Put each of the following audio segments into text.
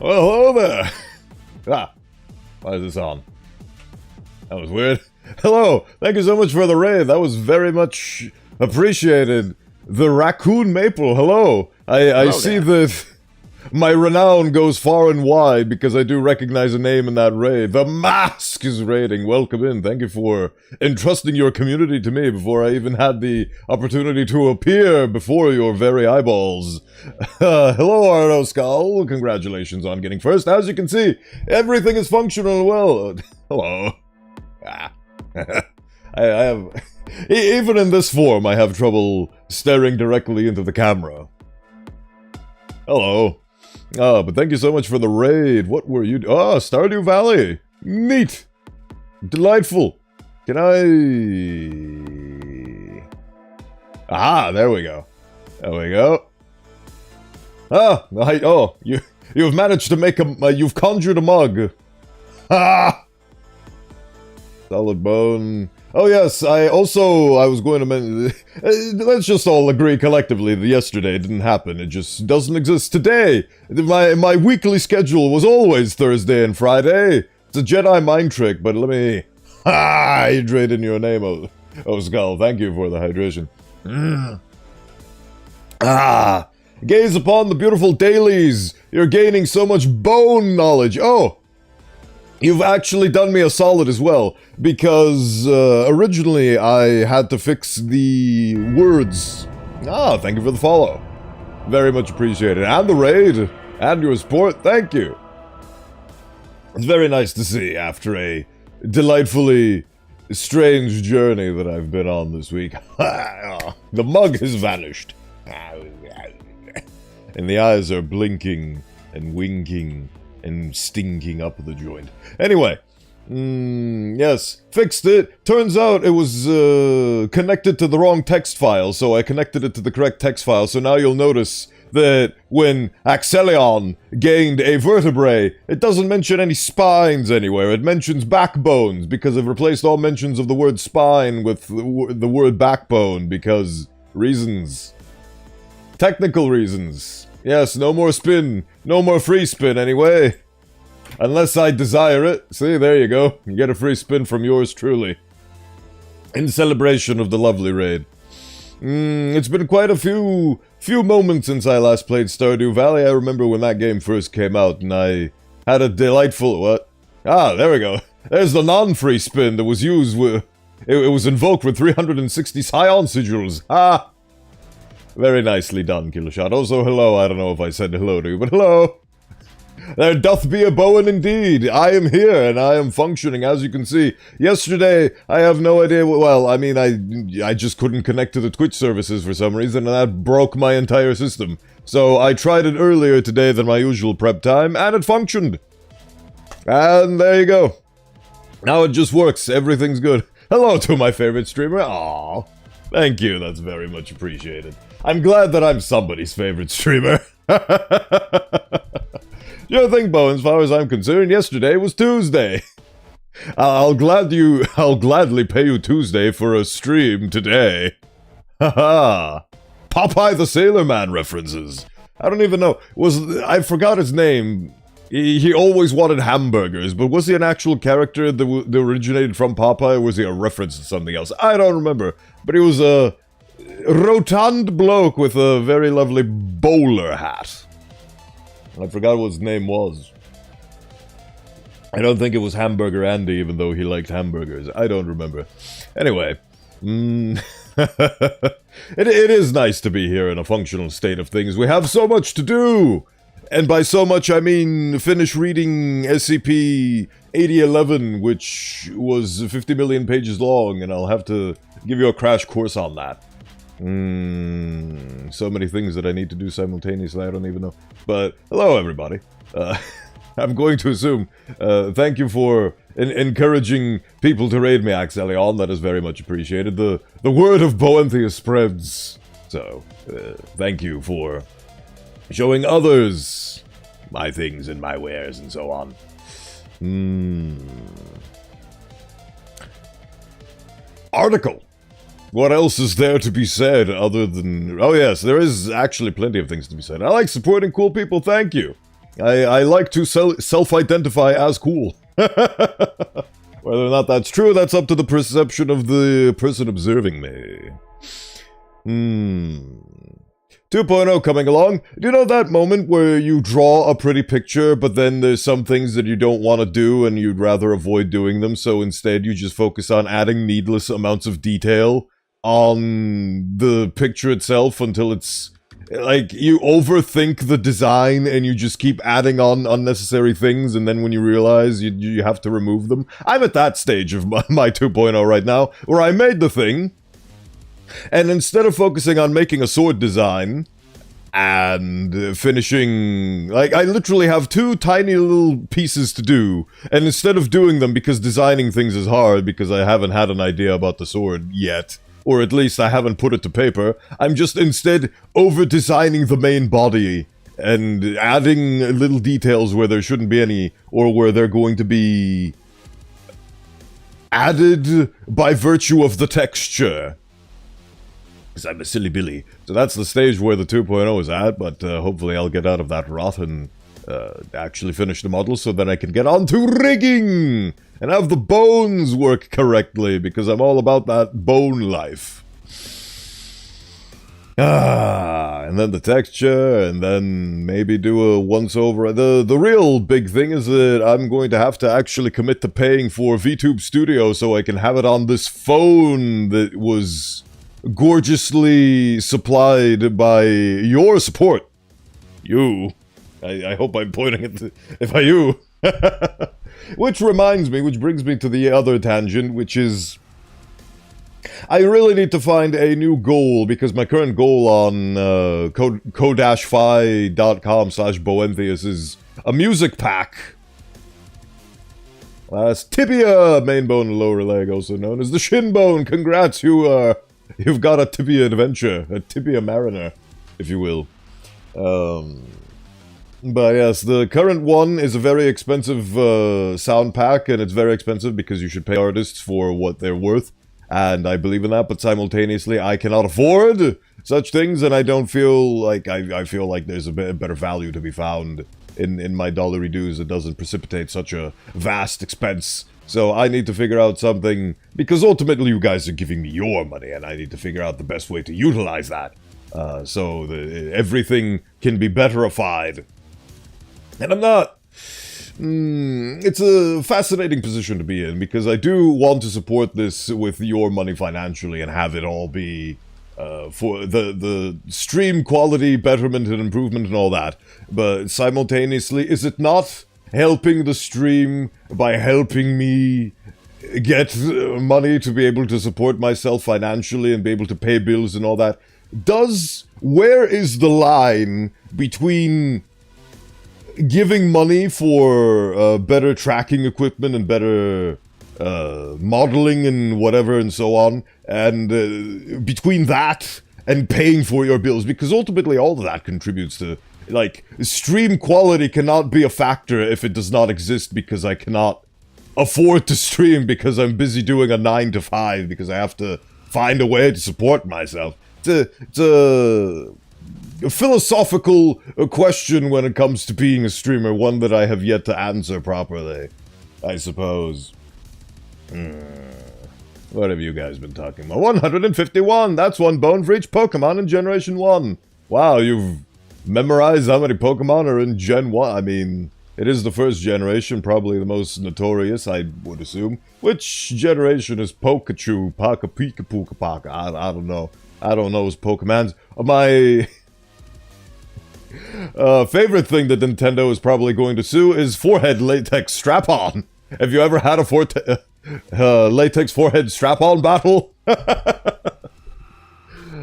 Well, hello there. Ah, why is this on? That was weird. Hello, thank you so much for the raid. That was very much appreciated. The Raccoon Maple, hello. I see that my renown goes far and wide because I do recognize a name in that raid. The Mask is raiding. Welcome in. Thank you for entrusting your community to me before I even had the opportunity to appear before your very eyeballs. Hello, Arno Skull. Congratulations on getting first. As you can see, everything is functional well. Hello. I have... Even in this form, I have trouble staring directly into the camera. Hello. But thank you so much for the raid. What were you... Stardew Valley. Neat. Delightful. Can I... Aha, there we go. There we go. You've managed to make you've conjured a mug. Ah! Solid bone. Oh yes, I was going to mention... let's just all agree collectively that yesterday didn't happen. It just doesn't exist today. My weekly schedule was always Thursday and Friday. It's a Jedi mind trick, but let me... hydrate in your name, oh Skull. Thank you for the hydration. Gaze upon the beautiful dailies. You're gaining so much bone knowledge. Oh! You've actually done me a solid as well, because originally I had to fix the words. Thank you for the follow. Very much appreciated. And the raid, and your support, thank you. It's very nice to see after a delightfully strange journey that I've been on this week. The mug has vanished. And the eyes are blinking and winking and stinking up the joint. Anyway, yes, fixed it. Turns out it was connected to the wrong text file, so I connected it to the correct text file. So now you'll notice that when Axelion gained a vertebrae, it doesn't mention any spines anywhere. It mentions backbones, because I've replaced all mentions of the word spine with the word backbone, because reasons. Technical reasons. Yes, no more spin. No more free spin, anyway. Unless I desire it. See, there you go. You get a free spin from yours truly. In celebration of the lovely raid. It's been quite a few moments since I last played Stardew Valley. I remember when that game first came out, and I had a delightful... What? There we go. There's the non-free spin that was used with... It was invoked with 360 Scion sigils. Very nicely done, Killershot. Also, hello. I don't know if I said hello to you, but hello. There doth be a Bowen indeed. I am here, and I am functioning, as you can see. Yesterday, I have no idea well, I mean, I just couldn't connect to the Twitch services for some reason, and that broke my entire system. So I tried it earlier today than my usual prep time, and it functioned. And there you go. Now it just works. Everything's good. Hello to my favorite streamer. Aww. Thank you. That's very much appreciated. I'm glad that I'm somebody's favorite streamer. Sure thing, Bo. As far as I'm concerned, yesterday was Tuesday. I'll gladly pay you Tuesday for a stream today. Haha. Popeye the Sailor Man references. I don't even know. I forgot his name. He always wanted hamburgers, but was he an actual character that originated from Popeye, or was he a reference to something else? I don't remember. But he was a rotund bloke with a very lovely bowler hat. I forgot what his name was. I don't think it was Hamburger Andy, even though he liked hamburgers. I don't remember. Anyway. It is nice to be here in a functional state of things. We have so much to do! And by so much, I mean finish reading SCP-8011, which was 50 million pages long, and I'll have to give you a crash course on that. So many things that I need to do simultaneously, I don't even know. But, hello everybody. I'm going to assume, thank you for encouraging people to raid me, Axelion, that is very much appreciated. The word of Bowenthius spreads. So, thank you for showing others my things and my wares and so on. Article. What else is there to be said other than... Oh yes, there is actually plenty of things to be said. I like supporting cool people, thank you. I like to self-identify as cool. Whether or not that's true, that's up to the perception of the person observing me. 2.0 coming along. Do you know that moment where you draw a pretty picture, but then there's some things that you don't want to do and you'd rather avoid doing them, so instead you just focus on adding needless amounts of detail on the picture itself until it's like you overthink the design and you just keep adding on unnecessary things, and then when you realize you have to remove them? I'm at that stage of my 2.0 right now, where I made the thing, and instead of focusing on making a sword design and finishing, like, I literally have 2 tiny little pieces to do, and instead of doing them, because designing things is hard because I haven't had an idea about the sword yet, or at least I haven't put it to paper, I'm just instead over-designing the main body and adding little details where there shouldn't be any, or where they're going to be added by virtue of the texture. Because I'm a silly Billy. So that's the stage where the 2.0 is at, but hopefully I'll get out of that rot and actually finish the model so that I can get on to rigging and have the bones work correctly, because I'm all about that bone life. And then the texture, and then maybe do a once-over. The real big thing is that I'm going to have to actually commit to paying for VTube Studio so I can have it on this phone that was gorgeously supplied by your support. You. I hope I'm pointing at if I you. Which reminds me, which brings me to the other tangent, which is I really need to find a new goal, because my current goal on ko-fi.com/Bowenthius is a music pack. Last tibia, main bone and lower leg, also known as the shin bone. Congrats, you've got a tibia adventure, a tibia mariner, if you will. But yes, the current one is a very expensive sound pack, and it's very expensive because you should pay artists for what they're worth, and I believe in that, but simultaneously I cannot afford such things, and I don't feel like, I feel like there's a better value to be found in my dollary dues that doesn't precipitate such a vast expense. So I need to figure out something, because ultimately you guys are giving me your money, and I need to figure out the best way to utilize that, so everything can be betterified. And I'm not... it's a fascinating position to be in, because I do want to support this with your money financially and have it all be for the stream quality betterment and improvement and all that. But simultaneously, is it not helping the stream by helping me get money to be able to support myself financially and be able to pay bills and all that? Where is the line between giving money for better tracking equipment and better modeling and whatever and so on, and between that and paying for your bills? Because ultimately all of that contributes to, like, stream quality cannot be a factor if it does not exist, because I cannot afford to stream because I'm busy doing a 9 to 5 because I have to find a way to support myself. It's a philosophical question when it comes to being a streamer, one that I have yet to answer properly, I suppose. What have you guys been talking about? 151! That's one bone for each Pokemon in Generation 1. Wow, you've memorized how many Pokemon are in Gen 1. I mean, it is the first generation, probably the most notorious, I would assume. Which generation is Pikachu, Paka, Pika, Puka, Paka? I don't know. I don't know his Pokemons. My... favorite thing that Nintendo is probably going to sue is forehead latex strap-on. Have you ever had a latex forehead strap-on battle?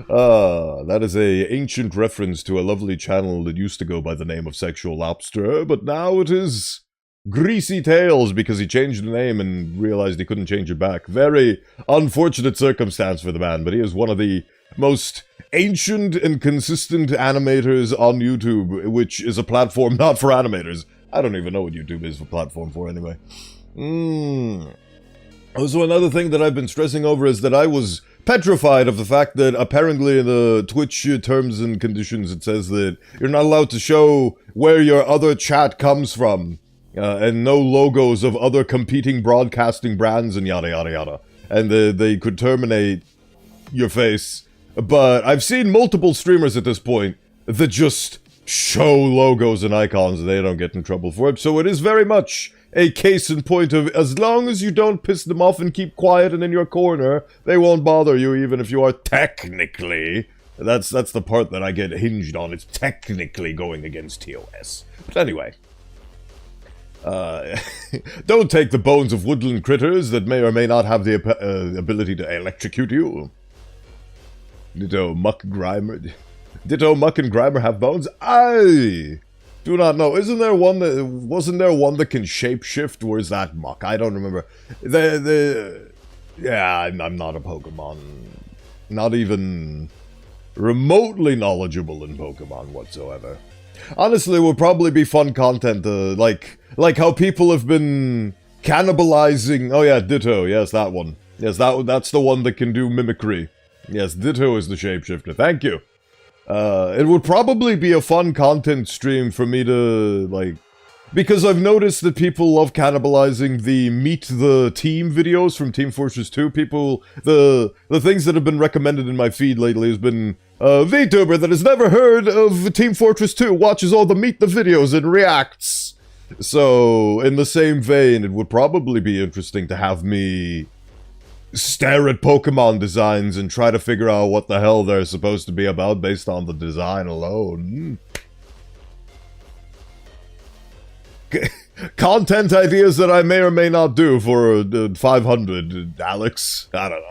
That is a ancient reference to a lovely channel that used to go by the name of Sexual Lobster, but now it is Greasy Tails, because he changed the name and realized he couldn't change it back. Very unfortunate circumstance for the man, but he is one of the most ancient and consistent animators on YouTube, which is a platform not for animators. I don't even know what YouTube is a platform for anyway. Also, another thing that I've been stressing over is that I was petrified of the fact that apparently in the Twitch terms and conditions it says that you're not allowed to show where your other chat comes from, and no logos of other competing broadcasting brands and yada yada yada. And they could terminate your face. But I've seen multiple streamers at this point that just show logos and icons and they don't get in trouble for it. So it is very much a case in point of, as long as you don't piss them off and keep quiet and in your corner, they won't bother you even if you are technically... That's the part that I get hinged on. It's technically going against TOS. But anyway. Don't take the bones of woodland critters that may or may not have the ability to electrocute you. Ditto Muck Grimer. Ditto Muck and Grimer have bones? I do not know. Wasn't there one that can shapeshift? Or is that Muck? I don't remember. Yeah, I'm not a Pokemon. Not even remotely knowledgeable in Pokemon whatsoever. Honestly, it would probably be fun content, like how people have been cannibalizing... Oh yeah, Ditto, yes, that one. Yes, that's the one that can do mimicry. Yes, Ditto is the shapeshifter, thank you. It would probably be a fun content stream for me to, like... Because I've noticed that people love cannibalizing the Meet the Team videos from Team Fortress 2. People, the things that have been recommended in my feed lately has been, VTuber that has never heard of Team Fortress 2 watches all the Meet the videos and reacts. So, in the same vein, it would probably be interesting to have me stare at Pokemon designs and try to figure out what the hell they're supposed to be about based on the design alone. Content ideas that I may or may not do for 500, Alex. I don't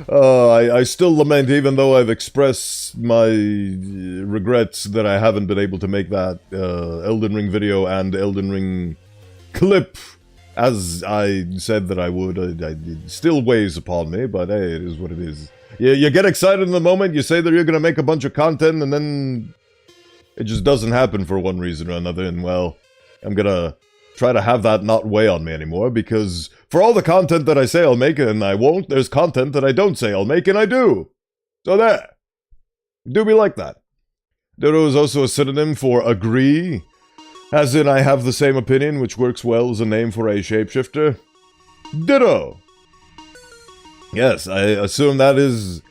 know. I still lament, even though I've expressed my regrets that I haven't been able to make that Elden Ring video and Elden Ring clip as I said that I would. It still weighs upon me, but hey, it is what it is. You get excited in the moment, you say that you're going to make a bunch of content, and then it just doesn't happen for one reason or another, and well, I'm gonna try to have that not weigh on me anymore, because for all the content that I say I'll make and I won't, there's content that I don't say I'll make and I do. So there. Do be like that. Ditto is also a synonym for agree, as in I have the same opinion, which works well as a name for a shapeshifter. Ditto. Yes, I assume that is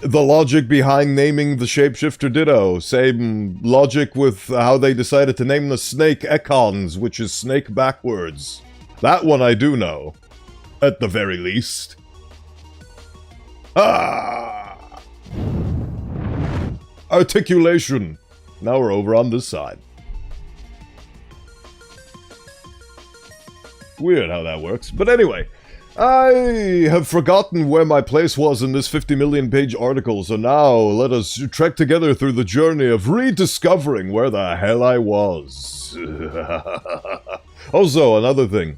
the logic behind naming the shapeshifter Ditto. Same logic with how they decided to name the snake Ekons, which is snake backwards. That one I do know. At the very least. Ah! Articulation. Now we're over on this side. Weird how that works. But anyway, I have forgotten where my place was in this 50 million page article, so now let us trek together through the journey of rediscovering where the hell I was. Also, another thing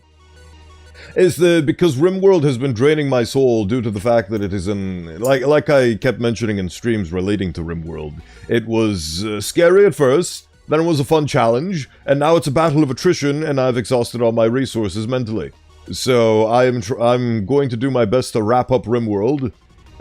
is that because RimWorld has been draining my soul due to the fact that it is like I kept mentioning in streams relating to RimWorld, it was scary at first, then it was a fun challenge, and now it's a battle of attrition, and I've exhausted all my resources mentally. So I'm going to do my best to wrap up RimWorld,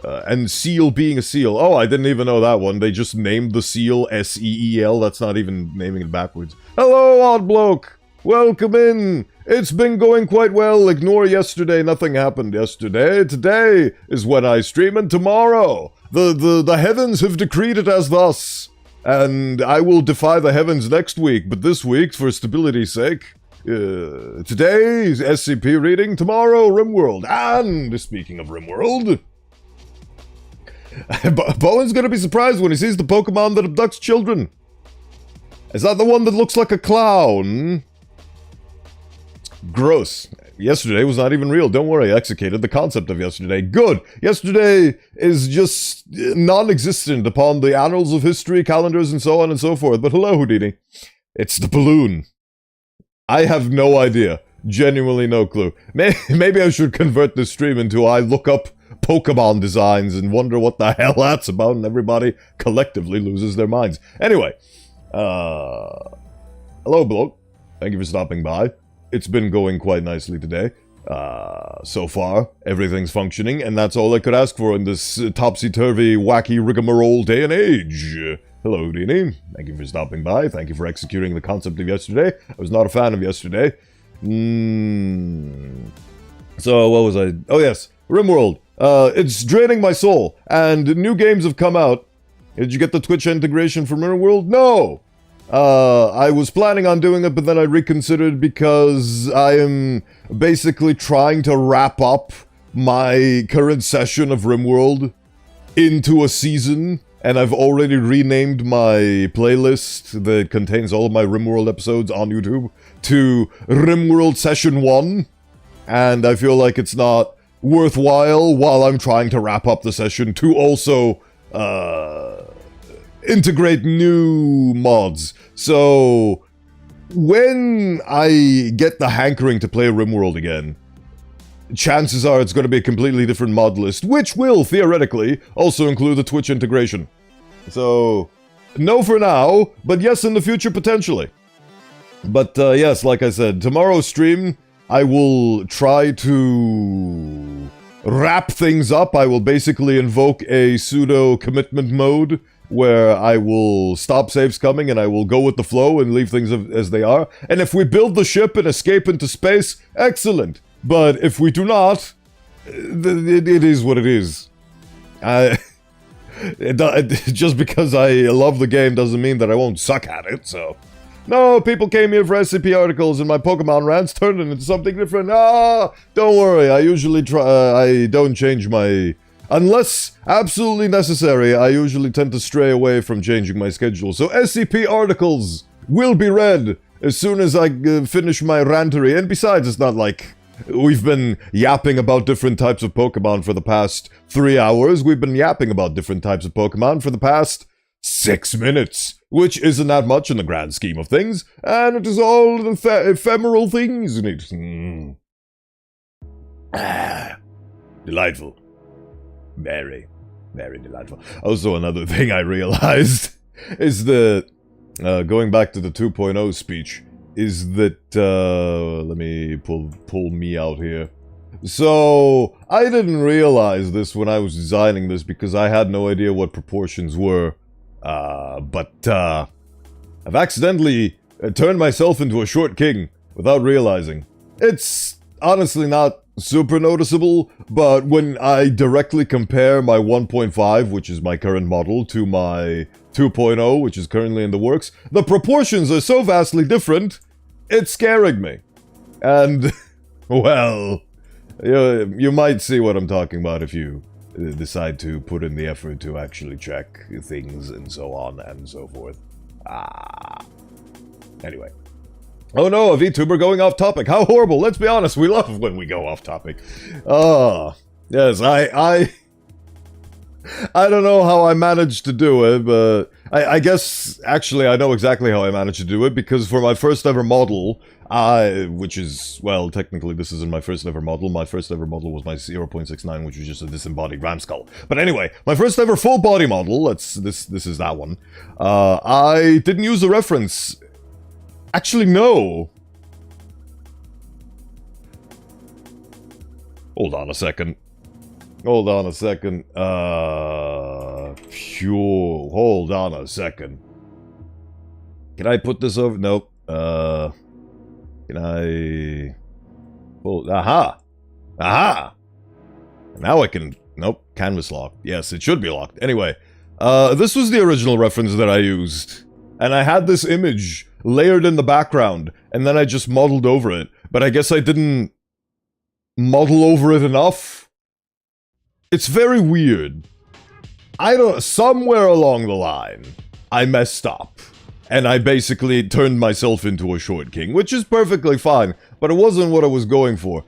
and Seal being a seal. Oh, I didn't even know that one. They just named the seal S-E-E-L. That's not even naming it backwards. Hello, odd bloke. Welcome in. It's been going quite well. Ignore yesterday. Nothing happened yesterday. Today is when I stream, and tomorrow the heavens have decreed it as thus. And I will defy the heavens next week, but this week, for stability's sake, today's SCP reading, tomorrow RimWorld. And speaking of RimWorld, Bowen's gonna be surprised when he sees the Pokemon that abducts children. Is that the one that looks like a clown? Gross. Yesterday was not even real. Don't worry, I executed the concept of yesterday. Good. Yesterday is just non-existent upon the annals of history, calendars, and so on and so forth. But hello, Houdini. It's the balloon. I have no idea. Genuinely no clue. Maybe I should convert this stream into I look up Pokemon designs and wonder what the hell that's about, and everybody collectively loses their minds. Anyway, hello, bloke. Thank you for stopping by. It's been going quite nicely today. So far, everything's functioning, and that's all I could ask for in this topsy-turvy, wacky rigmarole day and age. Hello, Dini. Thank you for stopping by. Thank you for executing the concept of yesterday. I was not a fan of yesterday. So, what was I... Oh, yes. RimWorld. It's draining my soul, and new games have come out. Did you get the Twitch integration from RimWorld? No! I was planning on doing it, but then I reconsidered because I am basically trying to wrap up my current session of RimWorld into a season, and I've already renamed my playlist that contains all of my RimWorld episodes on YouTube to RimWorld Session 1, and I feel like it's not worthwhile while I'm trying to wrap up the session to also, integrate new mods. So, when I get the hankering to play RimWorld again, chances are it's going to be a completely different mod list, which will, theoretically, also include the Twitch integration. So, no for now, but yes in the future, potentially. But, yes, like I said, tomorrow's stream, I will try to wrap things up. I will basically invoke a pseudo-commitment mode, where I will stop saves coming and I will go with the flow and leave things as they are. And if we build the ship and escape into space, excellent. But if we do not, it is what it is. Just because I love the game doesn't mean that I won't suck at it, so... No, people came here for SCP articles and my Pokemon rants turned into something different. Don't worry, I usually I don't change my... Unless absolutely necessary, I usually tend to stray away from changing my schedule. So SCP articles will be read as soon as I finish my rantery. And besides, it's not like we've been yapping about different types of Pokemon for the past 3 hours. We've been yapping about different types of Pokemon for the past 6 minutes. Which isn't that much in the grand scheme of things. And it is all ephemeral things in it. Delightful. Very, very delightful. Also, another thing I realized is that, going back to the 2.0 speech, is that, let me pull me out here. So, I didn't realize this when I was designing this because I had no idea what proportions were, but I've accidentally turned myself into a short king without realizing. It's honestly not super noticeable, but when I directly compare my 1.5, which is my current model, to my 2.0, which is currently in the works, the proportions are so vastly different, it's scaring me. And, well, you might see what I'm talking about if you decide to put in the effort to actually check things and so on and so forth. Anyway. Oh no, a VTuber going off topic. How horrible. Let's be honest, we love when we go off topic. Yes, I don't know how I managed to do it, but I guess, actually, I know exactly how I managed to do it, because for my first ever model, which is, well, technically this isn't my first ever model. My first ever model was my 0.69, which was just a disembodied ram skull. But anyway, my first ever full body model, this is that one, I didn't use a reference. Actually, no. Hold on a second. Hold on a second. Phew. Hold on a second. Can I put this over? Nope. Can I... Oh, aha! Aha! Now I can... Nope. Canvas locked. Yes, it should be locked. Anyway. This was the original reference that I used. And I had this image layered in the background, and then I just modeled over it. But I guess I didn't model over it enough. It's very weird. Somewhere along the line, I messed up. And I basically turned myself into a short king, which is perfectly fine, but it wasn't what I was going for.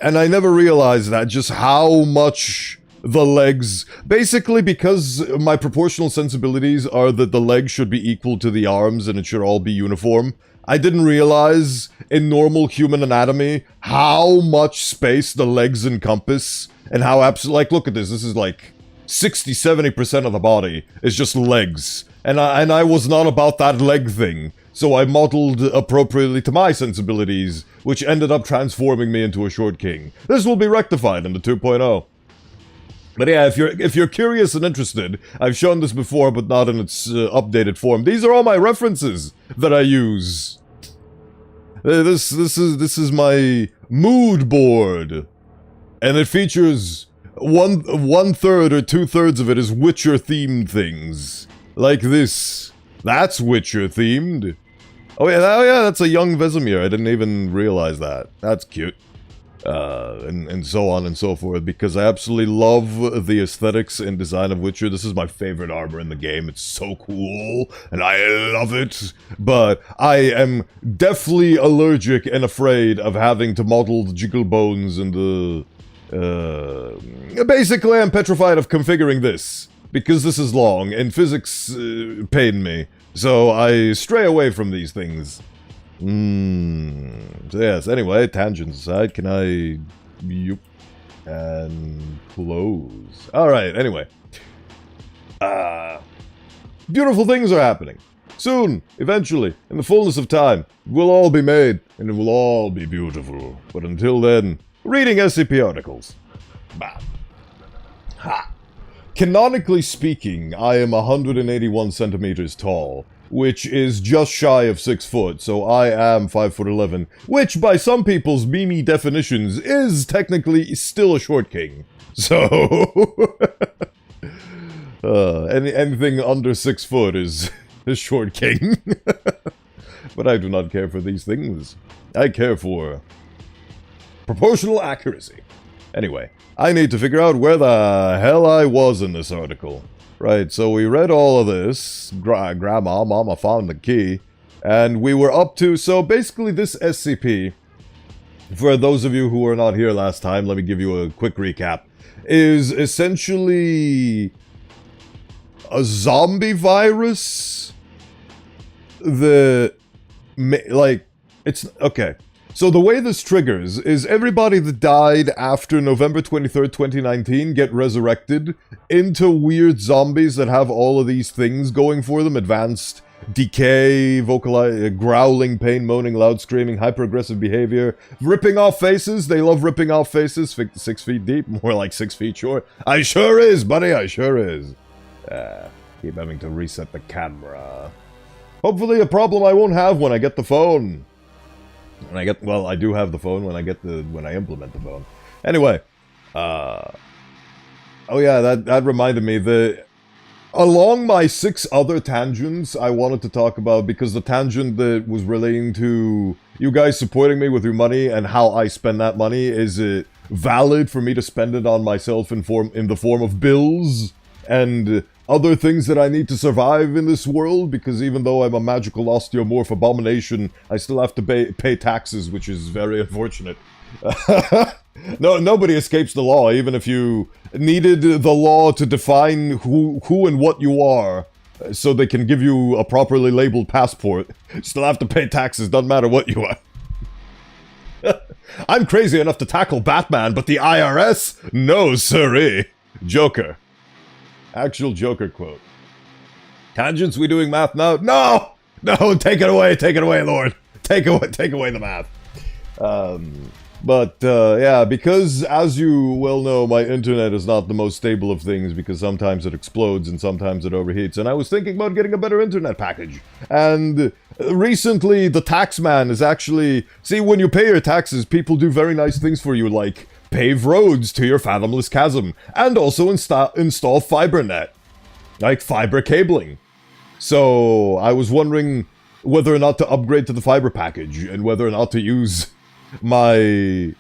And I never realized that, just how much the legs... Basically, because my proportional sensibilities are that the legs should be equal to the arms and it should all be uniform, I didn't realize, in normal human anatomy, how much space the legs encompass, and how like, look at this, this is like 60-70% of the body is just legs, and I was not about that leg thing, so I modeled appropriately to my sensibilities, which ended up transforming me into a short king. This will be rectified in the 2.0. But yeah, if you're curious and interested, I've shown this before, but not in its updated form. These are all my references that I use. This is my mood board, and it features one third or 2/3 of it is Witcher themed things, like this. That's Witcher themed. Oh yeah, that's a young Vesemir. I didn't even realize that. That's cute. And so on and so forth, because I absolutely love the aesthetics and design of Witcher. This is my favorite armor in the game. It's so cool, and I love it. But I am deathly allergic and afraid of having to model the jiggle bones and the... basically, I'm petrified of configuring this, because this is long, and physics pain me. So I stray away from these things. So yes, anyway, tangents aside, can I... Yup. And close. Alright, anyway. Beautiful things are happening. Soon, eventually, in the fullness of time, we'll all be made, and it will all be beautiful. But until then, reading SCP articles. Bah. Ha. Canonically speaking, I am 181 centimeters tall, which is just shy of 6 foot, so I am 5'11", which by some people's meme definitions is technically still a short king. So, anything under 6 foot is a short king. But I do not care for these things. I care for proportional accuracy. Anyway, I need to figure out where the hell I was in this article. Right, so we read all of this. Grandma, Mama found the key. And we were up to... So basically this SCP, for those of you who were not here last time, let me give you a quick recap, is essentially a zombie virus that... Like, it's... Okay. So the way this triggers is everybody that died after November 23rd, 2019 get resurrected into weird zombies that have all of these things going for them. Advanced decay, growling, pain, moaning, loud screaming, hyper-aggressive behavior, ripping off faces. They love ripping off faces. 6 feet deep, more like 6 feet short. I sure is, buddy, I sure is. Keep having to reset the camera. Hopefully a problem I won't have when I get the phone. Well, I do have the phone when I implement the phone. Anyway, oh yeah, that reminded me that along my 6 other tangents I wanted to talk about, because the tangent that was relating to you guys supporting me with your money and how I spend that money, is it valid for me to spend it on myself in the form of bills and other things that I need to survive in this world, because even though I'm a magical osteomorph abomination, I still have to pay taxes, which is very unfortunate. No, nobody escapes the law, even if you needed the law to define who and what you are, so they can give you a properly labeled passport. You still have to pay taxes, doesn't matter what you are. I'm crazy enough to tackle Batman, but the IRS? No, siree. Joker. Actual Joker quote. Tangents, we doing math now? No! No, take it away, Lord. Take away the math. Yeah, because as you well know, my internet is not the most stable of things, because sometimes it explodes and sometimes it overheats, and I was thinking about getting a better internet package. And recently, the taxman is actually... See, when you pay your taxes, people do very nice things for you, like pave roads to your fathomless chasm, and also install fiber net, like fiber cabling. So I was wondering whether or not to upgrade to the fiber package, and whether or not to use my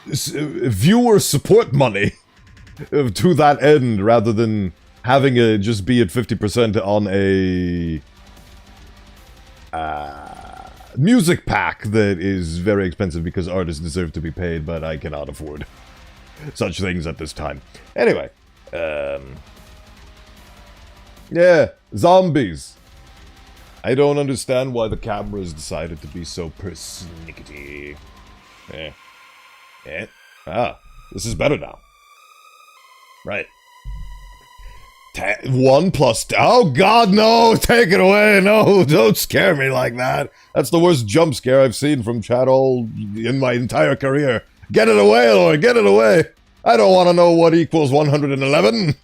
viewer support money to that end, rather than having it just be at 50% on a music pack that is very expensive, because artists deserve to be paid, but I cannot afford such things at this time. Anyway, yeah, zombies. I don't understand why the cameras decided to be so persnickety. Ah, this is better now. Right. 1 plus... Oh, God, no! Take it away! No, don't scare me like that! That's the worst jump scare I've seen from chat all in my entire career. Get it away, Lord! Get it away! I don't want to know what equals 111!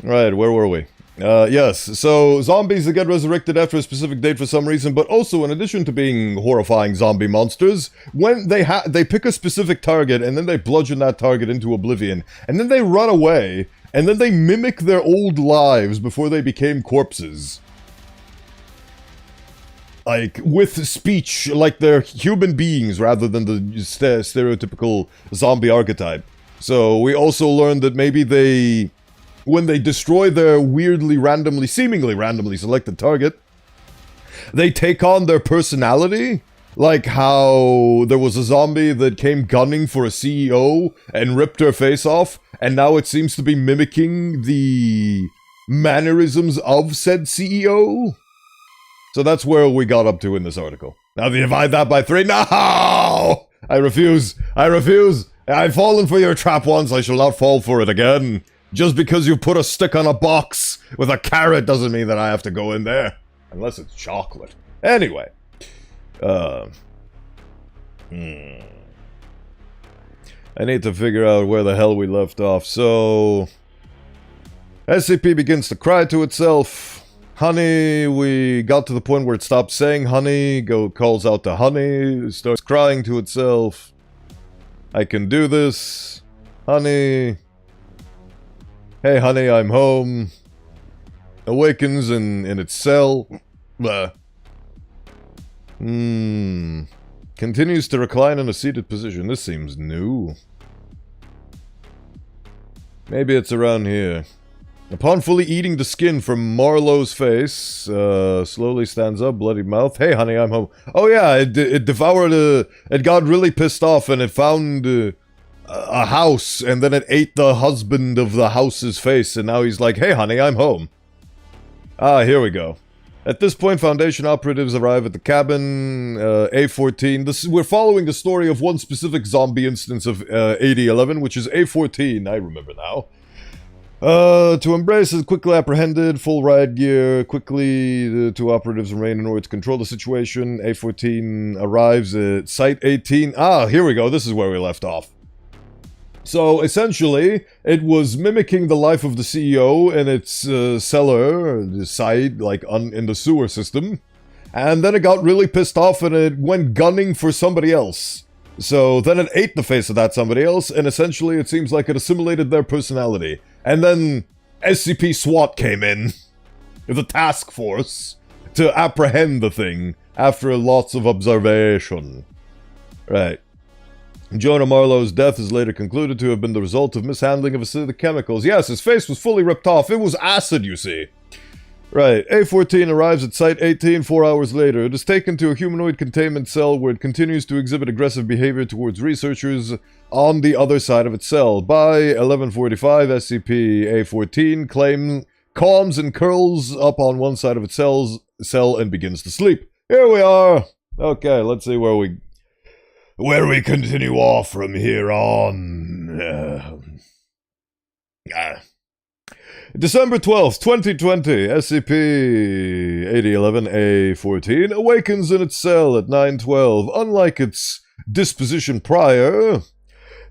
Right, where were we? Yes, so zombies that get resurrected after a specific date for some reason, but also in addition to being horrifying zombie monsters, when they pick a specific target and then they bludgeon that target into oblivion, and then they run away, and then they mimic their old lives before they became corpses. Like, with speech, like they're human beings rather than the stereotypical zombie archetype. So we also learned that maybe when they destroy their seemingly randomly selected target, they take on their personality. Like how there was a zombie that came gunning for a CEO and ripped her face off, and now it seems to be mimicking the mannerisms of said CEO. So that's where we got up to in this article. Now divide that by 3. No! I refuse. I refuse. I've fallen for your trap once, I shall not fall for it again. Just because you put a stick on a box with a carrot doesn't mean that I have to go in there. Unless it's chocolate. Anyway. I need to figure out where the hell we left off. So... SCP begins to cry to itself. Honey, we got to the point where it stopped saying honey, calls out to honey, starts crying to itself. I can do this. Honey... Hey honey, I'm home. Awakens in its cell. Continues to recline in a seated position. This seems new. Maybe it's around here. Upon fully eating the skin from Marlowe's face, slowly stands up, bloody mouth. Hey honey, I'm home. Oh yeah, it devoured it got really pissed off and it found... a house, and then it ate the husband of the house's face, and now he's like, hey honey, I'm home. Ah, here we go. At this point, Foundation operatives arrive at the cabin, A14. We're following the story of one specific zombie instance of 8011, which is A14, I remember now. To embrace is quickly apprehended, full riot gear, quickly the 2 operatives remain in order to control the situation. A14 arrives at Site 18. Ah, here we go, this is where we left off. So, essentially, it was mimicking the life of the CEO in its cellar, the side, like, in the sewer system. And then it got really pissed off and it went gunning for somebody else. So, then it ate the face of that somebody else, and essentially it seems like it assimilated their personality. And then SCP SWAT came in, the task force, to apprehend the thing after lots of observation. Right. Jonah Marlowe's death is later concluded to have been the result of mishandling of acidic chemicals. Yes, his face was fully ripped off. It was acid, you see. Right. A14 arrives at Site 18 4 hours later. It is taken to a humanoid containment cell where it continues to exhibit aggressive behavior towards researchers on the other side of its cell. By 11:45, SCP-A14 calms and curls up on one side of its cell and begins to sleep. Here we are. Okay, let's see where we continue off from here on. December 12th, 2020, SCP-8011-A14 awakens in its cell at 9:12. Unlike its disposition prior,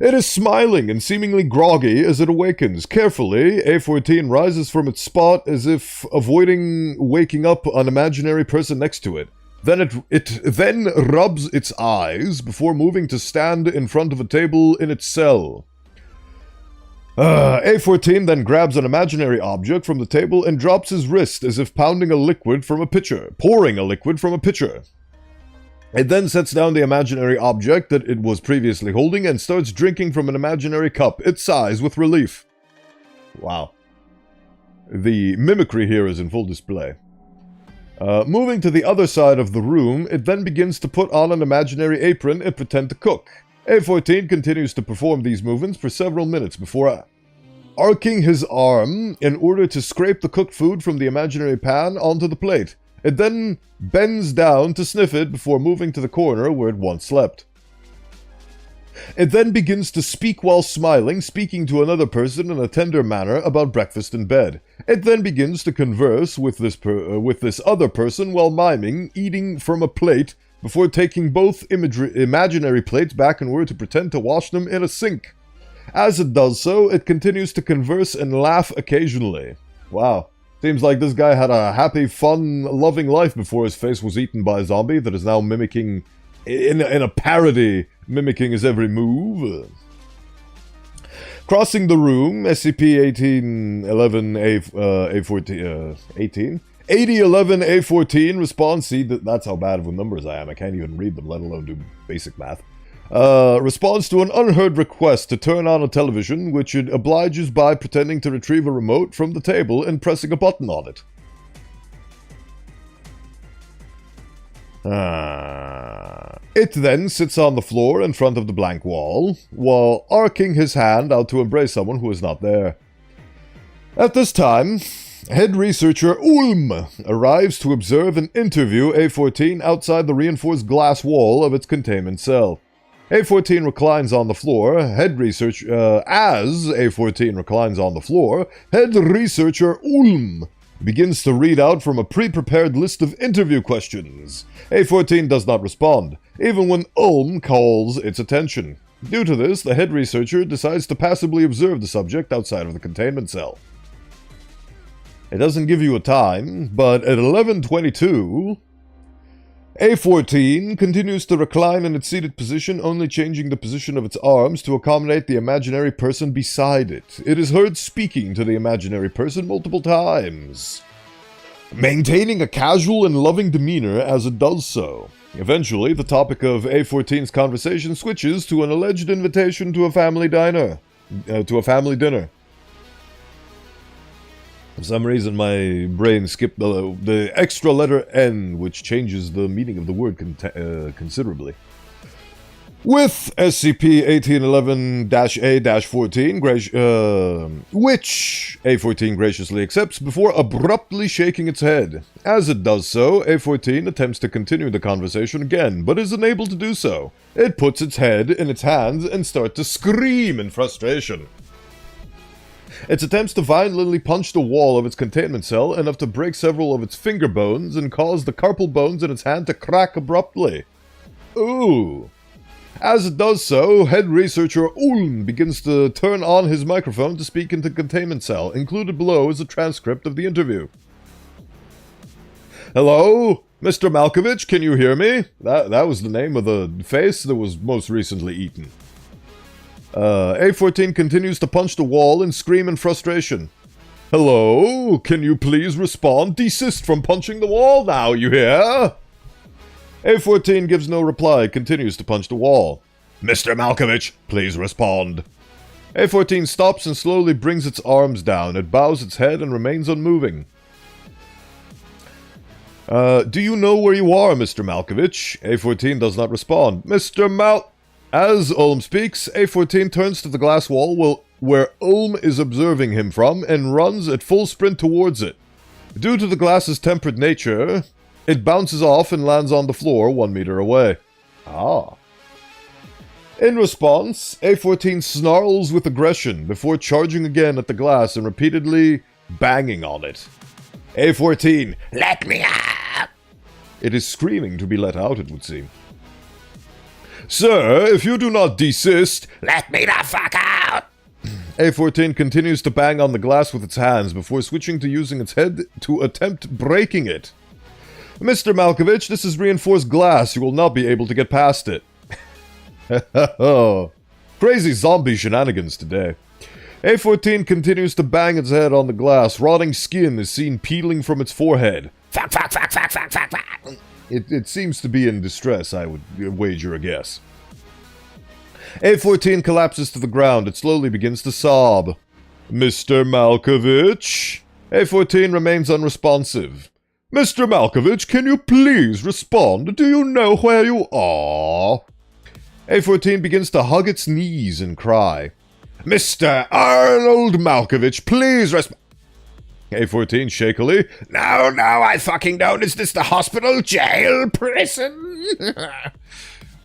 it is smiling and seemingly groggy as it awakens. Carefully, A14 rises from its spot as if avoiding waking up an imaginary person next to it. Then it then rubs its eyes before moving to stand in front of a table in its cell. A14 then grabs an imaginary object from the table and drops his wrist as if pouring a liquid from a pitcher. It then sets down the imaginary object that it was previously holding and starts drinking from an imaginary cup. It sighs with relief. Wow. The mimicry here is in full display. Moving to the other side of the room, it then begins to put on an imaginary apron and pretend to cook. A14 continues to perform these movements for several minutes before arcing his arm in order to scrape the cooked food from the imaginary pan onto the plate. It then bends down to sniff it before moving to the corner where it once slept. It then begins to speak while smiling, speaking to another person in a tender manner about breakfast in bed. It then begins to converse with this other person while miming, eating from a plate, before taking both imaginary plates back in order to pretend to wash them in a sink. As it does so, it continues to converse and laugh occasionally. Wow. Seems like this guy had a happy, fun, loving life before his face was eaten by a zombie that is now mimicking, in a parody, mimicking his every move. Crossing the room, SCP-1811-A14, 8011-A14 responds, see, that's how bad with numbers I am, I can't even read them, let alone do basic math. Responds to an unheard request to turn on a television, which it obliges by pretending to retrieve a remote from the table and pressing a button on it. It then sits on the floor in front of the blank wall, while arcing his hand out to embrace someone who is not there. At this time, head researcher Ulm arrives to observe and interview A14 outside the reinforced glass wall of its containment cell. A14 reclines on the floor. As A14 reclines on the floor, head researcher Ulm begins to read out from a pre-prepared list of interview questions. A14 does not respond, even when Ulm calls its attention. Due to this, the head researcher decides to passively observe the subject outside of the containment cell. It doesn't give you a time, but at 11:22... A14 continues to recline in its seated position, only changing the position of its arms to accommodate the imaginary person beside it. It is heard speaking to the imaginary person multiple times, maintaining a casual and loving demeanor as it does so. Eventually, the topic of A14's conversation switches to an alleged invitation to a family dinner. For some reason, my brain skipped the extra letter N, which changes the meaning of the word considerably. With SCP-1811-A-14, which A14 graciously accepts before abruptly shaking its head. As it does so, A14 attempts to continue the conversation again, but is unable to do so. It puts its head in its hands and starts to scream in frustration. It attempts to violently punch the wall of its containment cell enough to break several of its finger bones and cause the carpal bones in its hand to crack abruptly. Ooh. As it does so, head researcher Ulm begins to turn on his microphone to speak into the containment cell. Included below is a transcript of the interview. Hello? Mr. Malkovich, can you hear me? That was the name of the face that was most recently eaten. A14 continues to punch the wall and scream in frustration. Hello? Can you please respond? Desist from punching the wall now, you hear? A14 gives no reply, continues to punch the wall. Mr. Malkovich, please respond. A14 stops and slowly brings its arms down. It bows its head and remains unmoving. Do you know where you are, Mr. Malkovich? A14 does not respond. As Ulm speaks, A14 turns to the glass wall where Ulm is observing him from and runs at full sprint towards it. Due to the glass's tempered nature, it bounces off and lands on the floor 1 meter away. In response, A14 snarls with aggression before charging again at the glass and repeatedly banging on it. A14, let me out! It is screaming to be let out, it would seem. Sir, if you do not desist, let me the fuck out! A14 continues to bang on the glass with its hands before switching to using its head to attempt breaking it. Mr. Malkovich, this is reinforced glass. You will not be able to get past it. Crazy zombie shenanigans today. A14 continues to bang its head on the glass. Rotting skin is seen peeling from its forehead. Fuck. It seems to be in distress, I would wager a guess. A14 collapses to the ground. It slowly begins to sob. Mr. Malkovich? A14 remains unresponsive. Mr. Malkovich, can you please respond? Do you know where you are? A14 begins to hug its knees and cry. Mr. Arnold Malkovich, please respond. A14 shakily. No, I fucking don't. Is this the hospital, jail, prison?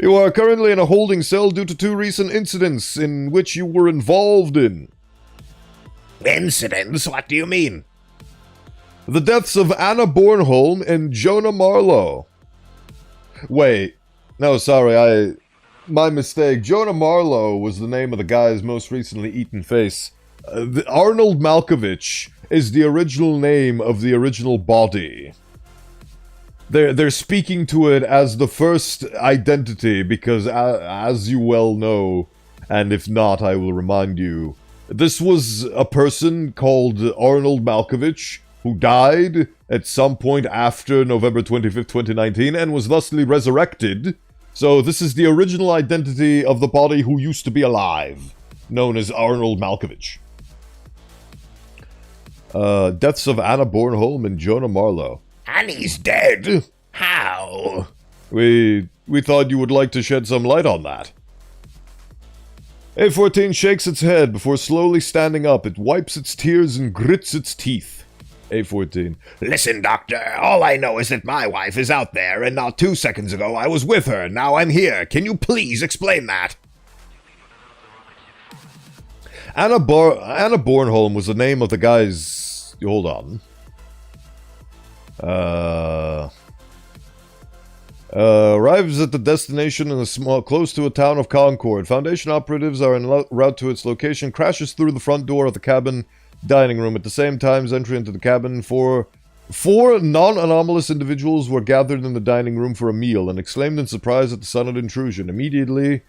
You are currently in a holding cell due to 2 recent incidents in which you were involved in. Incidents? What do you mean? The deaths of Anna Bornholm and Jonah Marlowe. Wait. No, sorry, my mistake. Jonah Marlowe was the name of the guy's most recently eaten face. Arnold Malkovich is the original name of the original body. They're speaking to it as the first identity because, as you well know, and if not, I will remind you, this was a person called Arnold Malkovich who died at some point after November 25th, 2019, and was thusly resurrected. So this is the original identity of the body who used to be alive, known as Arnold Malkovich. Deaths of Anna Bornholm and Jonah Marlowe. Annie's dead? How? We thought you would like to shed some light on that. A14 shakes its head before slowly standing up. It wipes its tears and grits its teeth. A14. Listen, Doctor, all I know is that my wife is out there, and not 2 seconds ago I was with her, now I'm here. Can you please explain that? Anna Bornholm was the name of the guy's... Hold on. Arrives at the destination in a close to a town of Concord. Foundation operatives are en route to its location. Crashes through the front door of the cabin dining room. At the same time, entry into the cabin. Four non-anomalous individuals were gathered in the dining room for a meal and exclaimed in surprise at the sudden intrusion. Immediately,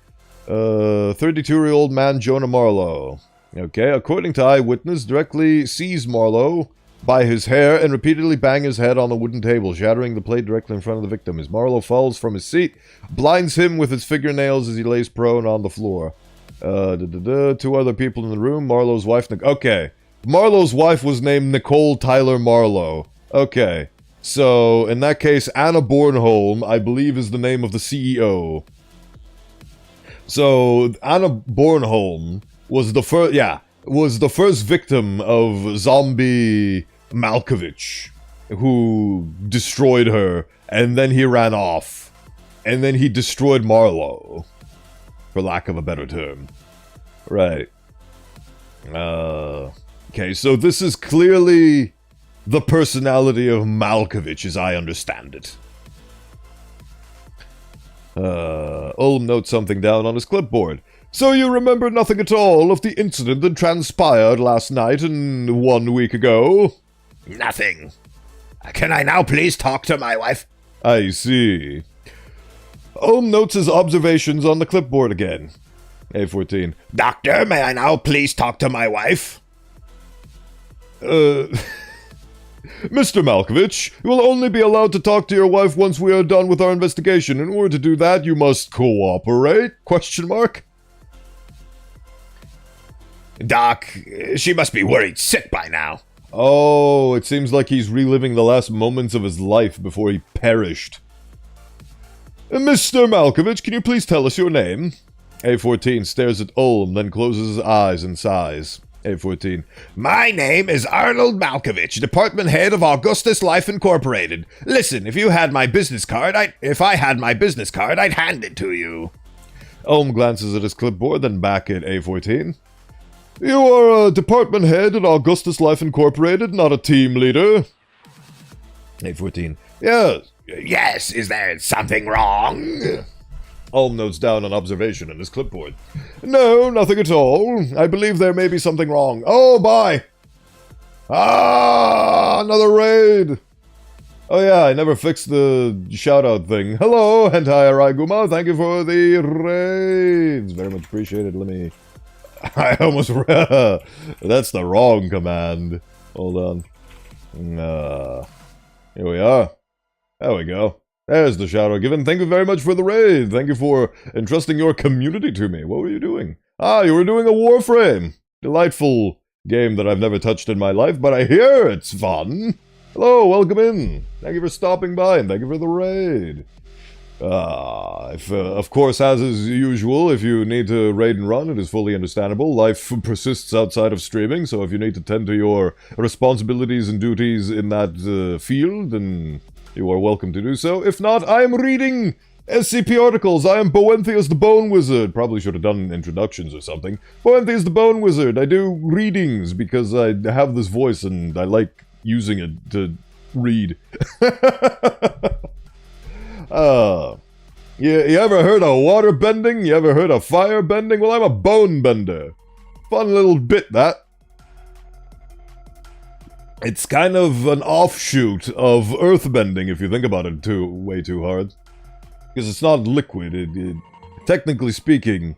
32-year-old man Jonah Marlowe. Okay, according to eyewitness, directly sees Marlowe by his hair and repeatedly bang his head on the wooden table, shattering the plate directly in front of the victim. As Marlowe falls from his seat, blinds him with his fingernails as he lays prone on the floor. 2 other people in the room. Marlowe's wife... Okay. Marlowe's wife was named Nicole Tyler Marlowe. Okay. So, in that case, Anna Bornholm, I believe, is the name of the CEO. So, Anna Bornholm was the first... Yeah. Was the first victim of zombie Malkovich, who destroyed her, and then he ran off. And then he destroyed Marlowe, for lack of a better term. Right. Okay, so this is clearly the personality of Malkovich, as I understand it. Ulm notes something down on his clipboard. So you remember nothing at all of the incident that transpired last night and 1 week ago? Nothing. Can I now please talk to my wife? I see. Ulm notes his observations on the clipboard again. A14. Doctor, may I now please talk to my wife? Mr. Malkovich, you will only be allowed to talk to your wife once we are done with our investigation. In order to do that, you must cooperate? Question mark? Doc, she must be worried sick by now. Oh, it seems like he's reliving the last moments of his life before he perished. Mr. Malkovich, can you please tell us your name? A14 stares at Ulm, then closes his eyes and sighs. A14. My name is Arnold Malkovich, department head of Augustus Life Incorporated. Listen, if I had my business card, I'd hand it to you. Ulm glances at his clipboard, then back at A14. You are a department head at Augustus Life Incorporated, not a team leader. A14. Yes. Yes, is there something wrong? Ulm notes down an observation in his clipboard. No, nothing at all. I believe there may be something wrong. Oh, bye! Ah, another raid! Oh yeah, I never fixed the shout-out thing. Hello, Hentai Araiguma, thank you for the raids. Very much appreciated. Let me... I almost... That's the wrong command. Hold on. Here we are. There we go. There's the shout-out given. Thank you very much for the raid. Thank you for entrusting your community to me. What were you doing? Ah, you were doing a Warframe. Delightful game that I've never touched in my life, but I hear it's fun. Hello, welcome in. Thank you for stopping by, and thank you for the raid. Of course, as is usual, if you need to raid and run, it is fully understandable. Life persists outside of streaming, so if you need to tend to your responsibilities and duties in that field, then you are welcome to do so. If not, I am reading SCP articles. I am Bowenthius the Bone Wizard. Probably should have done introductions or something. Bowenthius the Bone Wizard. I do readings because I have this voice and I like using it to read. You ever heard of water bending? You ever heard of fire bending? Well, I'm a bone bender. Fun little bit, that. It's kind of an offshoot of earth bending if you think about it way too hard. Because it's not liquid, technically speaking...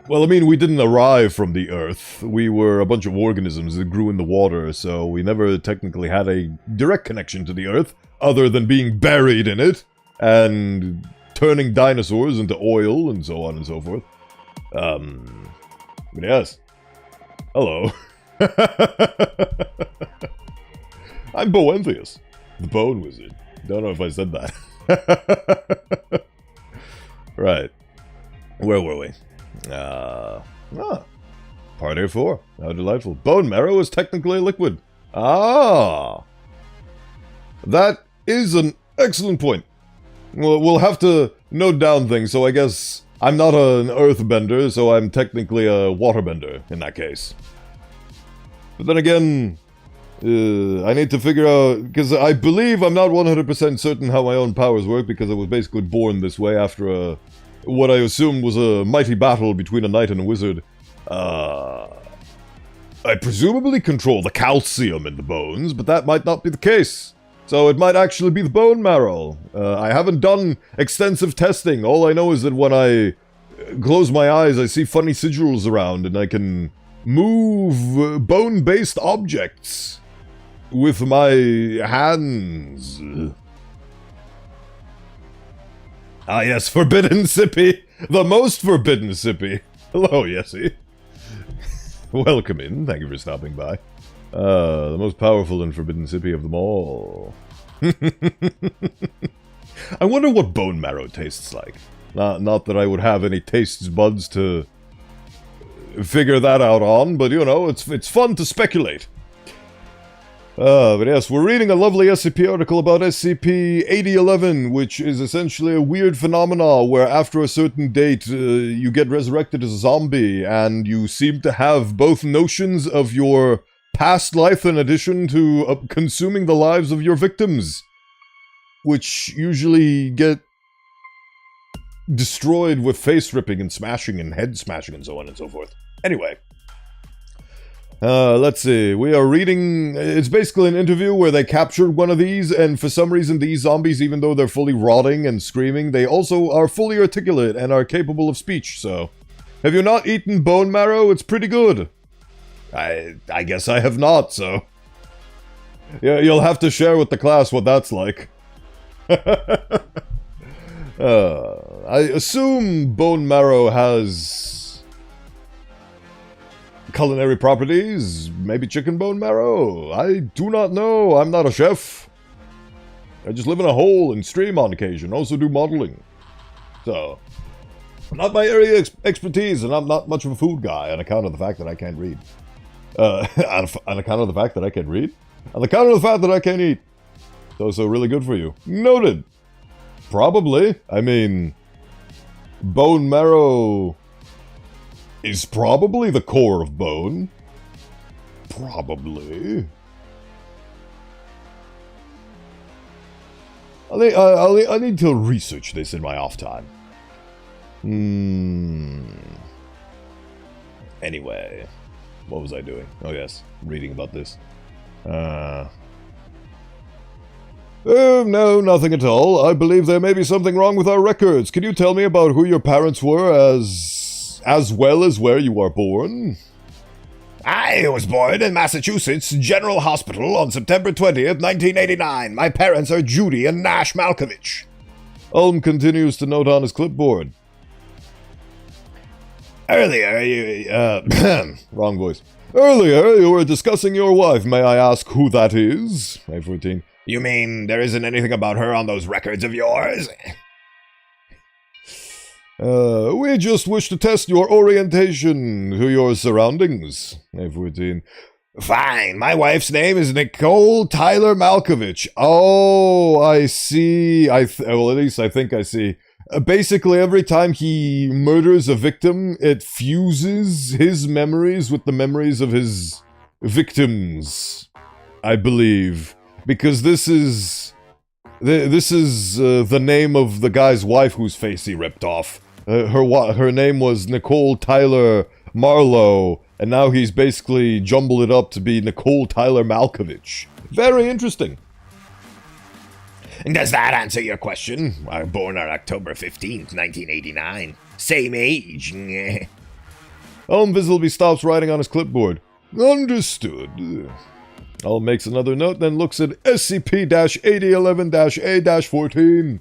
Well, I mean, we didn't arrive from the earth. We were a bunch of organisms that grew in the water, so we never technically had a direct connection to the earth, other than being buried in it, and turning dinosaurs into oil, and so on and so forth. But yes. Hello. I'm Bowenthius, the Bone Wizard. Don't know if I said that. Right. Where were we? Part 4. How delightful. Bone marrow is technically a liquid. Ah! That is an excellent point. Well, we'll have to note down things, so I guess I'm not an earthbender, so I'm technically a waterbender in that case. But then again... I need to figure out, because I believe I'm not 100% certain how my own powers work, because I was basically born this way after what I assumed was a mighty battle between a knight and a wizard. I presumably control the calcium in the bones, but that might not be the case. So it might actually be the bone marrow. I haven't done extensive testing. All I know is that when I close my eyes, I see funny sigils around, and I can move bone-based objects with my hands. Ah yes, Forbidden Sippy! The most forbidden Sippy! Hello, Yessie. Welcome in, thank you for stopping by. The most powerful and forbidden Sippy of them all. I wonder what bone marrow tastes like. Not that I would have any taste buds to figure that out on, but you know, it's fun to speculate. But yes, we're reading a lovely SCP article about SCP-8011, which is essentially a weird phenomena where after a certain date, you get resurrected as a zombie, and you seem to have both notions of your past life in addition to consuming the lives of your victims, which usually get destroyed with face ripping and smashing and head smashing and so on and so forth. Anyway. Let's see, we are reading, it's basically an interview where they captured one of these, and for some reason these zombies, even though they're fully rotting and screaming, they also are fully articulate and are capable of speech, so... Have you not eaten bone marrow? It's pretty good. I guess I have not, so... Yeah, you'll have to share with the class what that's like. I assume bone marrow has... culinary properties? Maybe chicken bone marrow? I do not know. I'm not a chef. I just live in a hole and stream on occasion. Also do modeling. So, not my area of expertise, and I'm not much of a food guy on account of the fact that I can't read. On account of the fact that I can read? On account of the fact that I can't eat. So really good for you. Noted. Probably. I mean, bone marrow... is probably the core of bone. Probably. I need to research this in my off time. Anyway. What was I doing? Oh yes, reading about this. No, nothing at all. I believe there may be something wrong with our records. Can you tell me about who your parents were as well as where you were born? I was born in Massachusetts General Hospital on September 20th, 1989. My parents are Judy and Nash Malkovich. Ulm continues to note on his clipboard. Earlier, wrong voice. Earlier, you were discussing your wife. May I ask who that is? A14. You mean there isn't anything about her on those records of yours? We just wish to test your orientation to your surroundings. A14. Fine, my wife's name is Nicole Tyler Malkovich. Oh, I see. Well, at least I think I see. Basically, every time he murders a victim, it fuses his memories with the memories of his victims, I believe. Because this is the name of the guy's wife whose face he ripped off. Her name was Nicole Tyler Marlowe, and now he's basically jumbled it up to be Nicole Tyler Malkovich. Very interesting. Does that answer your question? I was born on October 15th, 1989. Same age. Ulm visibly stops writing on his clipboard. Understood. Ulm makes another note, then looks at SCP-8011-A-14.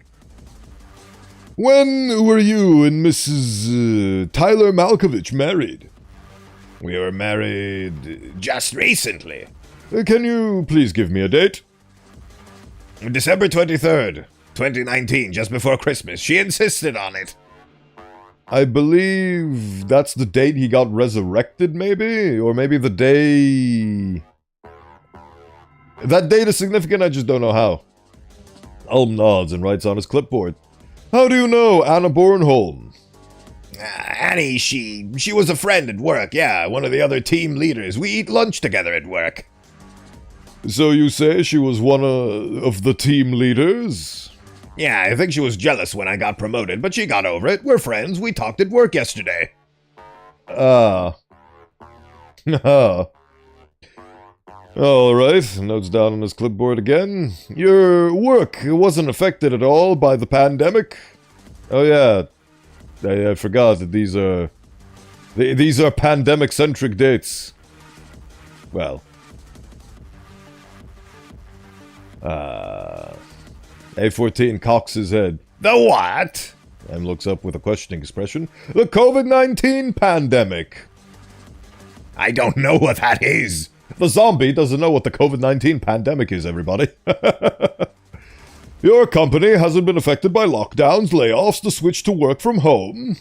When were you and Mrs. Tyler Malkovich married? We were married just recently. Can you please give me a date? December 23rd, 2019, just before Christmas. She insisted on it. I believe that's the date he got resurrected, maybe? Or maybe the day... That date is significant, I just don't know how. Ulm nods and writes on his clipboard. How do you know Anna Bornholm? Annie, she was a friend at work, yeah, one of the other team leaders. We eat lunch together at work. So you say she was one of the team leaders? Yeah, I think she was jealous when I got promoted, but she got over it. We're friends. We talked at work yesterday. Ah. Alright, notes down on his clipboard again. Your work wasn't affected at all by the pandemic? Oh yeah, I forgot that these are pandemic-centric dates. Well. A14 cocks his head. The what? And looks up with a questioning expression. The COVID-19 pandemic. I don't know what that is. The zombie doesn't know what the COVID-19 pandemic is, everybody. Your company hasn't been affected by lockdowns, layoffs, the switch to work from home?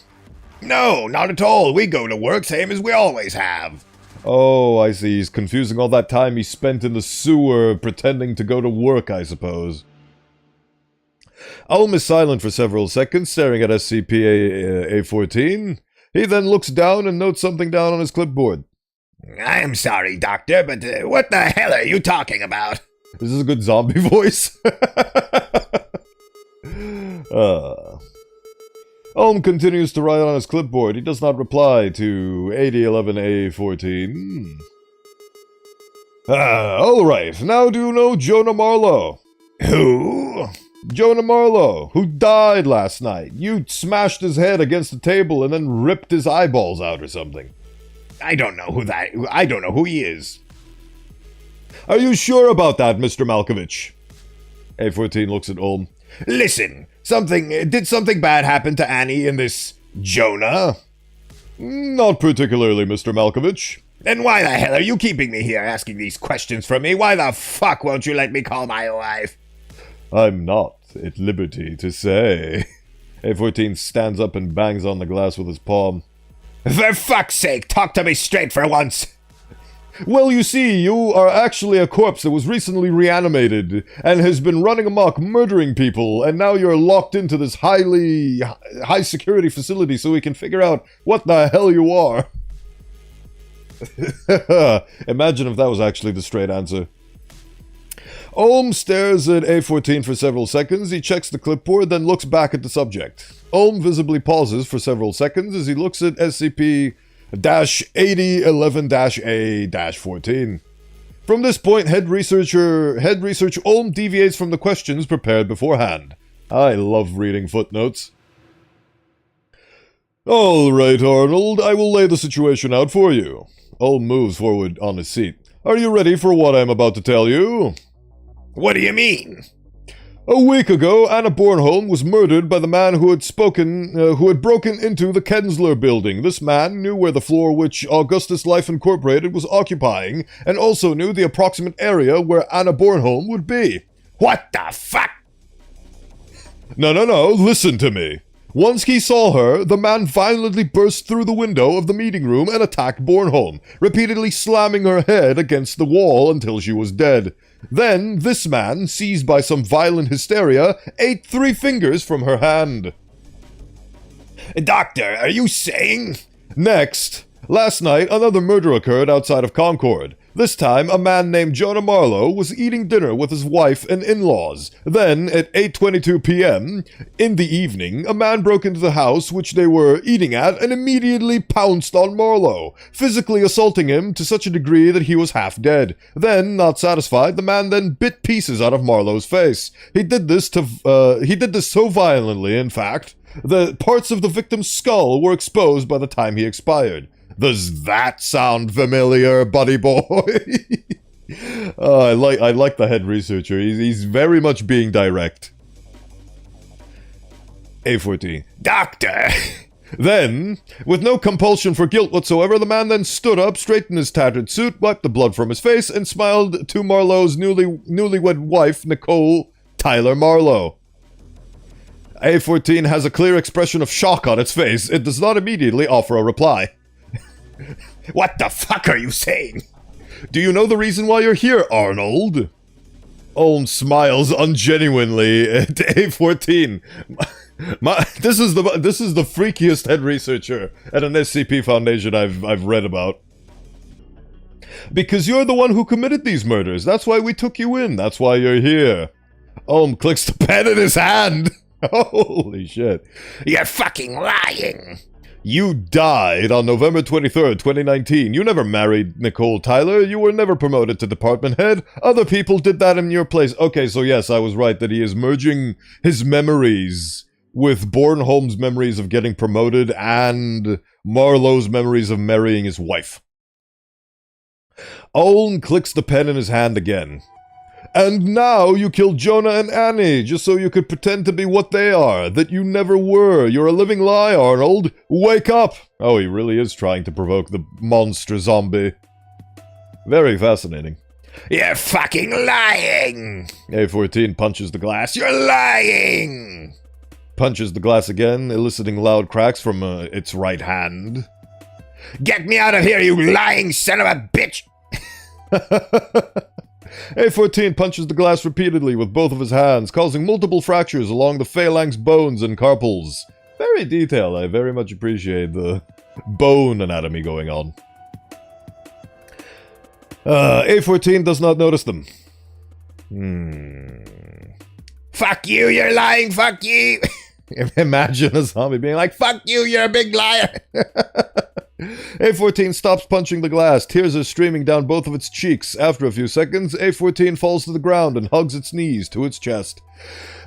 No, not at all. We go to work same as we always have. Oh, I see. He's confusing all that time he spent in the sewer pretending to go to work, I suppose. Ulm is silent for several seconds, staring at SCP-A14. He then looks down and notes something down on his clipboard. I am sorry, Doctor, but what the hell are you talking about? This is a good zombie voice. Ulm continues to write on his clipboard. He does not reply to 8011A14. Alright, now do you know Jonah Marlowe? Who? Jonah Marlowe, who died last night. You smashed his head against the table and then ripped his eyeballs out or something. I don't know who he is. Are you sure about that, Mr. Malkovich? A14 looks at Ulm. Listen, did something bad happen to Annie and this Jonah? Not particularly, Mr. Malkovich. Then why the hell are you keeping me here asking these questions from me? Why the fuck won't you let me call my wife? I'm not at liberty to say. A14 stands up and bangs on the glass with his palm. For fuck's sake, talk to me straight for once. Well, you see, you are actually a corpse that was recently reanimated and has been running amok, murdering people, and now you're locked into this high security facility so we can figure out what the hell you are. Imagine if that was actually the straight answer. Ulm stares at A14 for several seconds. He checks the clipboard, then looks back at the subject. Ulm visibly pauses for several seconds as he looks at SCP-8011-A-14. From this point, head research Ulm deviates from the questions prepared beforehand. I love reading footnotes. Alright, Arnold, I will lay the situation out for you. Ulm moves forward on his seat. Are you ready for what I'm about to tell you? What do you mean? A week ago, Anna Bornholm was murdered by the man who had broken into the Kensler building. This man knew where the floor which Augustus Life Incorporated was occupying, and also knew the approximate area where Anna Bornholm would be. What the fuck? No, listen to me. Once he saw her, the man violently burst through the window of the meeting room and attacked Bornholm, repeatedly slamming her head against the wall until she was dead. Then, this man, seized by some violent hysteria, ate 3 fingers from her hand. Doctor, are you saying? Next, last night, another murder occurred outside of Concord. This time, a man named Jonah Marlowe was eating dinner with his wife and in-laws. Then, at 8:22 p.m., in the evening, a man broke into the house which they were eating at and immediately pounced on Marlowe, physically assaulting him to such a degree that he was half dead. Then, not satisfied, the man then bit pieces out of Marlowe's face. He did this so violently, in fact, that parts of the victim's skull were exposed by the time he expired. Does that sound familiar, buddy boy? I like the head researcher. He's very much being direct. A14. Doctor! Then, with no compulsion for guilt whatsoever, the man then stood up, straightened his tattered suit, wiped the blood from his face, and smiled to Marlowe's newlywed wife, Nicole Tyler Marlowe. A14 has a clear expression of shock on its face. It does not immediately offer a reply. What the fuck are you saying? Do you know the reason why you're here, Arnold? Olm smiles ungenuinely at A14. This is the freakiest head researcher at an SCP Foundation I've read about. Because you're the one who committed these murders. That's why we took you in. That's why you're here. Olm clicks the pen in his hand. Holy shit. You're fucking lying. You died on November 23rd, 2019. You never married Nicole Tyler. You were never promoted to department head. Other people did that in your place. Okay, so yes, I was right that he is merging his memories with Bornholm's memories of getting promoted and Marlowe's memories of marrying his wife. Oln clicks the pen in his hand again. And now you killed Jonah and Annie, just so you could pretend to be what they are, that you never were. You're a living lie, Arnold. Wake up! Oh, he really is trying to provoke the monster zombie. Very fascinating. You're fucking lying! A14 punches the glass. You're lying! Punches the glass again, eliciting loud cracks from its right hand. Get me out of here, you lying son of a bitch! A14 punches the glass repeatedly with both of his hands, causing multiple fractures along the phalanx bones and carpals. Very detailed. I very much appreciate the bone anatomy going on. A14 does not notice them. Fuck you, you're lying, fuck you! Imagine a zombie being like, fuck you, you're a big liar! A14 stops punching the glass, tears are streaming down both of its cheeks. After a few seconds, A14 falls to the ground and hugs its knees to its chest.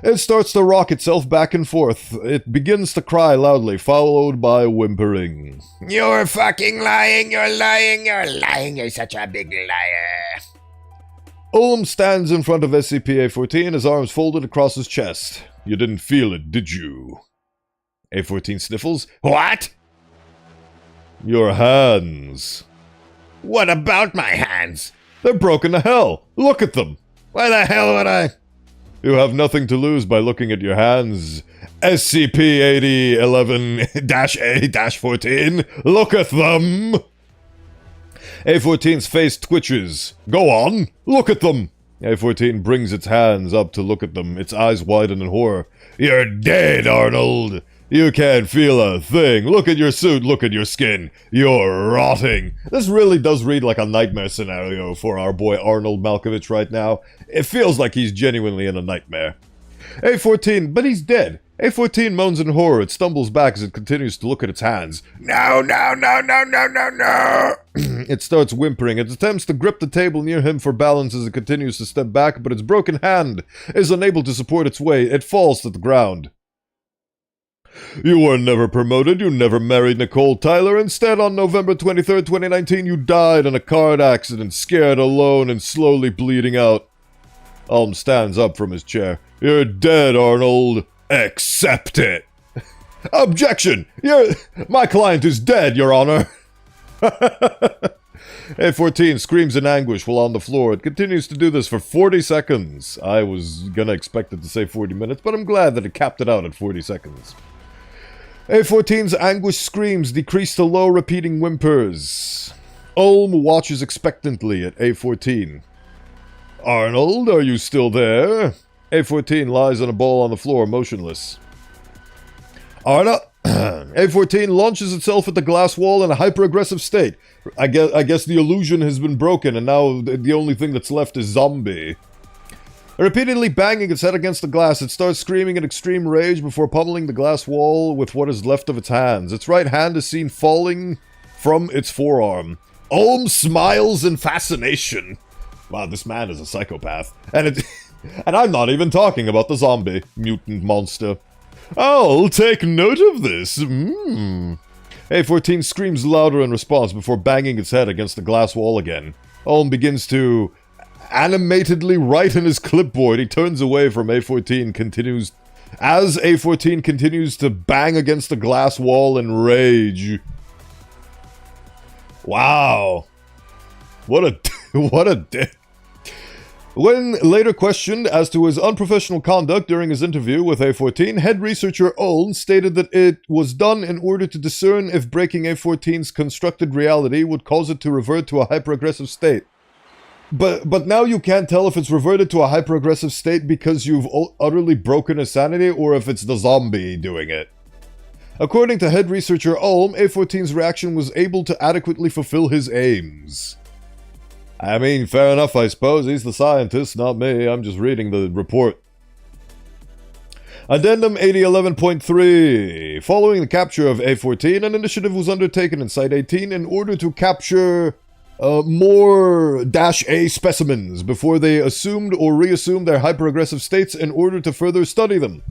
It starts to rock itself back and forth. It begins to cry loudly, followed by whimpering. You're fucking lying, you're lying, you're lying, you're such a big liar. Olm stands in front of SCP-A14, his arms folded across his chest. You didn't feel it, did you? A14 sniffles. What? Your hands. What about my hands? They're broken to hell. Look at them. Why the hell would I? You have nothing to lose by looking at your hands. SCP-8011-A-14. Look at them. A14's face twitches. Go on. Look at them. A14 brings its hands up to look at them, its eyes widen in horror. You're dead, Arnold. You can't feel a thing. Look at your suit, look at your skin. You're rotting. This really does read like a nightmare scenario for our boy Arnold Malkovich right now. It feels like he's genuinely in a nightmare. A14, but he's dead. A14 moans in horror. It stumbles back as it continues to look at its hands. No, no, no, no, no, no, no. It starts whimpering. It attempts to grip the table near him for balance as it continues to step back, but its broken hand is unable to support its weight. It falls to the ground. You were never promoted, you never married Nicole Tyler. Instead, on November 23rd, 2019, you died in a car accident, scared, alone, and slowly bleeding out. Ulm stands up from his chair. You're dead, Arnold. Accept it. Objection! My client is dead, Your Honor. A14 screams in anguish while on the floor. It continues to do this for 40 seconds. I was gonna expect it to say 40 minutes, but I'm glad that it capped it out at 40 seconds. A14's anguished screams decrease to low repeating whimpers. Ulm watches expectantly at A14. Arnold, are you still there? A14 lies on a ball on the floor, motionless. Arnold, A14 launches itself at the glass wall in a hyper-aggressive state. I guess the illusion has been broken, and now the only thing that's left is zombie. Repeatedly banging its head against the glass, it starts screaming in extreme rage before pummeling the glass wall with what is left of its hands. Its right hand is seen falling from its forearm. Ulm smiles in fascination. Wow, this man is a psychopath. And I'm not even talking about the zombie mutant monster. I'll take note of this. A14 screams louder in response before banging its head against the glass wall again. Ulm begins to animatedly write in his clipboard. He turns away from A14, as A14 continues to bang against the glass wall in rage. Wow. What a dick. When later questioned as to his unprofessional conduct during his interview with A14, head researcher Ulm stated that it was done in order to discern if breaking A14's constructed reality would cause it to revert to a hyper-aggressive state. But now you can't tell if it's reverted to a hyper-aggressive state because you've utterly broken his sanity or if it's the zombie doing it. According to head researcher Ulm, A14's reaction was able to adequately fulfill his aims. I mean, fair enough, I suppose. He's the scientist, not me. I'm just reading the report. Addendum 8011.3. Following the capture of A14, an initiative was undertaken in Site 18 in order to capture more -A specimens before they assumed or reassumed their hyper-aggressive states in order to further study them.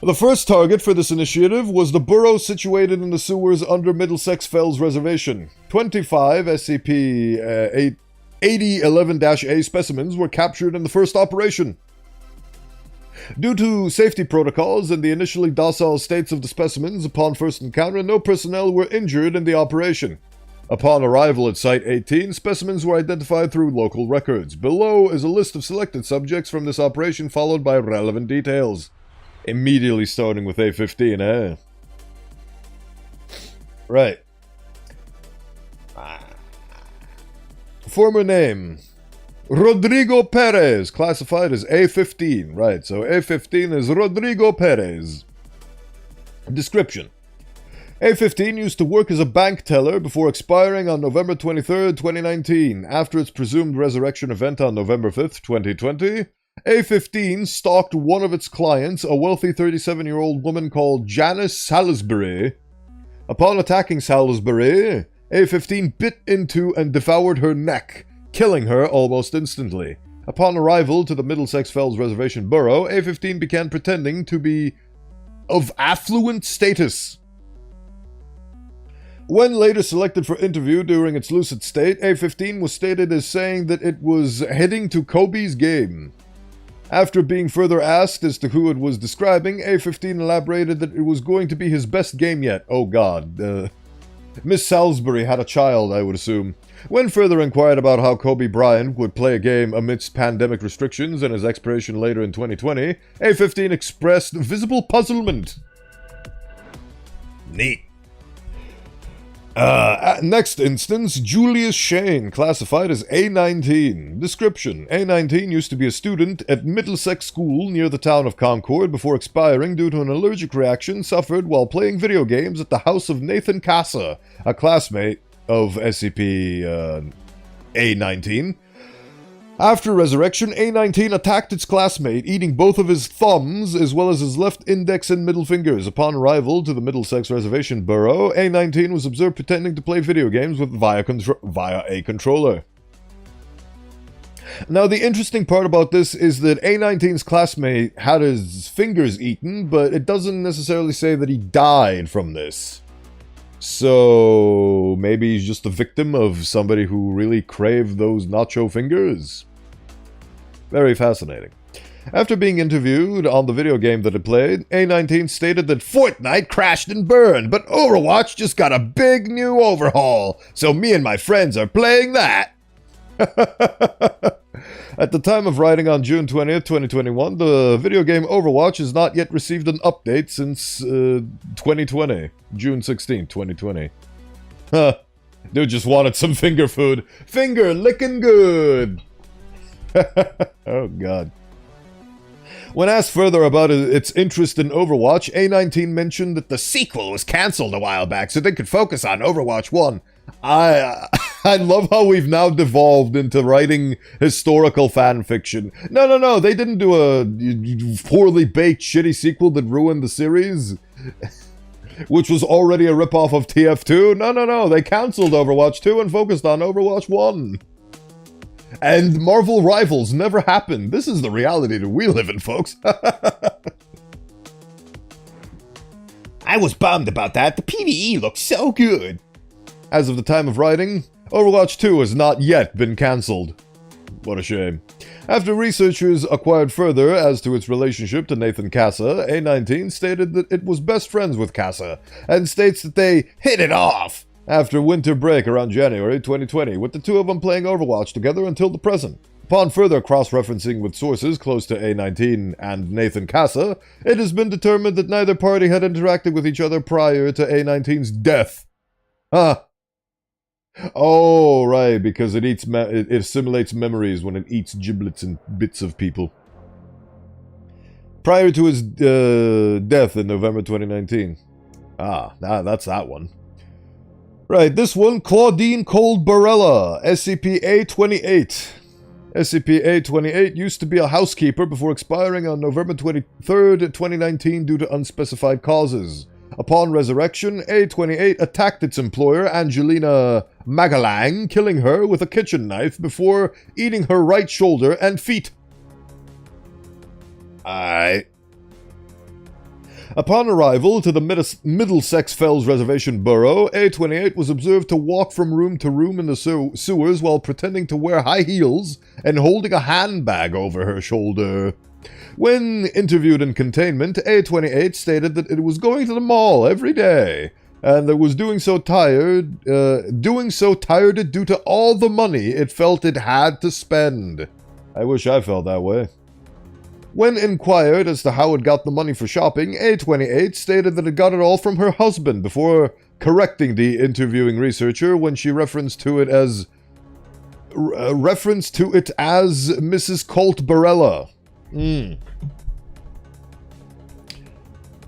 The first target for this initiative was the burrow situated in the sewers under Middlesex Fells Reservation. 25 SCP-8011-A specimens were captured in the first operation. Due to safety protocols and the initially docile states of the specimens upon first encounter, no personnel were injured in the operation. Upon arrival at Site 18, specimens were identified through local records. Below is a list of selected subjects from this operation followed by relevant details. Immediately starting with A15, eh? Right. Former name. Rodrigo Perez, classified as A15. Right, so A15 is Rodrigo Perez. Description. A15 used to work as a bank teller before expiring on November 23rd, 2019. After its presumed resurrection event on November 5th, 2020, A15 stalked one of its clients, a wealthy 37-year-old woman called Janice Salisbury. Upon attacking Salisbury, A15 bit into and devoured her neck, killing her almost instantly. Upon arrival to the Middlesex Fells Reservation Borough, A15 began pretending to be of affluent status. When later selected for interview during its lucid state, A15 was stated as saying that it was heading to Kobe's game. After being further asked as to who it was describing, A15 elaborated that it was going to be his best game yet. Oh god. Miss Salisbury had a child, I would assume. When further inquired about how Kobe Bryant would play a game amidst pandemic restrictions and his expiration later in 2020, A15 expressed visible puzzlement. Neat. Next instance, Julius Shane, classified as A19. Description: A19 used to be a student at Middlesex School near the town of Concord before expiring due to an allergic reaction suffered while playing video games at the house of Nathan Casa, a classmate of SCP-A19. After resurrection, A19 attacked its classmate, eating both of his thumbs as well as his left index and middle fingers. Upon arrival to the Middlesex Reservation Borough, A19 was observed pretending to play video games via a controller. Now, the interesting part about this is that A19's classmate had his fingers eaten, but it doesn't necessarily say that he died from this. So, maybe he's just a victim of somebody who really craved those nacho fingers? Very fascinating. After being interviewed on the video game that it played, A19 stated that Fortnite crashed and burned, but Overwatch just got a big new overhaul, so me and my friends are playing that. At the time of writing on June 20th, 2021, the video game Overwatch has not yet received an update since 2020. June 16th, 2020. Huh. Dude just wanted some finger food. Finger licking good! Oh, God. When asked further about its interest in Overwatch, A19 mentioned that the sequel was cancelled a while back so they could focus on Overwatch 1. I love how we've now devolved into writing historical fan fiction. No, they didn't do a poorly baked, shitty sequel that ruined the series, which was already a ripoff of TF2. No, they cancelled Overwatch 2 and focused on Overwatch 1. And Marvel Rivals never happened. This is the reality that we live in, folks. I was bummed about that. The PvE looked so good. As of the time of writing, Overwatch 2 has not yet been cancelled. What a shame. After researchers acquired further as to its relationship to Nathan Casa, A19 stated that it was best friends with Casa, and states that they hit it off after winter break around January 2020, with the two of them playing Overwatch together until the present. Upon further cross-referencing with sources close to A19 and Nathan Casa, it has been determined that neither party had interacted with each other prior to A19's death. Huh. Oh, right, because it assimilates memories when it eats giblets and bits of people. Prior to his death in November 2019. That's that one. Right, this one, Claudine Cold Barella, SCP-A28. SCP-A28 used to be a housekeeper before expiring on November 23rd, 2019 due to unspecified causes. Upon resurrection, A28 attacked its employer, Angelina Magalang, killing her with a kitchen knife before eating her right shoulder and feet. Upon arrival to the Middlesex Fells Reservation Borough, A28 was observed to walk from room to room in the sewers while pretending to wear high heels and holding a handbag over her shoulder. When interviewed in containment, A28 stated that it was going to the mall every day, and that was doing so tired it due to all the money it felt it had to spend. I wish I felt that way. When inquired as to how it got the money for shopping, A28 stated that it got it all from her husband before correcting the interviewing researcher when she referenced to it as Mrs. Colt Barella.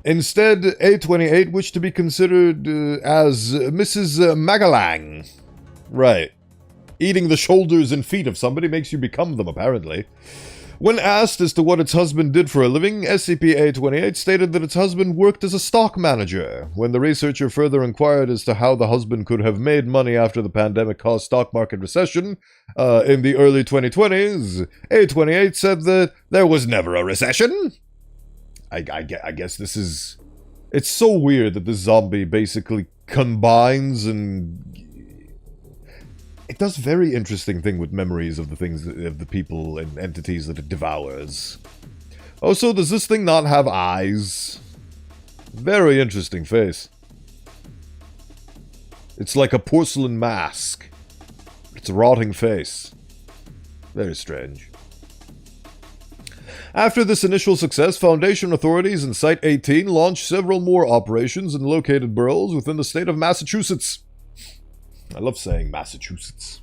Instead, A28 wished to be considered as Mrs. Magalang. Right. Eating the shoulders and feet of somebody makes you become them, apparently. When asked as to what its husband did for a living, SCP-A28 stated that its husband worked as a stock manager. When the researcher further inquired as to how the husband could have made money after the pandemic caused stock market recession in the early 2020s, A28 said that there was never a recession. I guess this is... It's so weird that this zombie basically combines and... It does very interesting thing with memories of the things, of the people and entities that it devours. Also, does this thing not have eyes? Very interesting face. It's like a porcelain mask. It's a rotting face. Very strange. After this initial success, Foundation authorities in Site-18 launched several more operations in located boroughs within the state of Massachusetts. I love saying Massachusetts.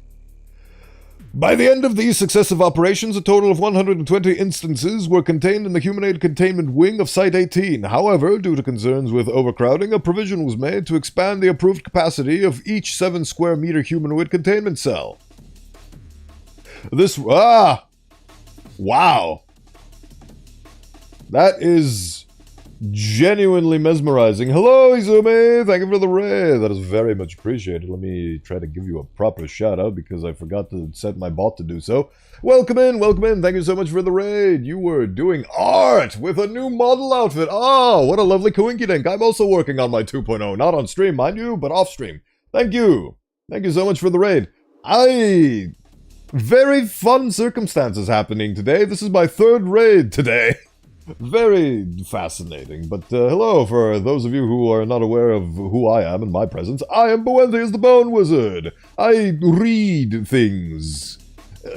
By the end of these successive operations, a total of 120 instances were contained in the Humanoid Containment Wing of Site-18. However, due to concerns with overcrowding, a provision was made to expand the approved capacity of each 7 square meter humanoid containment cell. Wow! That is genuinely mesmerizing. Hello, Izumi! Thank you for the raid. That is very much appreciated. Let me try to give you a proper shout out because I forgot to set my bot to do so. Welcome in, welcome in. Thank you so much for the raid. You were doing art with a new model outfit. Oh, what a lovely coinkydink. I'm also working on my 2.0. Not on stream, mind you, but off stream. Thank you. Thank you so much for the raid. Very fun circumstances happening today. This is my 3rd raid today. Very fascinating, but hello for those of you who are not aware of who I am in my presence. I am Bowenthius the Bone Wizard. I read things.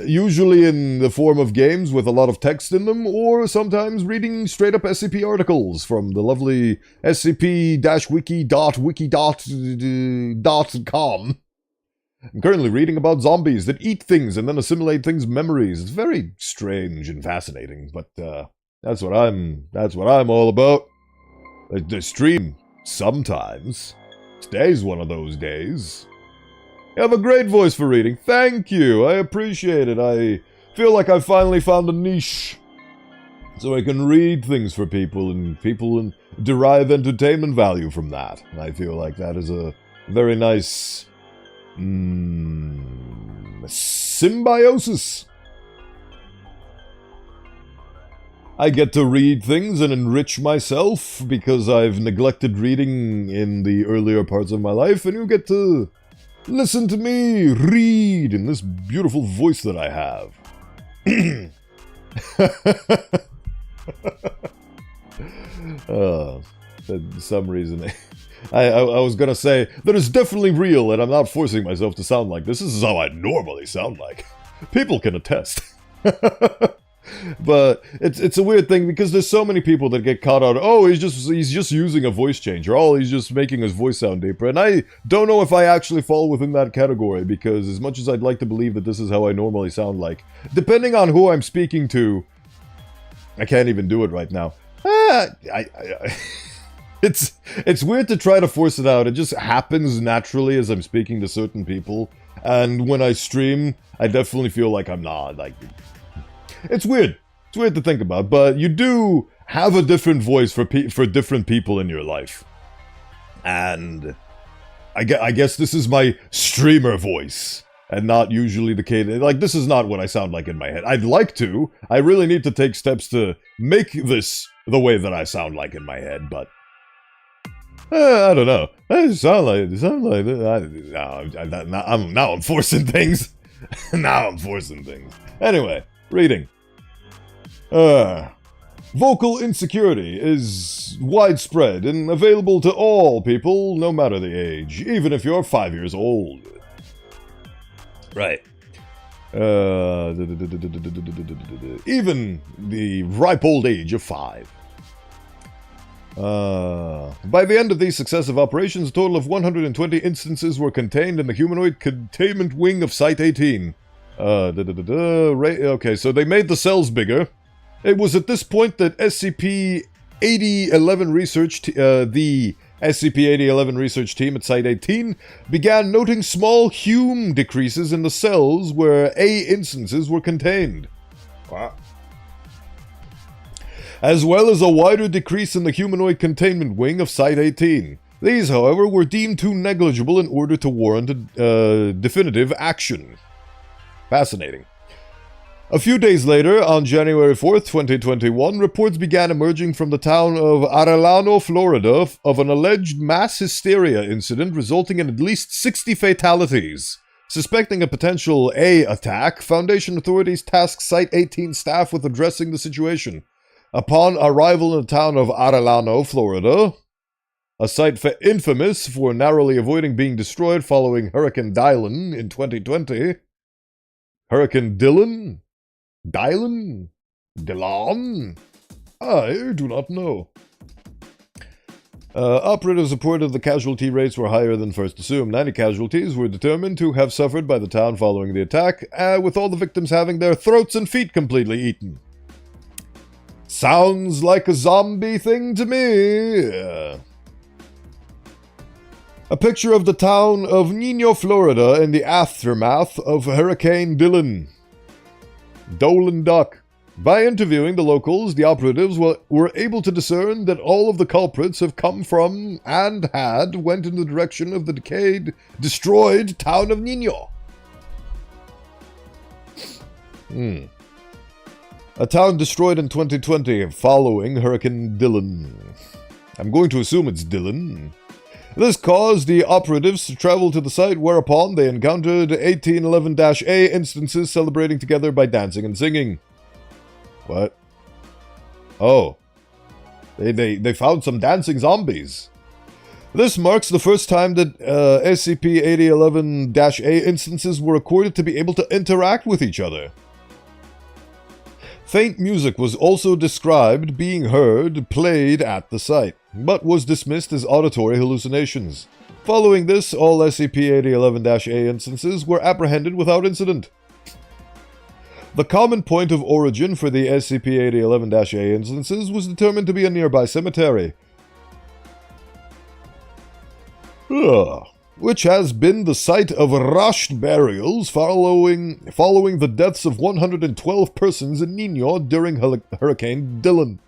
usually in the form of games with a lot of text in them, or sometimes reading straight-up SCP articles from the lovely scp-wiki.wiki.com. I'm currently reading about zombies that eat things and then assimilate things' memories. It's very strange and fascinating, but that's what I'm all about. I stream sometimes. Today's one of those days. You have a great voice for reading. Thank you. I appreciate it. I feel like I finally found a niche so I can read things for people and derive entertainment value from that. And I feel like that is a very nice symbiosis. I get to read things and enrich myself because I've neglected reading in the earlier parts of my life, and you get to listen to me read in this beautiful voice that I have. For some reason, I was gonna say that it's definitely real, and I'm not forcing myself to sound like this. This is how I normally sound like. People can attest. But it's a weird thing because there's so many people that get caught out. Oh, he's just using a voice changer. Oh, he's just making his voice sound deeper. And I don't know if I actually fall within that category, because as much as I'd like to believe that this is how I normally sound like, depending on who I'm speaking to, I can't even do it right now. It's weird to try to force it out. It just happens naturally as I'm speaking to certain people. And when I stream, I definitely feel like I'm not, like... It's weird. It's weird to think about, but you do have a different voice for different people in your life. And I guess this is my streamer voice, and not usually the case. Like, this is not what I sound like in my head. I'd like to. I really need to take steps to make this the way that I sound like in my head, but... I don't know. I sound like now I'm forcing things. Now I'm forcing things. Anyway, reading. Vocal insecurity is widespread and available to all people, no matter the age, even if you're 5 years old. Right. Even the ripe old age of 5. By the end of these successive operations, a total of 120 instances were contained in the humanoid containment wing of Site-18. Okay, so they made the cells bigger. It was at this point that SCP-8011 research, the SCP-8011 research team at Site-18 began noting small Hume decreases in the cells where A instances were contained. Wow. As well as a wider decrease in the humanoid containment wing of Site-18. These, however, were deemed too negligible in order to warrant definitive action. Fascinating. A few days later, on January 4th, 2021, reports began emerging from the town of Arellano, Florida, of an alleged mass hysteria incident resulting in at least 60 fatalities. Suspecting a potential A attack, Foundation authorities tasked Site-18 staff with addressing the situation. Upon arrival in the town of Arellano, Florida, a site infamous for narrowly avoiding being destroyed following Hurricane Dylan in 2020, Hurricane Dylan? Dylan? Dylan? I do not know. Operatives reported the casualty rates were higher than first assumed. 90 casualties were determined to have suffered by the town following the attack, with all the victims having their throats and feet completely eaten. Sounds like a zombie thing to me. A picture of the town of Nino, Florida in the aftermath of Hurricane Dylan. Dolan Duck. By interviewing the locals, the operatives were able to discern that all of the culprits have come from and went in the direction of the destroyed town of Nino. A town destroyed in 2020 following Hurricane Dylan. I'm going to assume it's Dylan. This caused the operatives to travel to the site, whereupon they encountered 1811-A instances celebrating together by dancing and singing. What? Oh. They found some dancing zombies. This marks the first time that SCP-8011-A instances were recorded to be able to interact with each other. Faint music was also described being heard, played at the site, but was dismissed as auditory hallucinations. Following this, all SCP-8011-A instances were apprehended without incident. The common point of origin for the SCP-8011-A instances was determined to be a nearby cemetery, which has been the site of rushed burials following the deaths of 112 persons in Nino during Hurricane Dylan.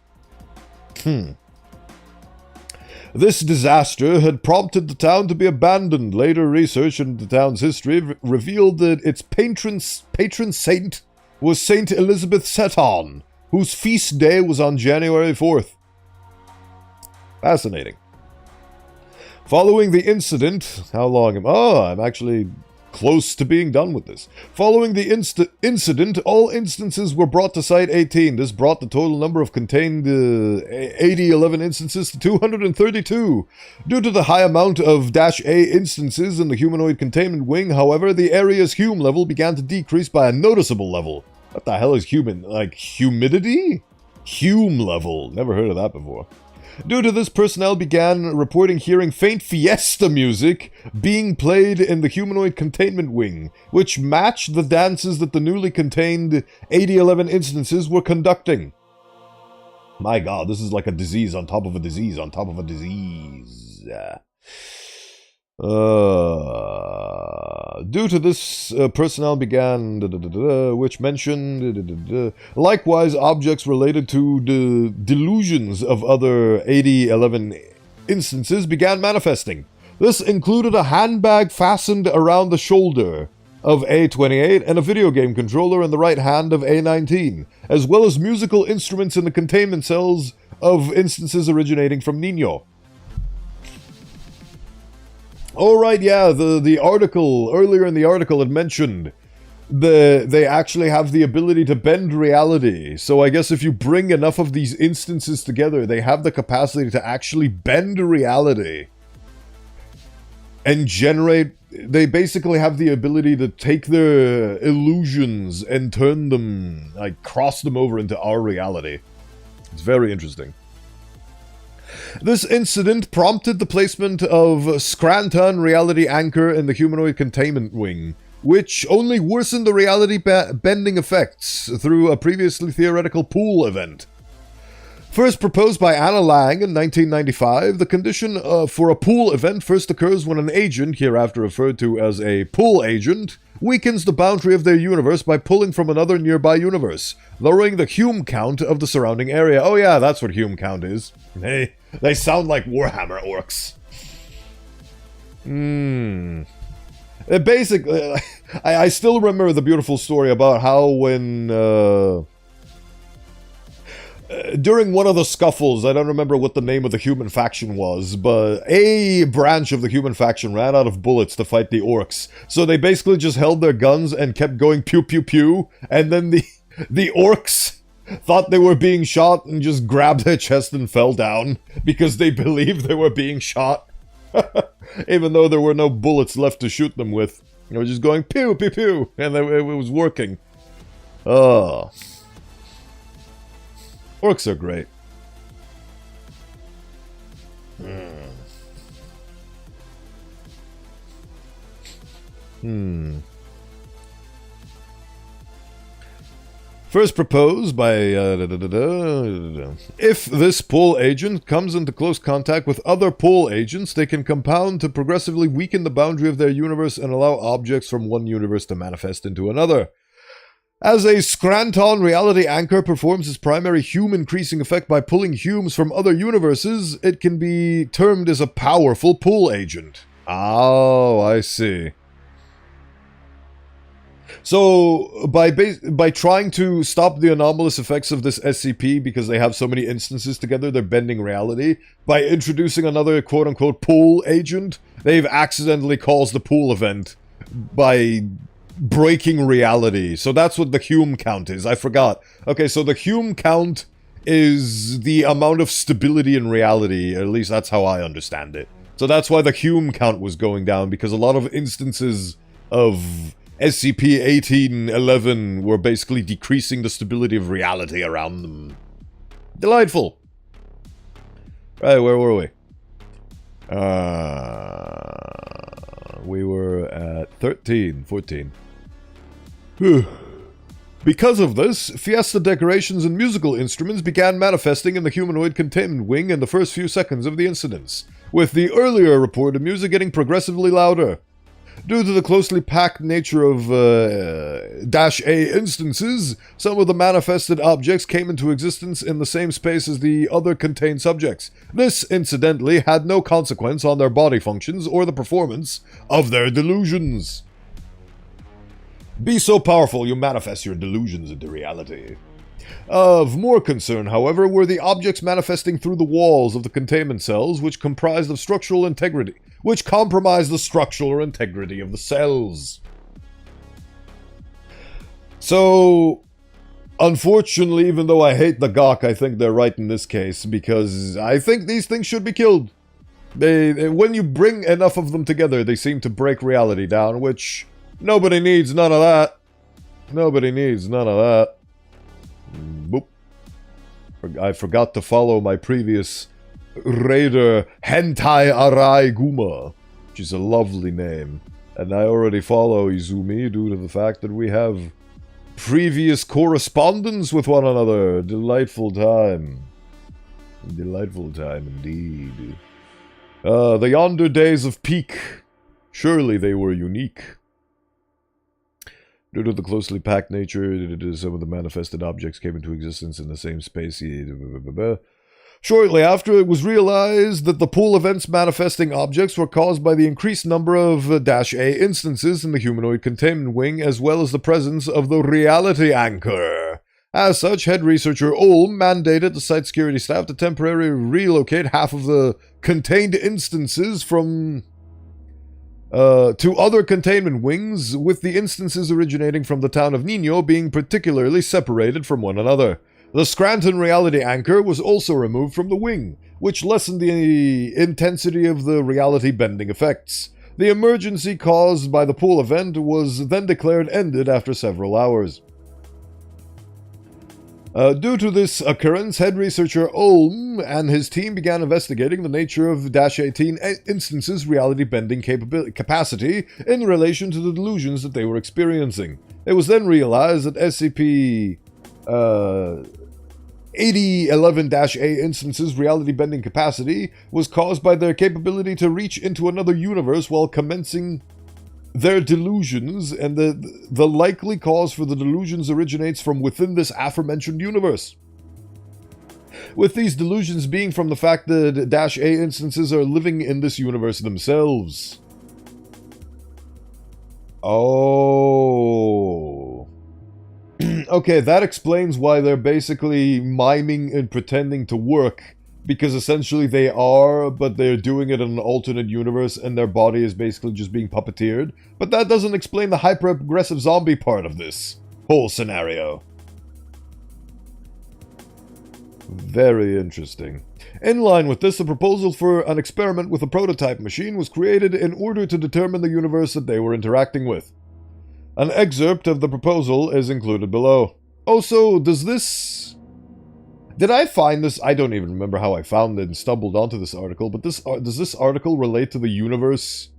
This disaster had prompted the town to be abandoned. Later research into the town's history revealed that its patron saint was Saint Elizabeth Seton, whose feast day was on January 4th. Fascinating. Following the incident, I'm actually close to being done with this. Following the incident, all instances were brought to Site 18. This brought the total number of contained 8011 instances to 232. Due to the high amount of -A instances in the humanoid containment wing, however, the area's Hume level began to decrease by a noticeable level. What the hell is human? Like, humidity? Hume level. Never heard of that before. Due to this, personnel began reporting hearing faint fiesta music being played in the humanoid containment wing, which matched the dances that the newly contained 8011 instances were conducting. My god, this is like a disease on top of a disease on top of a disease. Due to this, personnel began, which mentioned, likewise, objects related to the delusions of other 8011 instances began manifesting. This included a handbag fastened around the shoulder of A28 and a video game controller in the right hand of A19, as well as musical instruments in the containment cells of instances originating from Nino. Alright, yeah, the article, earlier in the article it mentioned they actually have the ability to bend reality. So I guess if you bring enough of these instances together, they have the capacity to actually bend reality. And generate, they basically have the ability to take their illusions and turn them, like cross them over into our reality. It's very interesting. This incident prompted the placement of Scranton Reality Anchor in the humanoid containment wing, which only worsened the reality bending effects through a previously theoretical pool event. First proposed by Anna Lang in 1995, the condition for a pool event first occurs when an agent, hereafter referred to as a pull agent, weakens the boundary of their universe by pulling from another nearby universe, lowering the Hume count of the surrounding area. Oh yeah, that's what Hume count is. Hey, they sound like Warhammer orcs. Basically, I still remember the beautiful story about how when during one of the scuffles, I don't remember what the name of the human faction was, but a branch of the human faction ran out of bullets to fight the orcs. So they basically just held their guns and kept going pew pew pew, and then the orcs thought they were being shot and just grabbed their chest and fell down because they believed they were being shot. Even though there were no bullets left to shoot them with. They were just going pew pew pew, and it was working. Oh. Orcs are great. First proposed by... If this pull agent comes into close contact with other pull agents, they can compound to progressively weaken the boundary of their universe and allow objects from one universe to manifest into another. As a Scranton Reality Anchor performs its primary Hume increasing effect by pulling Humes from other universes, it can be termed as a powerful pull agent. Oh, I see. So, by trying to stop the anomalous effects of this SCP, because they have so many instances together, they're bending reality, by introducing another quote-unquote pull agent, they've accidentally caused the pool event by breaking reality. So that's what the Hume count is. I forgot. Okay, so the Hume count is the amount of stability in reality. At least that's how I understand it. So that's why the Hume count was going down, because a lot of instances of SCP-1811 were basically decreasing the stability of reality around them. Delightful. Right, where were we? We were at 14. Whew. Because of this, fiesta decorations and musical instruments began manifesting in the humanoid containment wing in the first few seconds of the incidents, with the earlier reported music getting progressively louder. Due to the closely packed nature of -A instances, some of the manifested objects came into existence in the same space as the other contained subjects. This, incidentally, had no consequence on their body functions or the performance of their delusions. Be so powerful you manifest your delusions into reality. Of more concern, however, were the objects manifesting through the walls of the containment cells, which compromised the structural integrity of the cells. So, unfortunately, even though I hate the Gok, I think they're right in this case, because I think these things should be killed. When you bring enough of them together, they seem to break reality down, which nobody needs none of that. Nobody needs none of that. Boop. I forgot to follow my previous raider, Hentai Arai Guma, which is a lovely name. And I already follow Izumi due to the fact that we have previous correspondence with one another. Delightful time. Delightful time indeed. The yonder days of peak. Surely they were unique. Due to the closely packed nature, some of the manifested objects came into existence in the same space. Shortly after, it was realized that the pool events manifesting objects were caused by the increased number of -A instances in the humanoid containment wing, as well as the presence of the reality anchor. As such, head researcher Ulm mandated the site security staff to temporarily relocate half of the contained instances from to other containment wings, with the instances originating from the town of Nino being particularly separated from one another. The Scranton reality anchor was also removed from the wing, which lessened the intensity of the reality bending effects. The emergency caused by the pool event was then declared ended after several hours. Due to this occurrence, head researcher Ulm and his team began investigating the nature of -18 instances' reality-bending capacity in relation to the delusions that they were experiencing. It was then realized that SCP 8011-A instances' reality-bending capacity was caused by their capability to reach into another universe while commencing their delusions, and the likely cause for the delusions originates from within this aforementioned universe. With these delusions being from the fact that -A instances are living in this universe themselves. Oh. Okay, that explains why they're basically miming and pretending to work. Because essentially they are, but they're doing it in an alternate universe and their body is basically just being puppeteered. But that doesn't explain the hyper-aggressive zombie part of this whole scenario. Very interesting. In line with this, a proposal for an experiment with a prototype machine was created in order to determine the universe that they were interacting with. An excerpt of the proposal is included below. Also, does this... Did I find this? I don't even remember how I found it and stumbled onto this article, but does this article relate to the universe,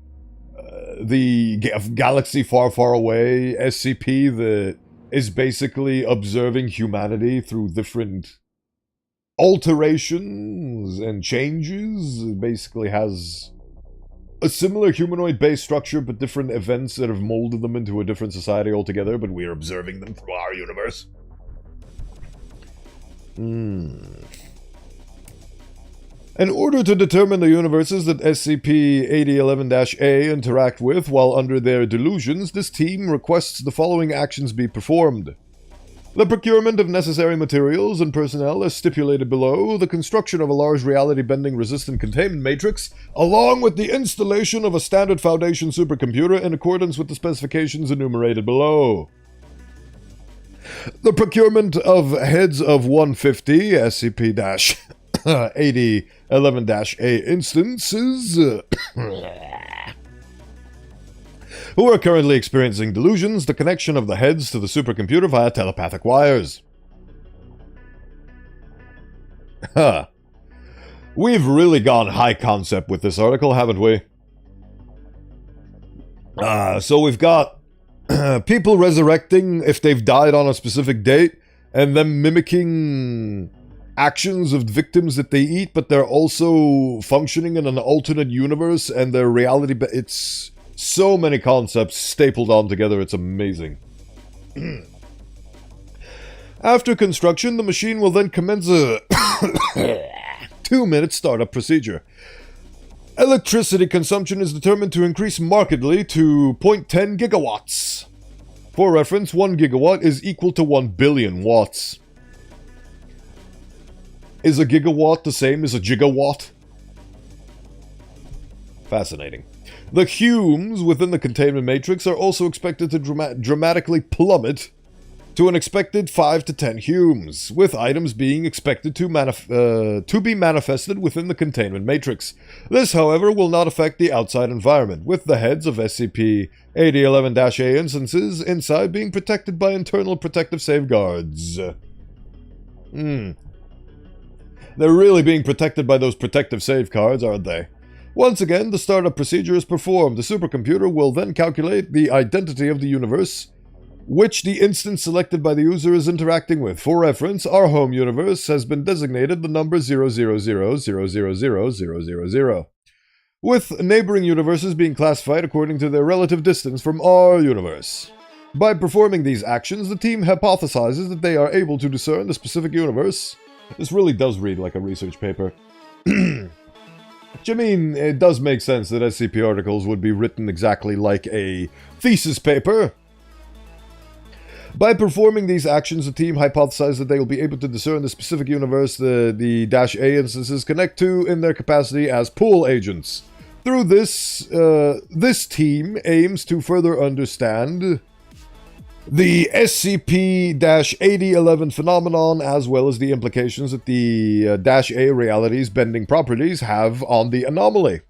the galaxy far, far away, SCP that is basically observing humanity through different alterations and changes? It basically has a similar humanoid-based structure, but different events that have molded them into a different society altogether, but we are observing them through our universe. In order to determine the universes that SCP-8011-A interact with while under their delusions, this team requests the following actions be performed. The procurement of necessary materials and personnel as stipulated below, the construction of a large reality-bending resistant containment matrix, along with the installation of a standard Foundation supercomputer in accordance with the specifications enumerated below. The procurement of heads of 150 SCP- 8011-A instances who are currently experiencing delusions, the connection of the heads to the supercomputer via telepathic wires. Huh. We've really gone high concept with this article, haven't we? So we've got people resurrecting if they've died on a specific date, and them mimicking actions of victims that they eat, but they're also functioning in an alternate universe, and their reality... It's so many concepts stapled on together, it's amazing. After construction, the machine will then commence a 2-minute startup procedure. Electricity consumption is determined to increase markedly to 0.10 gigawatts. For reference, 1 gigawatt is equal to 1 billion watts. Is a gigawatt the same as a gigawatt? Fascinating. The Humes within the containment matrix are also expected to dramatically plummet to an expected 5 to 10 Humes, with items being expected to be manifested within the containment matrix. This, however, will not affect the outside environment, with the heads of SCP-8011-A instances inside being protected by internal protective safeguards. They're really being protected by those protective safeguards, aren't they? Once again, the startup procedure is performed. The supercomputer will then calculate the identity of the universe which the instance selected by the user is interacting with. For reference, our home universe has been designated the number 000000000, with neighboring universes being classified according to their relative distance from our universe. By performing these actions, the team hypothesizes that they are able to discern the specific universe. This really does read like a research paper. Which, I mean, it does make sense that SCP articles would be written exactly like a thesis paper. By performing these actions, the team hypothesizes that they will be able to discern the specific universe the -A instances connect to in their capacity as pool agents. Through this, this team aims to further understand the SCP-8011 phenomenon, as well as the implications that the -A reality's bending properties have on the anomaly.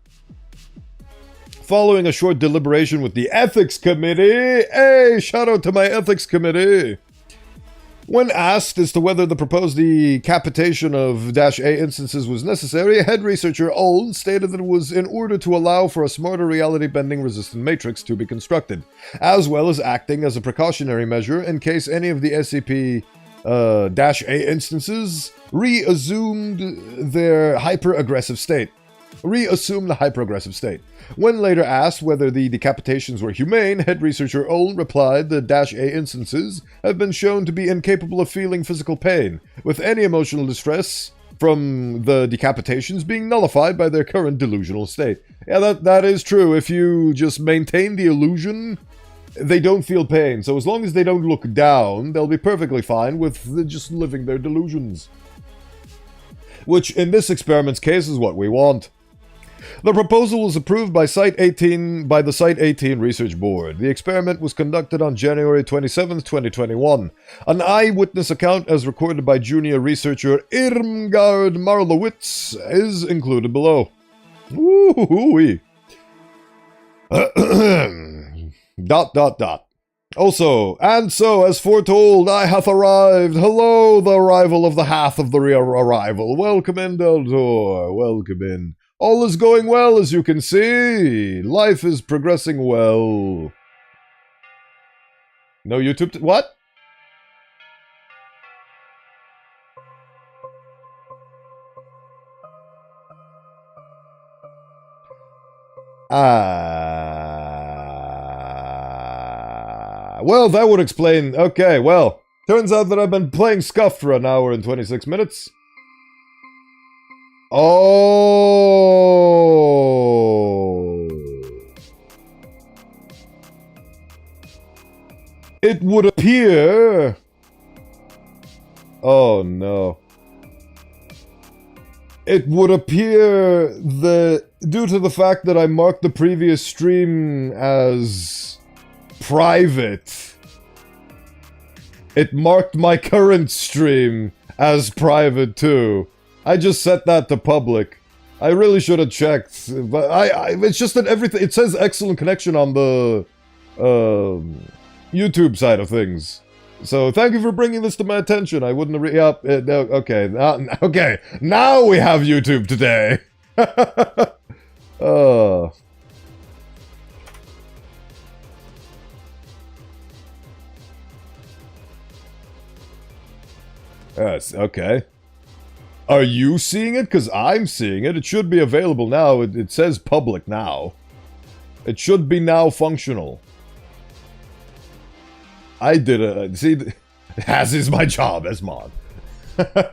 Following a short deliberation with the Ethics Committee, hey, shout out to my Ethics Committee! When asked as to whether the proposed decapitation of -A instances was necessary, head researcher Oln stated that it was in order to allow for a smarter reality-bending resistant matrix to be constructed, as well as acting as a precautionary measure in case any of the SCP-A instances reassumed their hyper-aggressive state. When later asked whether the decapitations were humane, head researcher Oln replied that -A instances have been shown to be incapable of feeling physical pain, with any emotional distress from the decapitations being nullified by their current delusional state. Yeah, that is true. If you just maintain the illusion, they don't feel pain. So as long as they don't look down, they'll be perfectly fine with just living their delusions. Which, in this experiment's case, is what we want. The proposal was approved by the Site 18 Research Board. The experiment was conducted on January 27, 2021. An eyewitness account, as recorded by junior researcher Irmgard Marlowitz, is included below. Woo-hoo-wee. Also, and so, as foretold, I hath arrived. Hello, the arrival of the hath of the arrival. Welcome in, Deltor. Welcome in. All is going well, as you can see. Life is progressing well. No YouTube... What? Well, that would explain... Okay, well, turns out that I've been playing Scuff for an hour and 26 minutes. Oh. It would appear... Oh, no. It would appear that, due to the fact that I marked the previous stream as private, it marked my current stream as private too. I just set that to public. I really should have checked, but it's just that everything, it says excellent connection on the YouTube side of things. So thank you for bringing this to my attention. I wouldn't have okay, okay, now we have YouTube today. Yes, okay. Are you seeing it? Because I'm seeing it. It should be available now. It says public now. It should be now functional. I did a... See, as is my job as mod.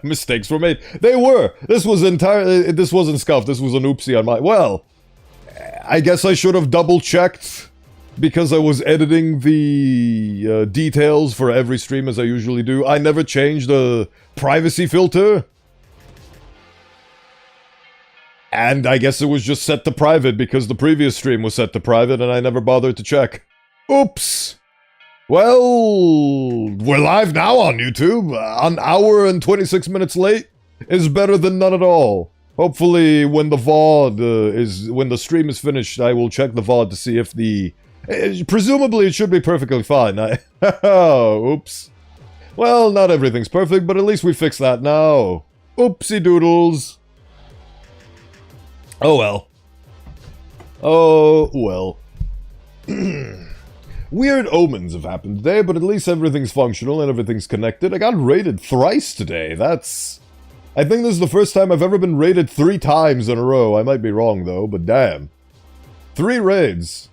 Mistakes were made. They were! This was entirely... This wasn't scuffed. This was an oopsie on my... Well, I guess I should have double-checked because I was editing the details for every stream as I usually do. I never changed the privacy filter. And I guess it was just set to private because the previous stream was set to private and I never bothered to check. Oops! Well, we're live now on YouTube. An hour and 26 minutes late is better than none at all. Hopefully when the VOD when the stream is finished, I will check the VOD to see if the... presumably it should be perfectly fine. Oops. Well, not everything's perfect, but at least we fixed that now. Oopsie doodles. Oh well. Oh well. Weird omens have happened today, but at least everything's functional and everything's connected. I got raided thrice today. That's... I think this is the first time I've ever been raided 3 times in a row. I might be wrong though, but damn. 3 raids.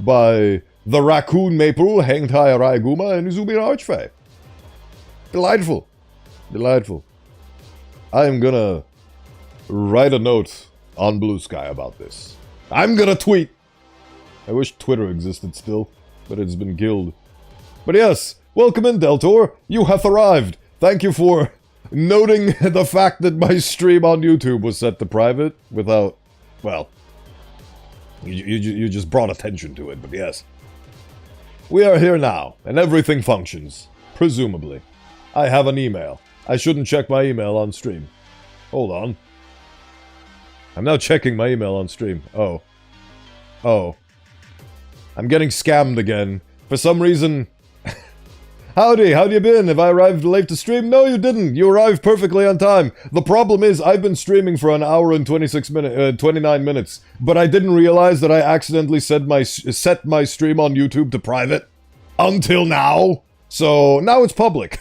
By the Raccoon Maple, Hangtai Raiguma, and Izumi Archfey. Delightful. Delightful. I am gonna write a note on Blue Sky about this. I'm gonna tweet. I wish Twitter existed still, but it's been killed. But yes, welcome in, Deltor. You have arrived. Thank you for noting the fact that my stream on YouTube was set to private without, well, you just brought attention to it, but yes. We are here now, and everything functions. Presumably. I have an email. I shouldn't check my email on stream. Hold on. I'm now checking my email on stream. Oh. Oh. I'm getting scammed again. For some reason... Howdy, how you been? Have I arrived late to stream? No, you didn't. You arrived perfectly on time. The problem is, I've been streaming for an hour and 29 minutes, but I didn't realize that I accidentally set my stream on YouTube to private. Until now. So, now it's public.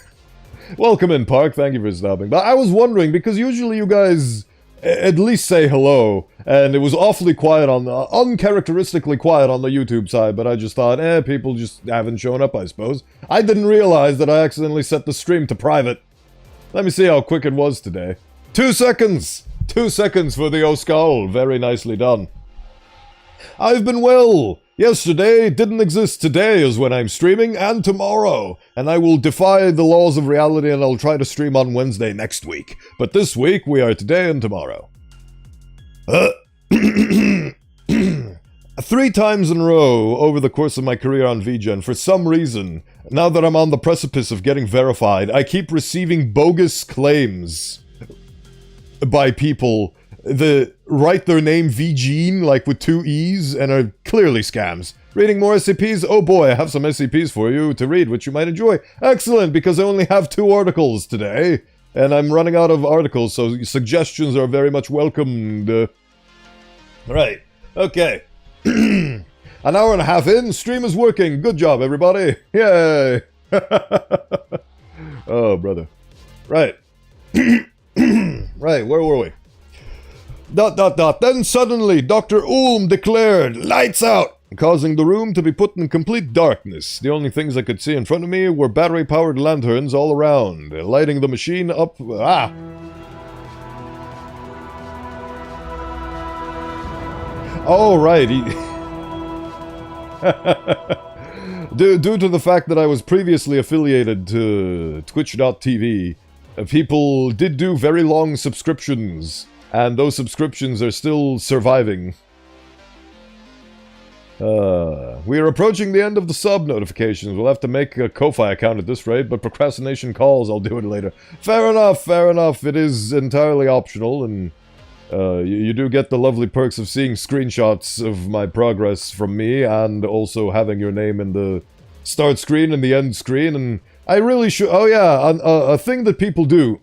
Welcome in, Park. Thank you for stopping. But I was wondering, because usually you guys at least say hello, and it was awfully quiet on the... uncharacteristically quiet on the YouTube side, but I just thought, people just haven't shown up, I suppose. I didn't realize that I accidentally set the stream to private. Let me see how quick it was today. 2 seconds! 2 seconds for the Oskull. Very nicely done. I've been well. Yesterday didn't exist. Today is when I'm streaming, and tomorrow. And I will defy the laws of reality and I'll try to stream on Wednesday next week. But this week, we are today and tomorrow. 3 times in a row over the course of my career on VGen, for some reason, now that I'm on the precipice of getting verified, I keep receiving bogus claims by people that write their name VGene, like with 2 E's, and are clearly scams. Reading more SCPs? Oh boy, I have some SCPs for you to read, which you might enjoy. Excellent, because I only have 2 articles today, and I'm running out of articles, so suggestions are very much welcomed. Right, okay. An hour and a half in, stream is working. Good job, everybody. Yay. Oh, brother. Right. Right, where were we? ... Then suddenly, Dr. Ulm declared, "Lights out!" causing the room to be put in complete darkness. The only things I could see in front of me were battery-powered lanterns all around, lighting the machine up... Ah! Oh, right, Due to the fact that I was previously affiliated to Twitch.tv, people did do very long subscriptions, and those subscriptions are still surviving. We are approaching the end of the sub notifications. We'll have to make a Ko-Fi account at this rate, but procrastination calls, I'll do it later. Fair enough, fair enough. It is entirely optional, and you do get the lovely perks of seeing screenshots of my progress from me, and also having your name in the start screen and the end screen, and I really should... Oh yeah, a thing that people do.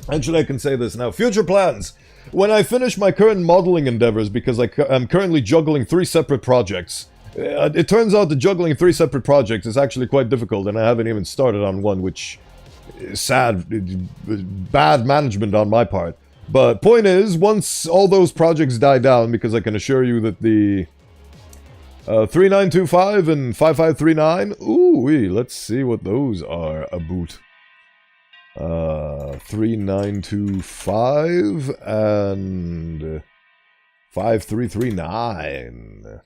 Actually, I can say this now. Future plans. When I finish my current modeling endeavors, because I'm currently juggling 3 separate projects, it turns out that juggling 3 separate projects is actually quite difficult, and I haven't even started on one, which is sad, bad management on my part. But point is, once all those projects die down, because I can assure you that the 3925 and 5539, ooh, let's see what those are about. 3925 and 5339.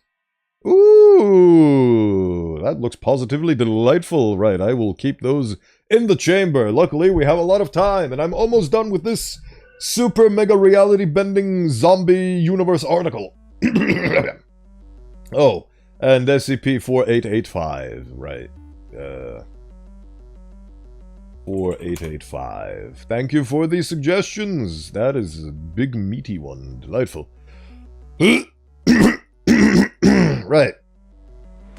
Ooh, that looks positively delightful. Right, I will keep those in the chamber. Luckily, we have a lot of time, and I'm almost done with this super mega reality bending zombie universe article. Oh, and SCP-4885, right. 4885. Thank you for the suggestions. That is a big meaty one. Delightful. Right.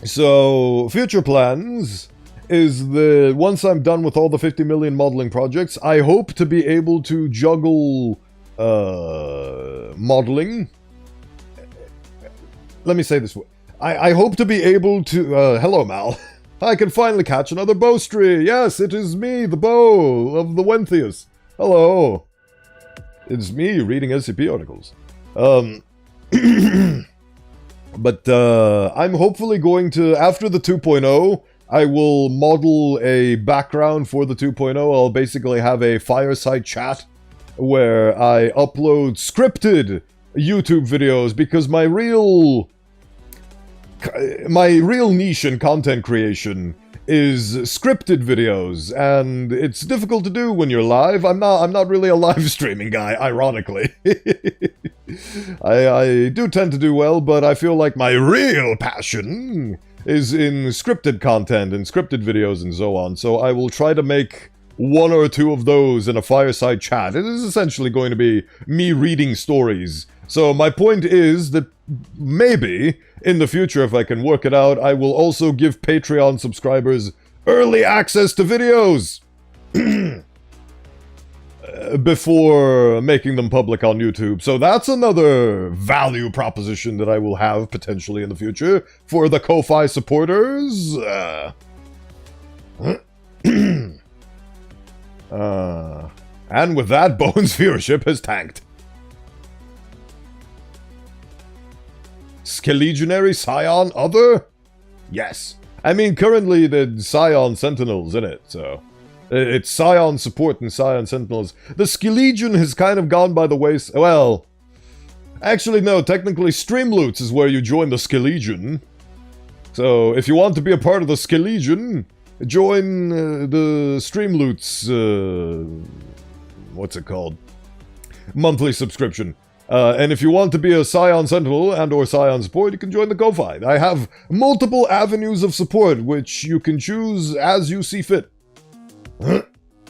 So, future plans is the once I'm done with all the 50 million modeling projects, I hope to be able to juggle modeling. Let me say this way. I hope to be able to... hello, Mal. I can finally catch another bowstry. Yes, it is me, the bow of the Bowenthius. Hello. It's me reading SCP articles. But I'm hopefully going to, after the 2.0, I will model a background for the 2.0. I'll basically have a fireside chat where I upload scripted YouTube videos, because my real niche in content creation is scripted videos, and it's difficult to do when you're live. I'm not really a live streaming guy, ironically. I do tend to do well, but I feel like my real passion is in scripted content and scripted videos and so on. So I will try to make 1 or 2 of those in a fireside chat. It is essentially going to be me reading stories. So my point is that maybe, in the future, if I can work it out, I will also give Patreon subscribers early access to videos before making them public on YouTube. So that's another value proposition that I will have potentially in the future for the Ko-Fi supporters. And with that, Bone's viewership has tanked. Skelegionary Scion Other? Yes. I mean, currently the Scion Sentinel's in it, so... It's Scion Support and Scion Sentinels. The Skelegion has kind of gone by the wayside. Well... Actually, no, technically Streamloots is where you join the Skelegion. So, if you want to be a part of the Skelegion, join the Streamloots... what's it called? Monthly subscription. And if you want to be a Scion Sentinel and or Scion Support, you can join the Ko-Fi. I have multiple avenues of support, which you can choose as you see fit.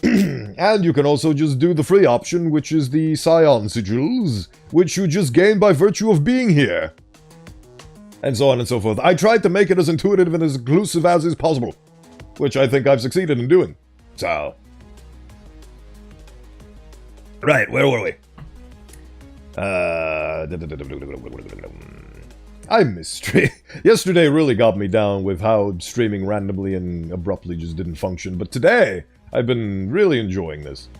And you can also just do the free option, which is the Scion Sigils, which you just gain by virtue of being here. And so on and so forth. I tried to make it as intuitive and as inclusive as is possible, which I think I've succeeded in doing. So... Right, where were we? I miss stream. Yesterday really got me down with how streaming randomly and abruptly just didn't function, but today, I've been really enjoying this.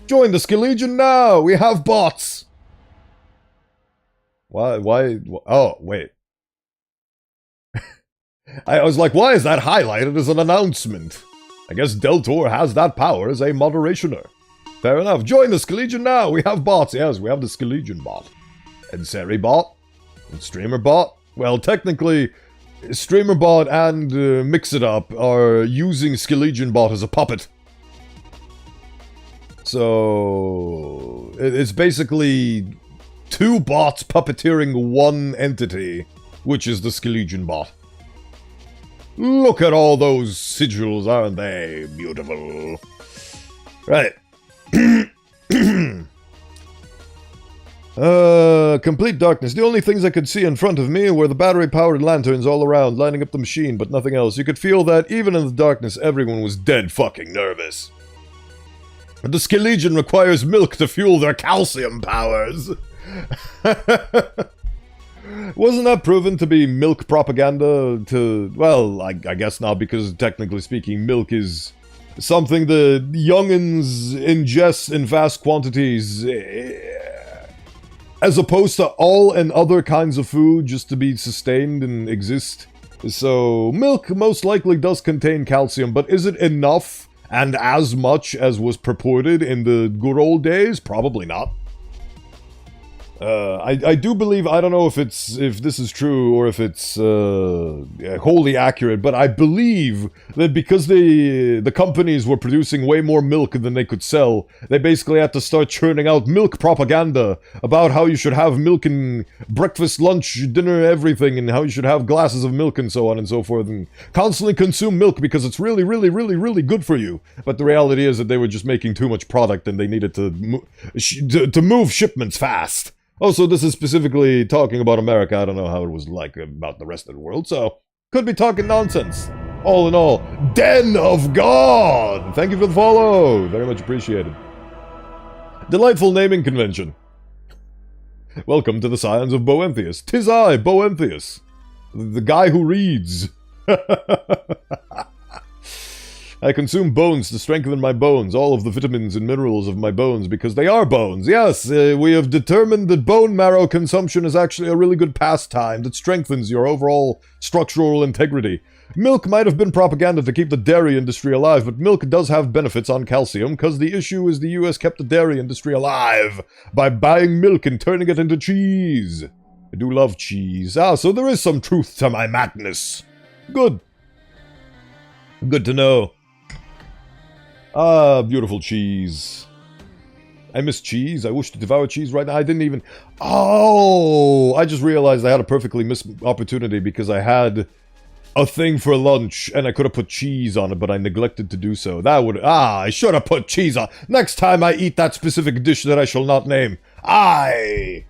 Join the Skelegion now! We have bots! Why? Oh, wait. I was like, why is that highlighted as an announcement? I guess Deltor has that power as a moderationer. Fair enough. Join the Skelegion now! We have bots. Yes, we have the Skelegion bot. And Seri bot. And Streamer bot. Well, technically, Streamer bot and Mix It Up are using Skelegion bot as a puppet. So... it's basically 2 bots puppeteering 1 entity. which is the Skelegion bot. Look at all those sigils, aren't they beautiful? Right. Complete darkness. The only things I could see in front of me were the battery-powered lanterns all around, lighting up the machine, but nothing else. You could feel that, even in the darkness, everyone was dead fucking nervous. The Skelegion requires milk to fuel their calcium powers. Wasn't that proven to be milk propaganda to... Well, I guess not, because technically speaking, milk is something the youngins ingest in vast quantities, as opposed to all and other kinds of food just to be sustained and exist. So, milk most likely does contain calcium, but is it enough and as much as was purported in the good old days? Probably not. I do believe, I don't know if this is true or if it's wholly accurate, but I believe that because the companies were producing way more milk than they could sell, they basically had to start churning out milk propaganda about how you should have milk in breakfast, lunch, dinner, everything, and how you should have glasses of milk and so on and so forth, and constantly consume milk because it's really, really, really, really good for you. But the reality is that they were just making too much product and they needed to move shipments fast. Also, this is specifically talking about America. I don't know how it was like about the rest of the world, so could be talking nonsense. All in all, Den of God! Thank you for the follow! Very much appreciated. Delightful naming convention. Welcome to the Scions of Bowenthius. 'Tis I, Bowenthius. The guy who reads. I consume bones to strengthen my bones, all of the vitamins and minerals of my bones, because they are bones. Yes, we have determined that bone marrow consumption is actually a really good pastime that strengthens your overall structural integrity. Milk might have been propaganda to keep the dairy industry alive, but milk does have benefits on calcium, because the issue is the US kept the dairy industry alive by buying milk and turning it into cheese. I do love cheese. Ah, so there is some truth to my madness. Good. Good to know. Ah, beautiful cheese. I miss cheese. I wish to devour cheese right now. I didn't even... Oh! I just realized I had a perfectly missed opportunity because I had a thing for lunch and I could have put cheese on it, but I neglected to do so. That would... I should have put cheese on... Next time I eat that specific dish that I shall not name, I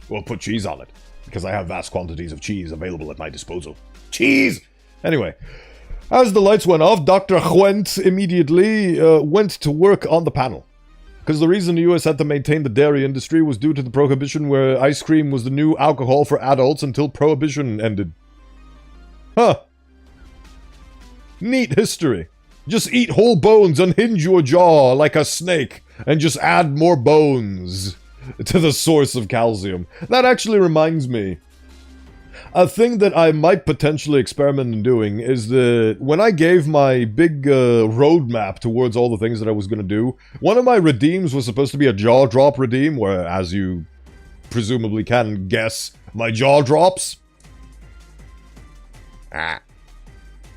will put cheese on it because I have vast quantities of cheese available at my disposal. Cheese! Anyway... As the lights went off, Dr. Huent immediately went to work on the panel. Because the reason the US had to maintain the dairy industry was due to the prohibition where ice cream was the new alcohol for adults until prohibition ended. Huh. Neat history. Just eat whole bones, unhinge your jaw like a snake, and just add more bones to the source of calcium. That actually reminds me. A thing that I might potentially experiment in doing is that when I gave my big roadmap towards all the things that I was going to do, one of my redeems was supposed to be a jaw drop redeem, where, as you presumably can guess, my jaw drops. Trying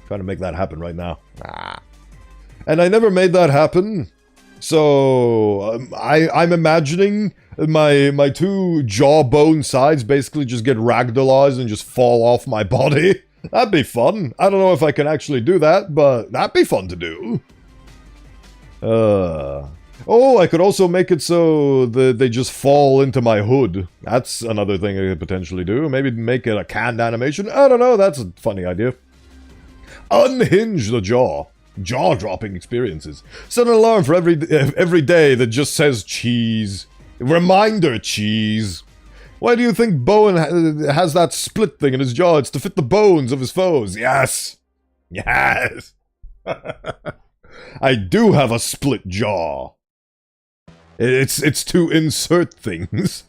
to make that happen right now. And I never made that happen. So, I'm imagining my two jawbone sides basically just get ragdollized and just fall off my body. That'd be fun. I don't know if I can actually do that, but that'd be fun to do. Oh, I could also make it so that they just fall into my hood. That's another thing I could potentially do. Maybe make it a canned animation. I don't know, that's a funny idea. Unhinge the jaw. Jaw-dropping experiences. Set an alarm for every day that just says cheese. Reminder cheese. Why do you think Bowen has that split thing in his jaw? It's to fit the bones of his foes. Yes. Yes. I do have a split jaw. It's to insert things.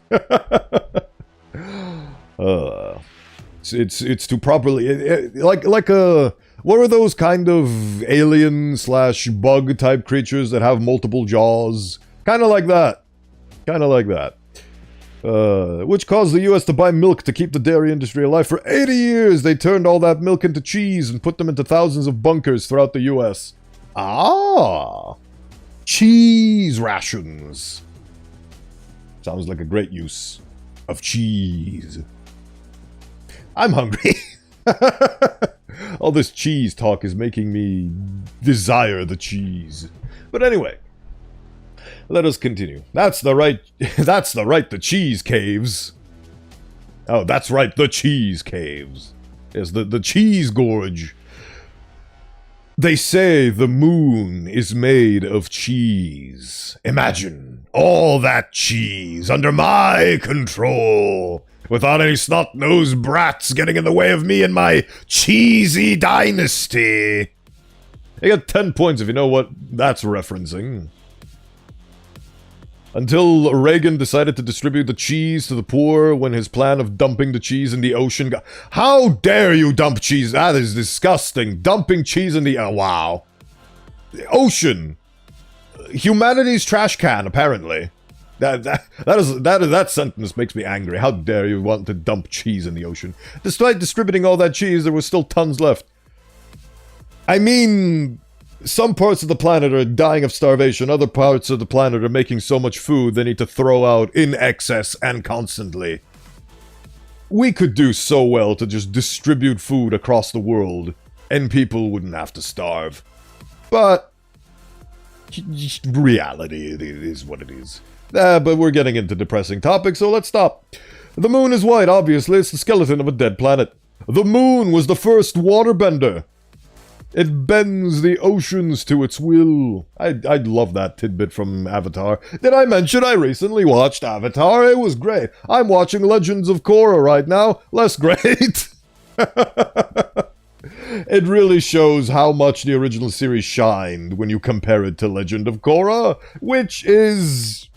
It's to properly like a... What are those kind of alien/bug type creatures that have multiple jaws? Kind of like that. Kind of like that. Which caused the US to buy milk to keep the dairy industry alive. For 80 years, they turned all that milk into cheese and put them into thousands of bunkers throughout the US. Ah! Cheese rations. Sounds like a great use of cheese. I'm hungry. All this cheese talk is making me desire the cheese. But anyway, let us continue. That's right, the cheese caves. Oh, that's right, the cheese caves. Yes, the cheese gorge. They say the moon is made of cheese. Imagine all that cheese under my control, without any snot-nosed brats getting in the way of me and my cheesy dynasty. You got 10 points if you know what that's referencing. Until Reagan decided to distribute the cheese to the poor when his plan of dumping the cheese in the ocean got... How dare you dump cheese? That is disgusting. Dumping cheese in the... Oh, wow. The ocean. Humanity's trash can, apparently. That sentence makes me angry. How dare you want to dump cheese in the ocean? Despite distributing all that cheese, there was still tons left. I mean... Some parts of the planet are dying of starvation, other parts of the planet are making so much food they need to throw out in excess and constantly. We could do so well to just distribute food across the world, and people wouldn't have to starve. But reality, it is what it is. But we're getting into depressing topics, so let's stop. The moon is white, obviously, it's the skeleton of a dead planet. The moon was the first waterbender. It bends the oceans to its will. I love that tidbit from Avatar. Did I mention I recently watched Avatar? It was great. I'm watching Legends of Korra right now. Less great. It really shows how much the original series shined when you compare it to Legend of Korra, which is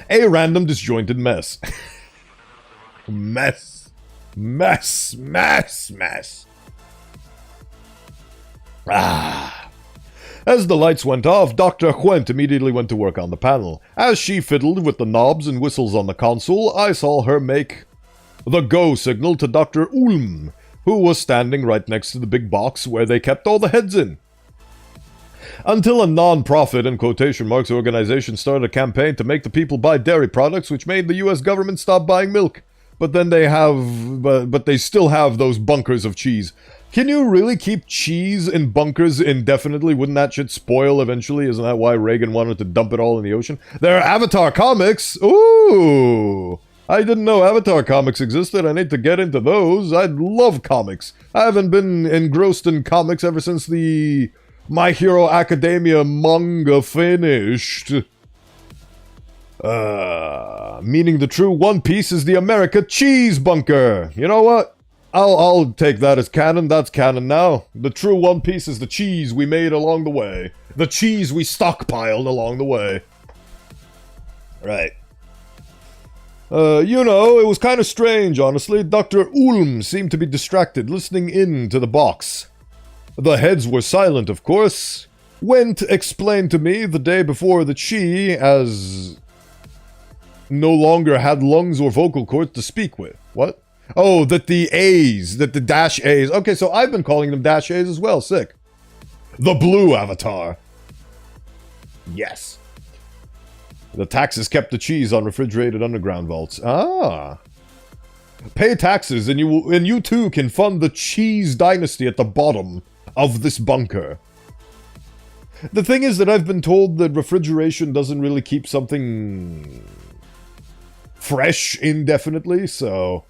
a random disjointed mess. Mess. As the lights went off, Dr. Huent immediately went to work on the panel. As she fiddled with the knobs and whistles on the console, I saw her make the go signal to Dr. Ulm, who was standing right next to the big box where they kept all the heads in. Until a non-profit, in quotation marks, organization started a campaign to make the people buy dairy products, which made the US government stop buying milk. But then they still have those bunkers of cheese. Can you really keep cheese in bunkers indefinitely? Wouldn't that shit spoil eventually? Isn't that why Reagan wanted to dump it all in the ocean? There are Avatar comics! Ooh! I didn't know Avatar comics existed. I need to get into those. I love comics. I haven't been engrossed in comics ever since the My Hero Academia manga finished. Meaning the true One Piece is the America Cheese Bunker. You know what? I'll take that as canon. That's canon now. The true One Piece is the cheese we made along the way. The cheese we stockpiled along the way. Right. It was kind of strange, honestly. Dr. Ulm seemed to be distracted, listening in to the box. The heads were silent, of course. Went explained to me the day before that she, as no longer had lungs or vocal cords to speak with. What? Oh, that the dash A's. Okay, so I've been calling them dash A's as well. Sick. The blue avatar. Yes. The taxes kept the cheese on refrigerated underground vaults. Ah. Pay taxes and you too can fund the cheese dynasty at the bottom of this bunker. The thing is that I've been told that refrigeration doesn't really keep something fresh indefinitely, so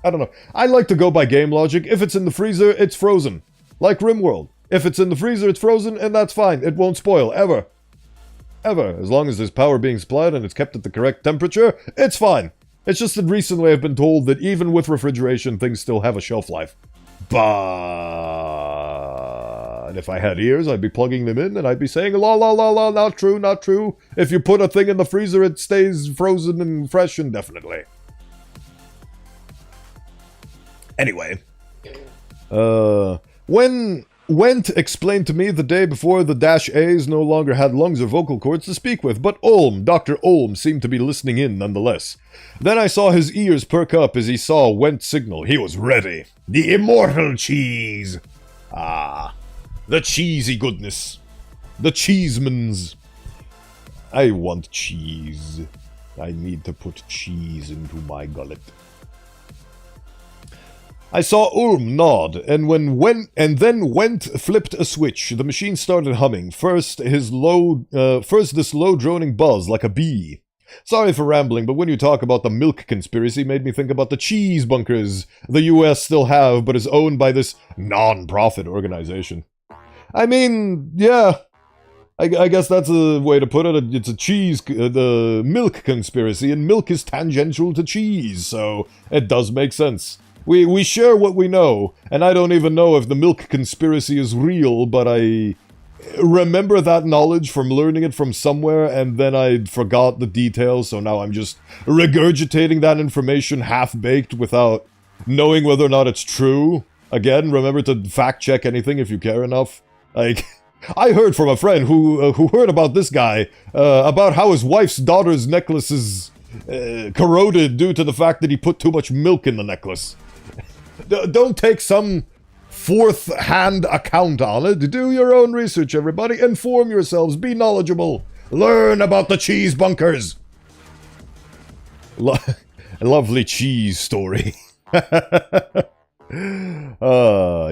I don't know. I like to go by game logic. If it's in the freezer, it's frozen. Like RimWorld. If it's in the freezer, it's frozen, and that's fine. It won't spoil, ever. Ever. As long as there's power being supplied and it's kept at the correct temperature, it's fine. It's just that recently I've been told that even with refrigeration, things still have a shelf life. But if I had ears, I'd be plugging them in and I'd be saying, la la la la, not true, not true. If you put a thing in the freezer, it stays frozen and fresh indefinitely. Anyway, when Went explained to me the day before the dash A's no longer had lungs or vocal cords to speak with, but Dr. Ulm seemed to be listening in nonetheless. Then I saw his ears perk up as he saw Went's signal. He was ready. The immortal cheese! Ah, the cheesy goodness. The cheesemans. I want cheese. I need to put cheese into my gullet. I saw Ulm nod, and then flipped a switch. The machine started humming. First this low droning buzz like a bee. Sorry for rambling, but when you talk about the milk conspiracy, made me think about the cheese bunkers the US still have, but is owned by this non-profit organization. I mean, yeah, I guess that's a way to put it. It's a the milk conspiracy, and milk is tangential to cheese, so it does make sense. We share what we know, and I don't even know if the milk conspiracy is real, but I remember that knowledge from learning it from somewhere, and then I forgot the details, so now I'm just regurgitating that information half-baked without knowing whether or not it's true. Again, remember to fact-check anything if you care enough. Like, I heard from a friend who heard about this guy, about how his wife's daughter's necklace is corroded due to the fact that he put too much milk in the necklace. Don't take some fourth-hand account on it. Do your own research, everybody. Inform yourselves. Be knowledgeable. Learn about the cheese bunkers. Lovely cheese story. Is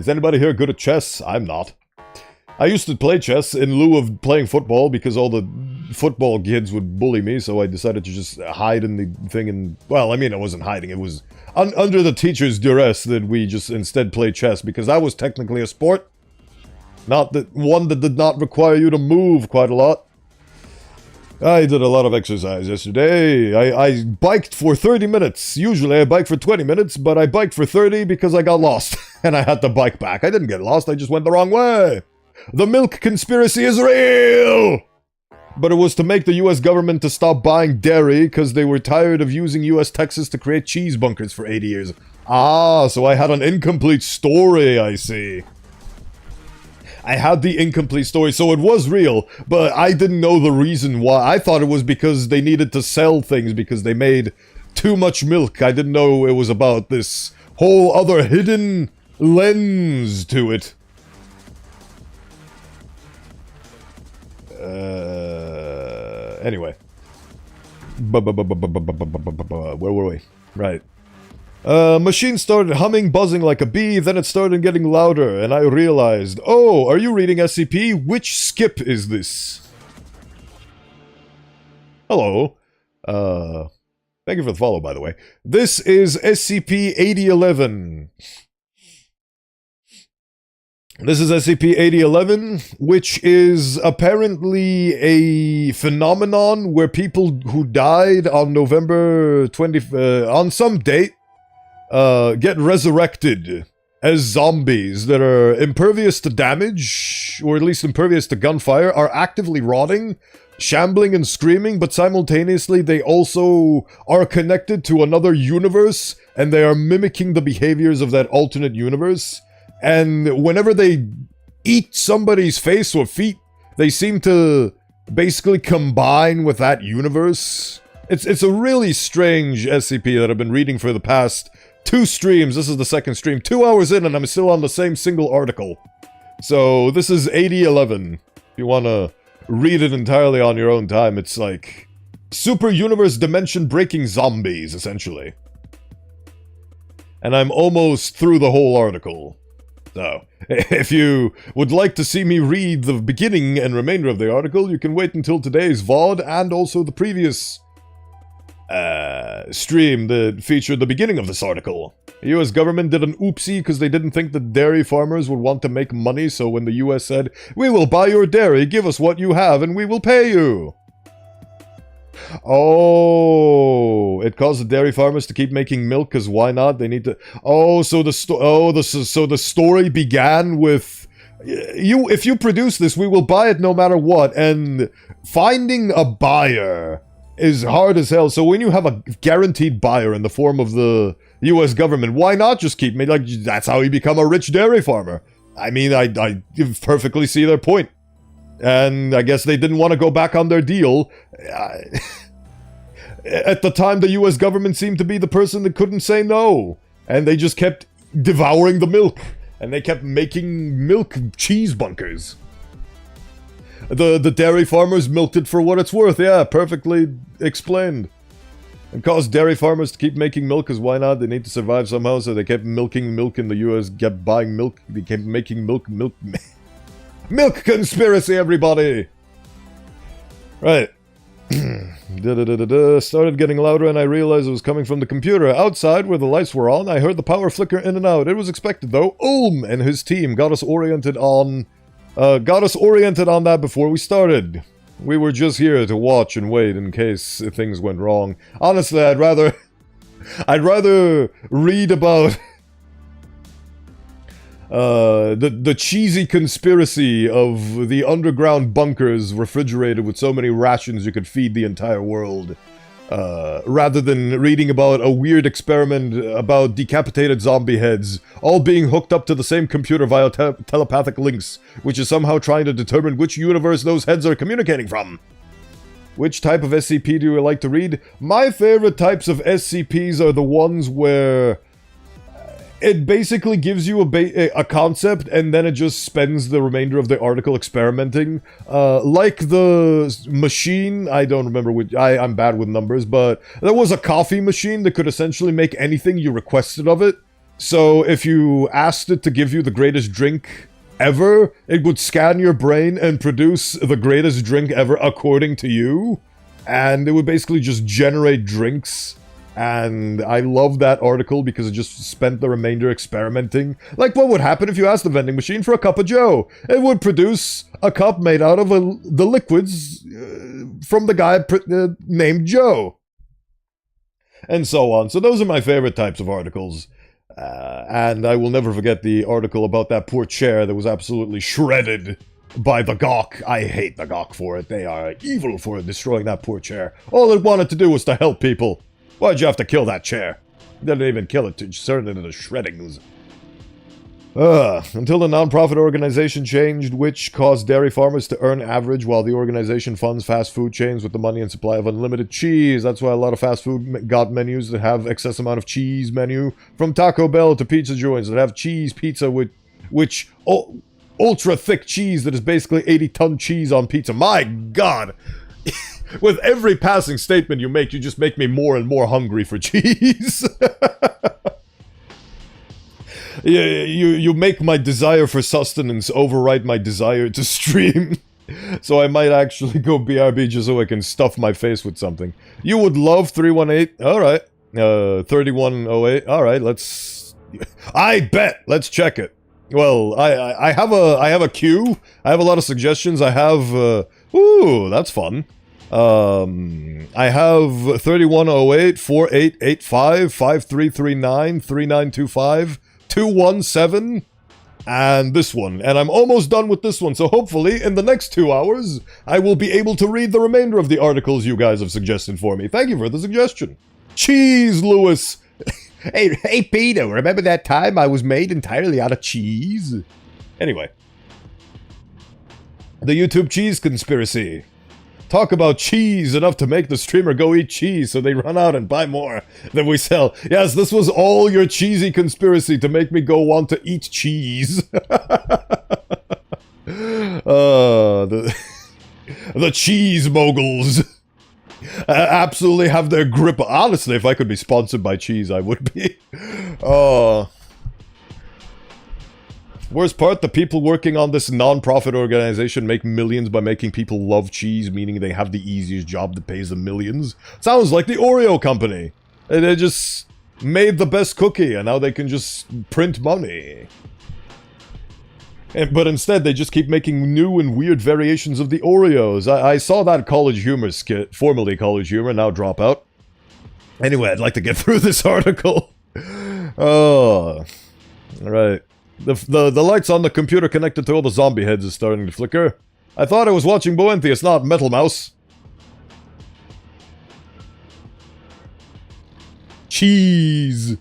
anybody here good at chess? I'm not. I used to play chess in lieu of playing football because all the football kids would bully me, so I decided to just hide in the thing and... Well, I mean, I wasn't hiding. It was under the teacher's duress that we just instead played chess, because that was technically a sport. Not that one that did not require you to move quite a lot. I did a lot of exercise yesterday. I biked for 30 minutes. Usually I bike for 20 minutes, but I biked for 30 because I got lost, and I had to bike back. I didn't get lost, I just went the wrong way. The milk conspiracy is real! But it was to make the US government to stop buying dairy because they were tired of using US Texas to create cheese bunkers for 80 years. Ah, so I had an incomplete story, I see. I had the incomplete story, so it was real, but I didn't know the reason why. I thought it was because they needed to sell things because they made too much milk. I didn't know it was about this whole other hidden lens to it. Anyway. Where were we? Right. Machine started humming, buzzing like a bee, then it started getting louder, and I realized, oh, are you reading SCP? Which skip is this? Hello. Thank you for the follow, by the way. This is SCP-8011. This is SCP-8011, which is apparently a phenomenon where people who died on November 20... on some date, get resurrected as zombies that are impervious to damage, or at least impervious to gunfire, are actively rotting, shambling and screaming, but simultaneously they also are connected to another universe, and they are mimicking the behaviors of that alternate universe. And whenever they eat somebody's face or feet, they seem to basically combine with that universe. It's a really strange SCP that I've been reading for the past 2 streams. This is the second stream. 2 hours in and I'm still on the same single article. So this is 8011. If you want to read it entirely on your own time, it's like super universe dimension breaking zombies, essentially. And I'm almost through the whole article. So, if you would like to see me read the beginning and remainder of the article, you can wait until today's VOD and also the previous stream that featured the beginning of this article. The US government did an oopsie because they didn't think that dairy farmers would want to make money, so when the US said, "We will buy your dairy, give us what you have, and we will pay you." Oh, it caused the dairy farmers to keep making milk because why not? They need to. Oh, so the story began with if you produce this, we will buy it no matter what. And finding a buyer is hard as hell. So when you have a guaranteed buyer in the form of the U.S. government, why not just keep making? Like, that's how you become a rich dairy farmer. I mean, I perfectly see their point. And I guess they didn't want to go back on their deal. At the time, the US government seemed to be the person that couldn't say no. And they just kept devouring the milk. And they kept making milk cheese bunkers. The dairy farmers milked it for what it's worth. Yeah, perfectly explained. and caused dairy farmers to keep making milk, because why not? They need to survive somehow, so they kept milking milk in the US, kept buying milk, they kept making milk. Milk conspiracy, everybody! Right. Started getting louder and I realized it was coming from the computer. Outside, where the lights were on, I heard the power flicker in and out. It was expected, though. Ulm and his team got us oriented on that before we started. We were just here to watch and wait in case things went wrong. Honestly, I'd rather read about the cheesy conspiracy of the underground bunkers refrigerated with so many rations you could feed the entire world, rather than reading about a weird experiment about decapitated zombie heads, all being hooked up to the same computer via telepathic links, which is somehow trying to determine which universe those heads are communicating from. Which type of SCP do you like to read? My favorite types of SCPs are the ones where it basically gives you a concept, and then it just spends the remainder of the article experimenting. Like the machine, I don't remember which, I'm bad with numbers, but there was a coffee machine that could essentially make anything you requested of it. So if you asked it to give you the greatest drink ever, it would scan your brain and produce the greatest drink ever according to you. And it would basically just generate drinks. And I love that article because it just spent the remainder experimenting. Like, what would happen if you asked the vending machine for a cup of Joe? It would produce a cup made out of the liquids from the guy named Joe. And so on. So those are my favorite types of articles. And I will never forget the article about that poor chair that was absolutely shredded by the Gawk. I hate the Gawk for it. They are evil for destroying that poor chair. All it wanted to do was to help people. Why'd you have to kill that chair? Didn't even kill it, to turn it into shreddings. Until the non-profit organization changed, which caused dairy farmers to earn average while the organization funds fast food chains with the money and supply of unlimited cheese. That's why a lot of fast food got menus that have excess amount of cheese menu. From Taco Bell to pizza joints that have cheese pizza with ultra thick cheese that is basically 80-ton cheese on pizza. My God! With every passing statement you make, you just make me more and more hungry for cheese. You make my desire for sustenance override my desire to stream. So I might actually go BRB just so I can stuff my face with something. You would love 318. Alright. 3108. Alright, let's... I bet! Let's check it. Well, I have a queue. I have a lot of suggestions. I have... ooh, that's fun. I have 3108, 4885, 5339, 3925, 217, and this one. And I'm almost done with this one, so hopefully in the next 2 hours, I will be able to read the remainder of the articles you guys have suggested for me. Thank you for the suggestion. Cheese, Lewis! Hey, Peter, remember that time I was made entirely out of cheese? Anyway. The YouTube cheese conspiracy. Talk about cheese enough to make the streamer go eat cheese so they run out and buy more than we sell. Yes, this was all your cheesy conspiracy to make me go want to eat cheese. The cheese moguls absolutely have their grip. Honestly, if I could be sponsored by cheese, I would be. Worst part, the people working on this non-profit organization make millions by making people love cheese, meaning they have the easiest job that pays them millions. Sounds like the Oreo company. They just made the best cookie, and now they can just print money. But instead, they just keep making new and weird variations of the Oreos. I saw that College Humor skit, formerly College Humor, now Dropout. Anyway, I'd like to get through this article. Oh, alright. The lights on the computer connected to all the zombie heads is starting to flicker. I thought I was watching Bowenthius, not Metal Mouse. Cheese.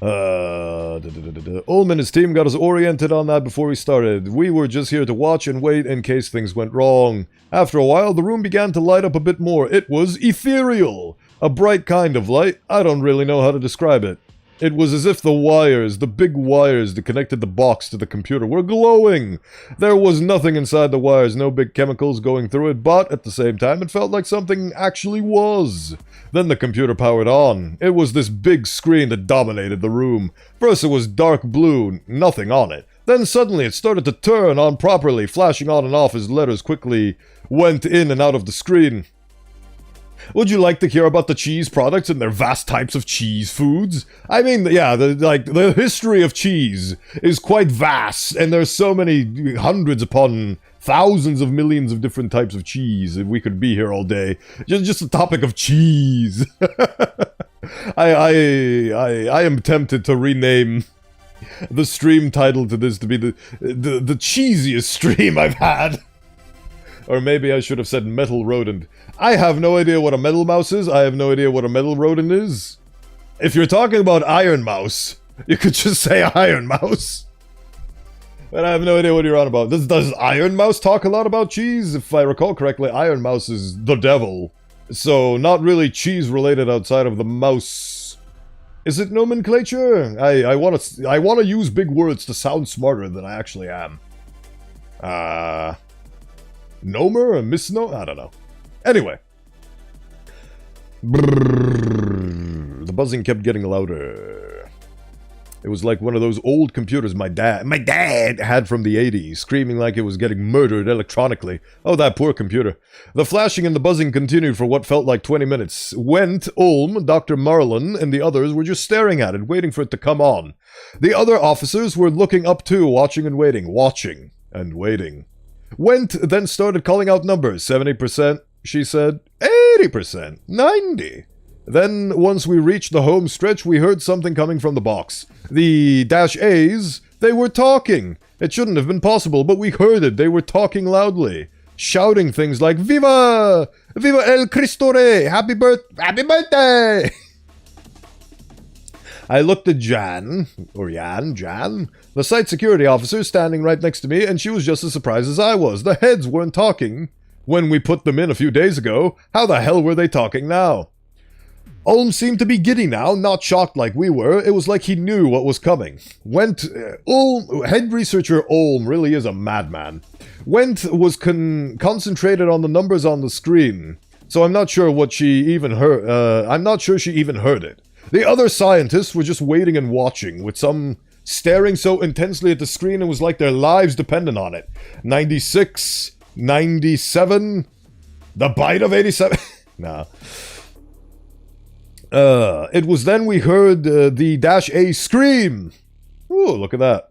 Ulm and his team got us oriented on that before we started. We were just here to watch and wait in case things went wrong. After a while, the room began to light up a bit more. It was ethereal. A bright kind of light. I don't really know how to describe it. It was as if the wires, the big wires that connected the box to the computer, were glowing. There was nothing inside the wires, no big chemicals going through it, but at the same time it felt like something actually was. Then the computer powered on. It was this big screen that dominated the room. First it was dark blue, nothing on it. Then suddenly it started to turn on properly, flashing on and off as letters quickly went in and out of the screen. Would you like to hear about the cheese products and their vast types of cheese foods? I mean, yeah, the history of cheese is quite vast, and there's so many hundreds upon thousands of millions of different types of cheese. If we could be here all day, just the topic of cheese. I am tempted to rename the stream title to this to be the cheesiest stream I've had. Or maybe I should have said metal rodent. I have no idea what a metal mouse is. I have no idea what a metal rodent is. If you're talking about Iron Mouse, you could just say Iron Mouse. But I have no idea what you're on about. Does Iron Mouse talk a lot about cheese? If I recall correctly, Iron Mouse is the devil. So, not really cheese related outside of the mouse. Is it nomenclature? I want to use big words to sound smarter than I actually am. Nomer? A misnomer? I don't know. Anyway. Brrr, the buzzing kept getting louder. It was like one of those old computers my dad had from the 80s, screaming like it was getting murdered electronically. Oh, that poor computer. The flashing and the buzzing continued for what felt like 20 minutes. Went, Ulm, Dr. Marlin, and the others were just staring at it, waiting for it to come on. The other officers were looking up too, watching and waiting. Watching and waiting. Went, then started calling out numbers. 70%, she said. 80%. 90%. Then, once we reached the home stretch, we heard something coming from the box. The -A's, they were talking. It shouldn't have been possible, but we heard it. They were talking loudly. Shouting things like, Viva! Viva el Cristo Rey! Happy birthday! I looked at Jan, the site security officer standing right next to me, and she was just as surprised as I was. The heads weren't talking when we put them in a few days ago. How the hell were they talking now? Ulm seemed to be giddy now, not shocked like we were. It was like he knew what was coming. Head researcher Ulm really is a madman. Was concentrated on the numbers on the screen, so I'm not sure what she even heard. I'm not sure she even heard it. The other scientists were just waiting and watching, with some staring so intensely at the screen it was like their lives depended on it. 96, 97, the bite of 87. Nah. It was then we heard the -A scream. Ooh, look at that.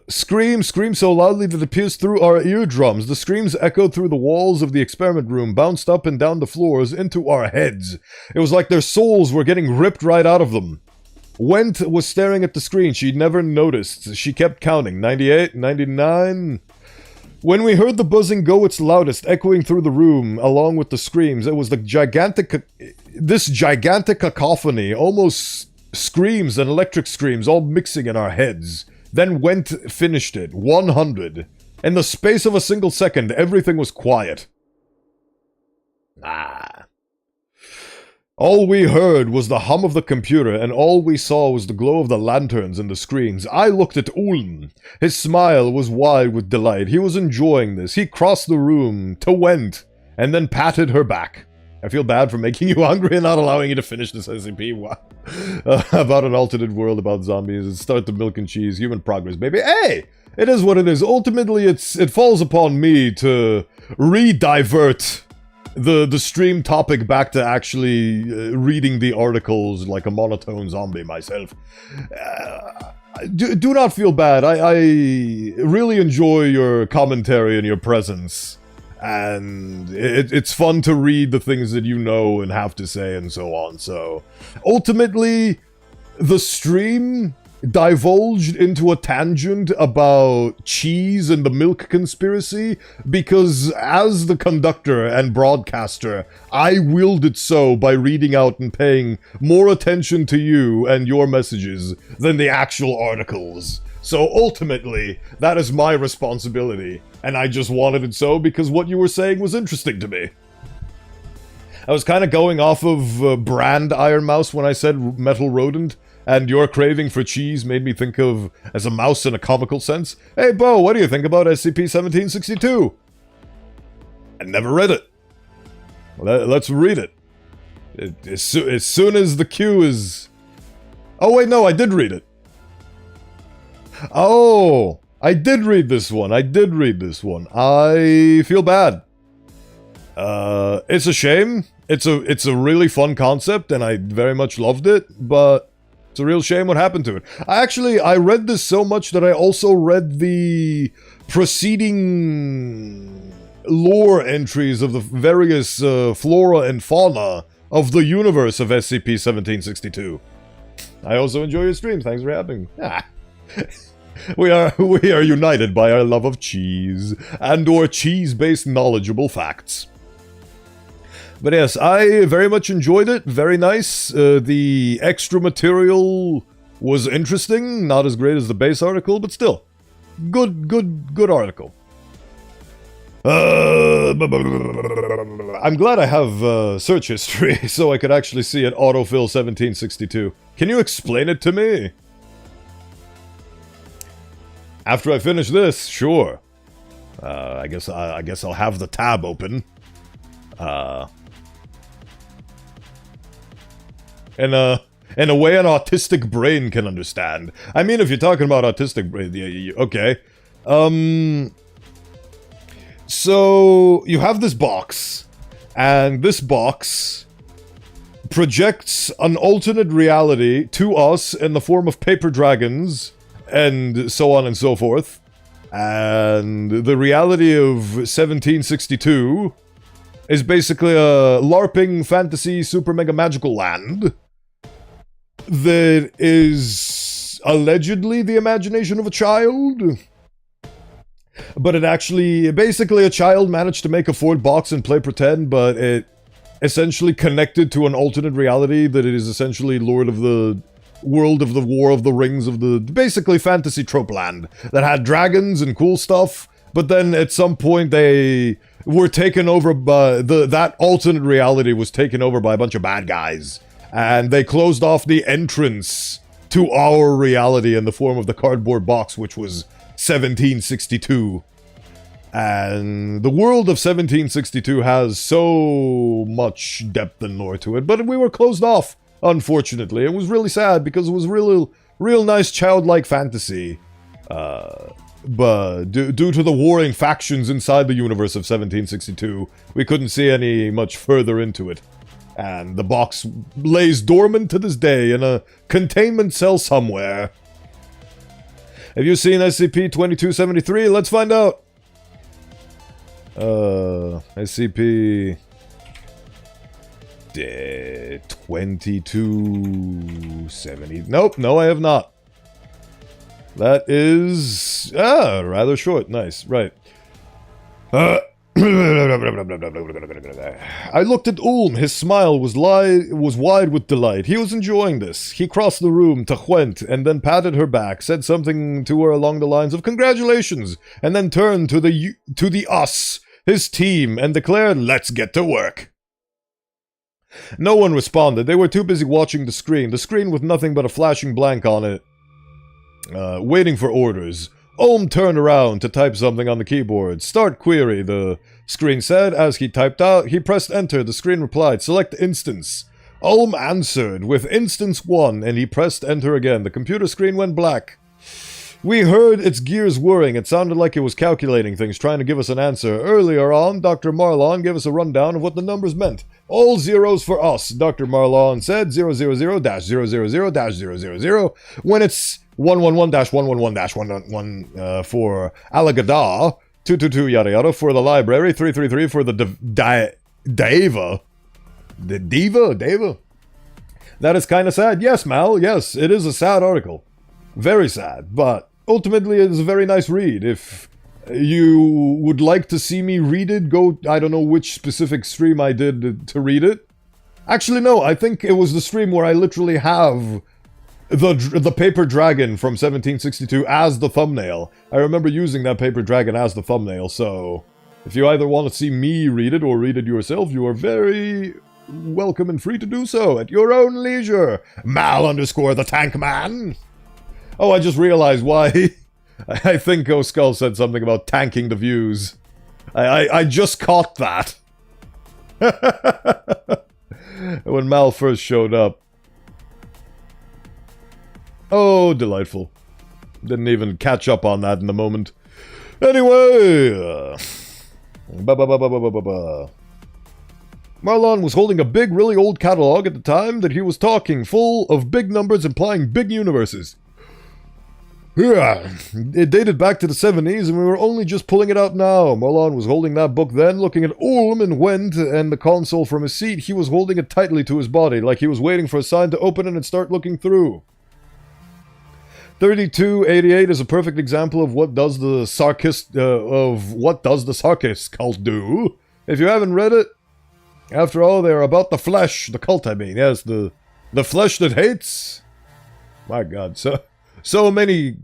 Scream so loudly that it pierced through our eardrums. The screams echoed through the walls of the experiment room, bounced up and down the floors into our heads. It was like their souls were getting ripped right out of them. Went was staring at the screen. She'd never noticed. She kept counting. 98, 99... When we heard the buzzing go its loudest, echoing through the room, along with the screams, it was this gigantic cacophony, almost screams and electric screams, all mixing in our heads. Then Went finished it. 100. In the space of a single second, everything was quiet. All we heard was the hum of the computer, and all we saw was the glow of the lanterns and the screens. I looked at Ulm. His smile was wide with delight. He was enjoying this. He crossed the room to Went, and then patted her back. I feel bad for making you hungry and not allowing you to finish this SCP. About an alternate world, about zombies. Start the milk and cheese. Human progress, baby. Hey! It is what it is. Ultimately, it falls upon me to re-divert the stream topic back to actually reading the articles like a monotone zombie myself. Do not feel bad. I really enjoy your commentary and your presence. And it's fun to read the things that you know and have to say and so on. So, ultimately, the stream divulged into a tangent about cheese and the milk conspiracy because as the conductor and broadcaster, I willed it so by reading out and paying more attention to you and your messages than the actual articles. So ultimately, that is my responsibility, and I just wanted it so because what you were saying was interesting to me. I was kind of going off of brand Iron Mouse when I said metal rodent, and your craving for cheese made me think of as a mouse in a comical sense. Hey, Bo, what do you think about SCP-1762? I never read it. Well, let's read it. As soon as the queue is... Oh, wait, no, I did read it. Oh, I did read this one. I feel bad. It's a shame. It's a really fun concept, and I very much loved it, but it's a real shame what happened to it. I read this so much that I also read the preceding lore entries of the various flora and fauna of the universe of SCP-1762. I also enjoy your stream. Thanks for having me. We are united by our love of cheese and/or cheese-based knowledgeable facts. But yes, I very much enjoyed it. Very nice. The extra material was interesting. Not as great as the base article, but still, good article. I'm glad I have search history, so I could actually see it autofill 1762. Can you explain it to me? After I finish this, sure. I guess I'll have the tab open. In a way an autistic brain can understand. I mean, if you're talking about autistic brain, okay. So you have this box, and this box projects an alternate reality to us in the form of paper dragons, and so on and so forth. And the reality of 1762 is basically a LARPing fantasy super mega magical land that is allegedly the imagination of a child. But it actually, basically a child managed to make a Ford box and play pretend, but it essentially connected to an alternate reality that it is essentially Lord of the World of the War of the Rings of the basically fantasy trope land that had dragons and cool stuff, but then at some point they were taken over by that alternate reality was taken over by a bunch of bad guys, and they closed off the entrance to our reality in the form of the cardboard box, which was 1762. And the world of 1762 has so much depth and lore to it, but we were closed off, unfortunately. It was really sad because it was real nice childlike fantasy. But due to the warring factions inside the universe of 1762, we couldn't see any much further into it. And the box lays dormant to this day in a containment cell somewhere. Have you seen SCP-2273? Let's find out. SCP... 2270. Nope, no, I have not. That is... rather short. Nice, right. I looked at Ulm. His smile was wide with delight. He was enjoying this. He crossed the room to Gwent and then patted her back, said something to her along the lines of congratulations, and then turned to the us, his team, and declared, "Let's get to work." No one responded. They were too busy watching the screen with nothing but a flashing blank on it, waiting for orders. Ulm turned around to type something on the keyboard. "Start query," the screen said. As he typed out, he pressed enter. The screen replied, "Select instance." Ulm answered with instance 1, and he pressed enter again. The computer screen went black. We heard its gears whirring. It sounded like it was calculating things, trying to give us an answer. Earlier on, Dr. Marlon gave us a rundown of what the numbers meant. "All zeros for us," Dr. Marlon said. 000-000-000. When it's 111-111-111 for Alagadar, 222 yada yada for the library, 333 for the Deva. The Deva? That is kind of sad. Yes, Mal, yes, it is a sad article. Very sad, but ultimately it is a very nice read. If you would like to see me read it, go, I don't know which specific stream I did to read it. Actually, no, I think it was the stream where I literally have the paper dragon from 1762 as the thumbnail. I remember using that paper dragon as the thumbnail, so if you either want to see me read it or read it yourself, you are very welcome and free to do so at your own leisure. Mal_the Tank Man. Oh, I just realized why. I think Skull said something about tanking the views. I just caught that. when Mal first showed up. Oh, delightful. Didn't even catch up on that in the moment. Anyway... Marlon was holding a big, really old catalog at the time that he was talking, full of big numbers implying big universes. Yeah, it dated back to the 70s, and we were only just pulling it out now. Marlon was holding that book then, looking at Ulm and Wendt and the console from his seat. He was holding it tightly to his body, like he was waiting for a sign to open it and start looking through. 3288 is a perfect example of what does the sarcist cult do. If you haven't read it, after all, they are about the flesh, the cult I mean. Yes, the flesh that hates. My God, so many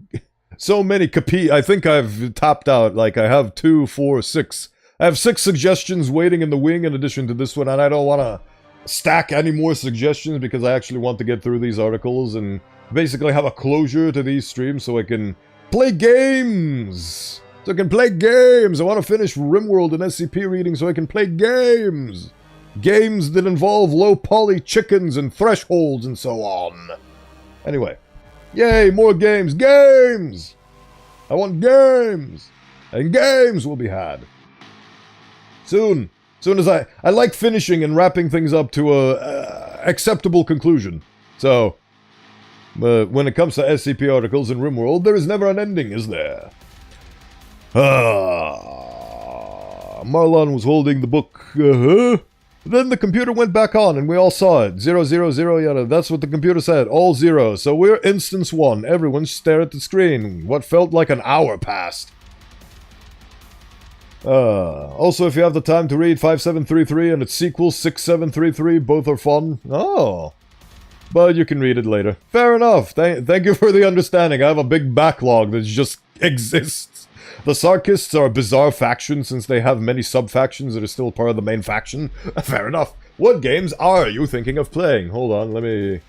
I think I've tapped out. Like, I have 2, 4, 6. I have 6 suggestions waiting in the wing in addition to this one, and I don't want to stack any more suggestions because I actually want to get through these articles and basically have a closure to these streams so I can play games. I want to finish RimWorld and SCP reading so I can play games. Games that involve low-poly chickens and thresholds and so on. Anyway. Yay, more games! Games! I want games! And games will be had. Soon. Soon as I like finishing and wrapping things up to a acceptable conclusion. So, when it comes to SCP articles in RimWorld, there is never an ending, is there? Marlon was holding the book, Then the computer went back on, and we all saw it. 000, yada. That's what the computer said. All 0. So we're instance 1. Everyone stared at the screen. What felt like an hour passed. Also, if you have the time to read 5733 and its sequel 6733, both are fun. Oh. But you can read it later. Fair enough. Thank you for the understanding. I have a big backlog that just exists. The Sarkists are a bizarre faction since they have many sub-factions that are still part of the main faction. Fair enough. What games are you thinking of playing? Hold on, let me...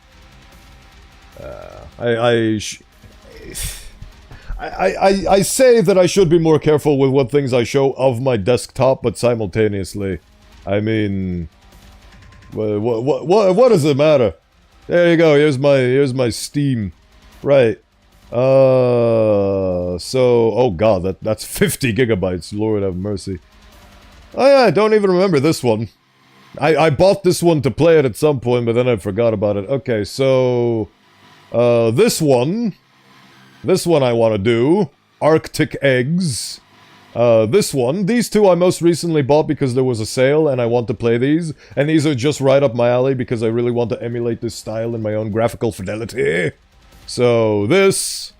I say that I should be more careful with what things I show of my desktop, but simultaneously, I mean... What does it matter? There you go, here's my Steam. Right. Oh god, that's 50 gigabytes, Lord have mercy. Oh yeah, I don't even remember this one. I bought this one to play it at some point, but then I forgot about it. Okay, so... this one I want to do. Arctic Eggs. These two I most recently bought because there was a sale and I want to play these. And these are just right up my alley because I really want to emulate this style in my own graphical fidelity. So, this,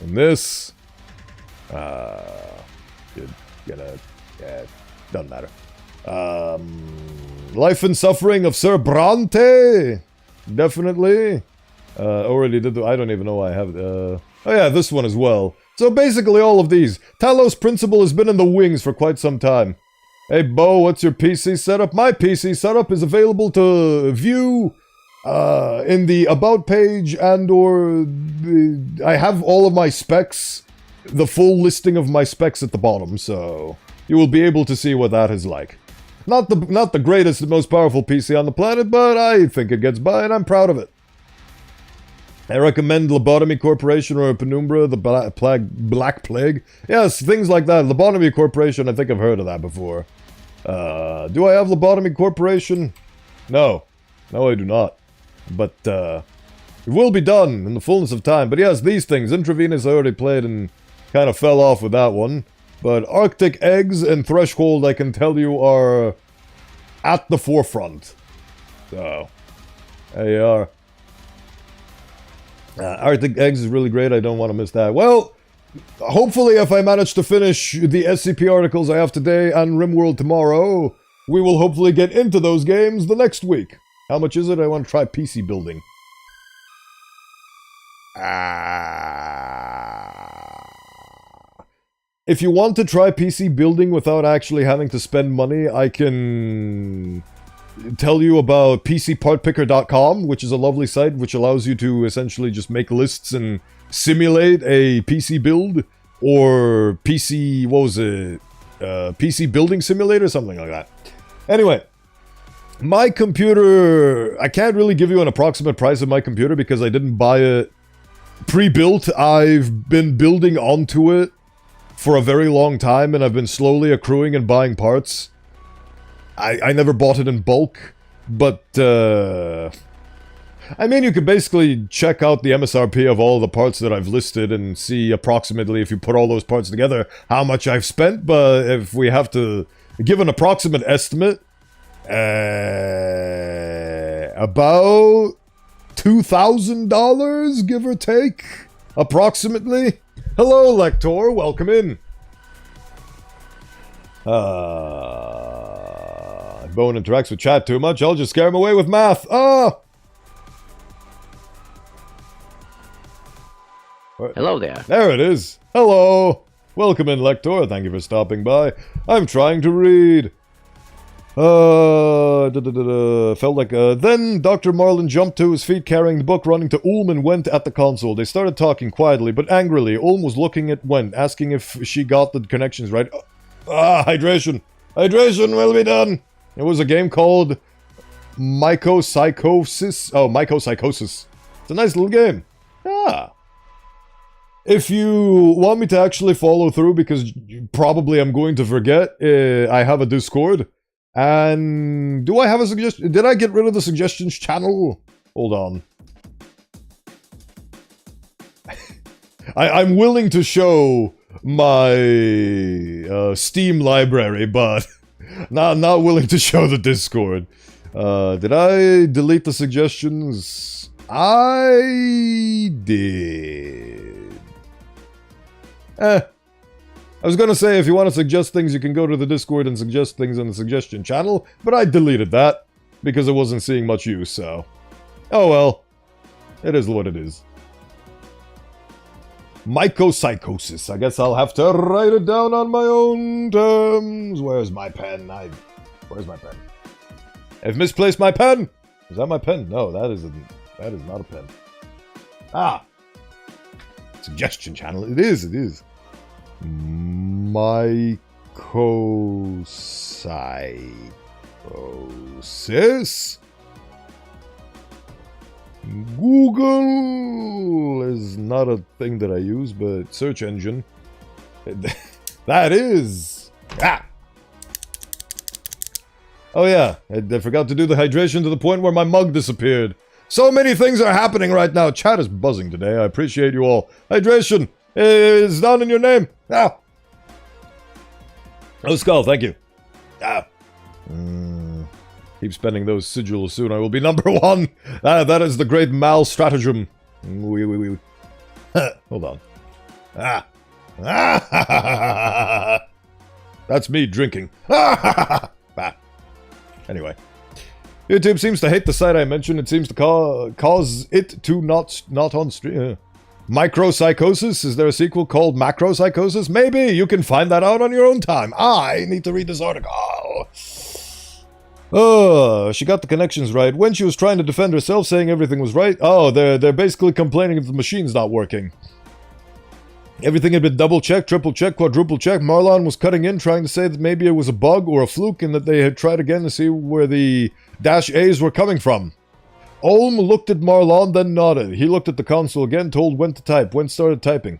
and this, doesn't matter. Life and Suffering of Sir Bronte, definitely. Already did I don't even know why I have it. Oh yeah, this one as well. So basically all of these. Talos Principle has been in the wings for quite some time. Hey Bo, what's your PC setup? My PC setup is available to view... in the About page and/or I have all of my specs, the full listing of my specs at the bottom, so you will be able to see what that is like. Not the greatest and most powerful PC on the planet, but I think it gets by, and I'm proud of it. I recommend Lobotomy Corporation or Penumbra, the Black Plague. Yes, things like that. Lobotomy Corporation, I think I've heard of that before. Do I have Lobotomy Corporation? No. No, I do not. But, it will be done in the fullness of time. But yes, these things. Intravenous I already played and kind of fell off with that one. But Arctic Eggs and Threshold, I can tell you, are at the forefront. So, there you are. Arctic Eggs is really great. I don't want to miss that. Well, hopefully if I manage to finish the SCP articles I have today and RimWorld tomorrow, we will hopefully get into those games the next week. How much is it? I want to try PC building. If you want to try PC building without actually having to spend money, I can tell you about PCPartPicker.com, which is a lovely site which allows you to essentially just make lists and simulate a PC build, or PC, what was it? PC Building Simulator, something like that. Anyway. My computer, I can't really give you an approximate price of my computer because I didn't buy it pre-built. I've been building onto it for a very long time, and I've been slowly accruing and buying parts. I never bought it in bulk, but I mean, you could basically check out the MSRP of all the parts that I've listed and see approximately, if you put all those parts together, how much I've spent. But if we have to give an approximate estimate, about $2,000, give or take, approximately. Hello, Lector, welcome in. Bone interacts with chat too much, I'll just scare him away with math. Hello there. There it is. Hello. Welcome in, Lector. Thank you for stopping by. I'm trying to read. Felt like, then Dr. Marlin jumped to his feet carrying the book, running to Ulm and went at the console. They started talking quietly, but angrily. Ulm was looking at Wen, asking if she got the connections right. Hydration. Hydration will be done. It was a game called Mycopsychosis. Oh, Mycopsychosis. It's a nice little game. If you want me to actually follow through, because probably I'm going to forget, I have a Discord. And do I have a suggestion? Did I get rid of the suggestions channel? Hold on. I'm willing to show my Steam library, but not willing to show the Discord. Did I delete the suggestions? I did. I was gonna say, if you want to suggest things, you can go to the Discord and suggest things on the suggestion channel, but I deleted that, because I wasn't seeing much use, so... Oh well. It is what it is. Mycopsychosis. I guess I'll have to write it down on my own terms. Where's my pen? Where's my pen? I've misplaced my pen! Is that my pen? No, that is not a pen. Suggestion channel. It is. Mycopsychosis. Google is not a thing that I use, but search engine. That is. Oh yeah, I forgot to do the hydration to the point where my mug disappeared. So many things are happening right now. Chat is buzzing today. I appreciate you all. Hydration is down in your name. Oh, Skull, thank you. Keep spending those sigils. Soon I will be number one. That is the great Mal stratagem. Hold on. That's me drinking. Anyway. YouTube seems to hate the site I mentioned. It seems to cause it to not on stream. Micropsychosis? Is there a sequel called Macropsychosis? Maybe. You can find that out on your own time. I need to read this article. She got the connections right. When she was trying to defend herself, saying everything was right. Oh, they're basically complaining that the machine's not working. Everything had been double-checked, triple-checked, quadruple-checked. Marlon was cutting in, trying to say that maybe it was a bug or a fluke and that they had tried again to see where the -A's were coming from. Ulm looked at Marlon, then nodded. He looked at the console again, told when to type. When started typing.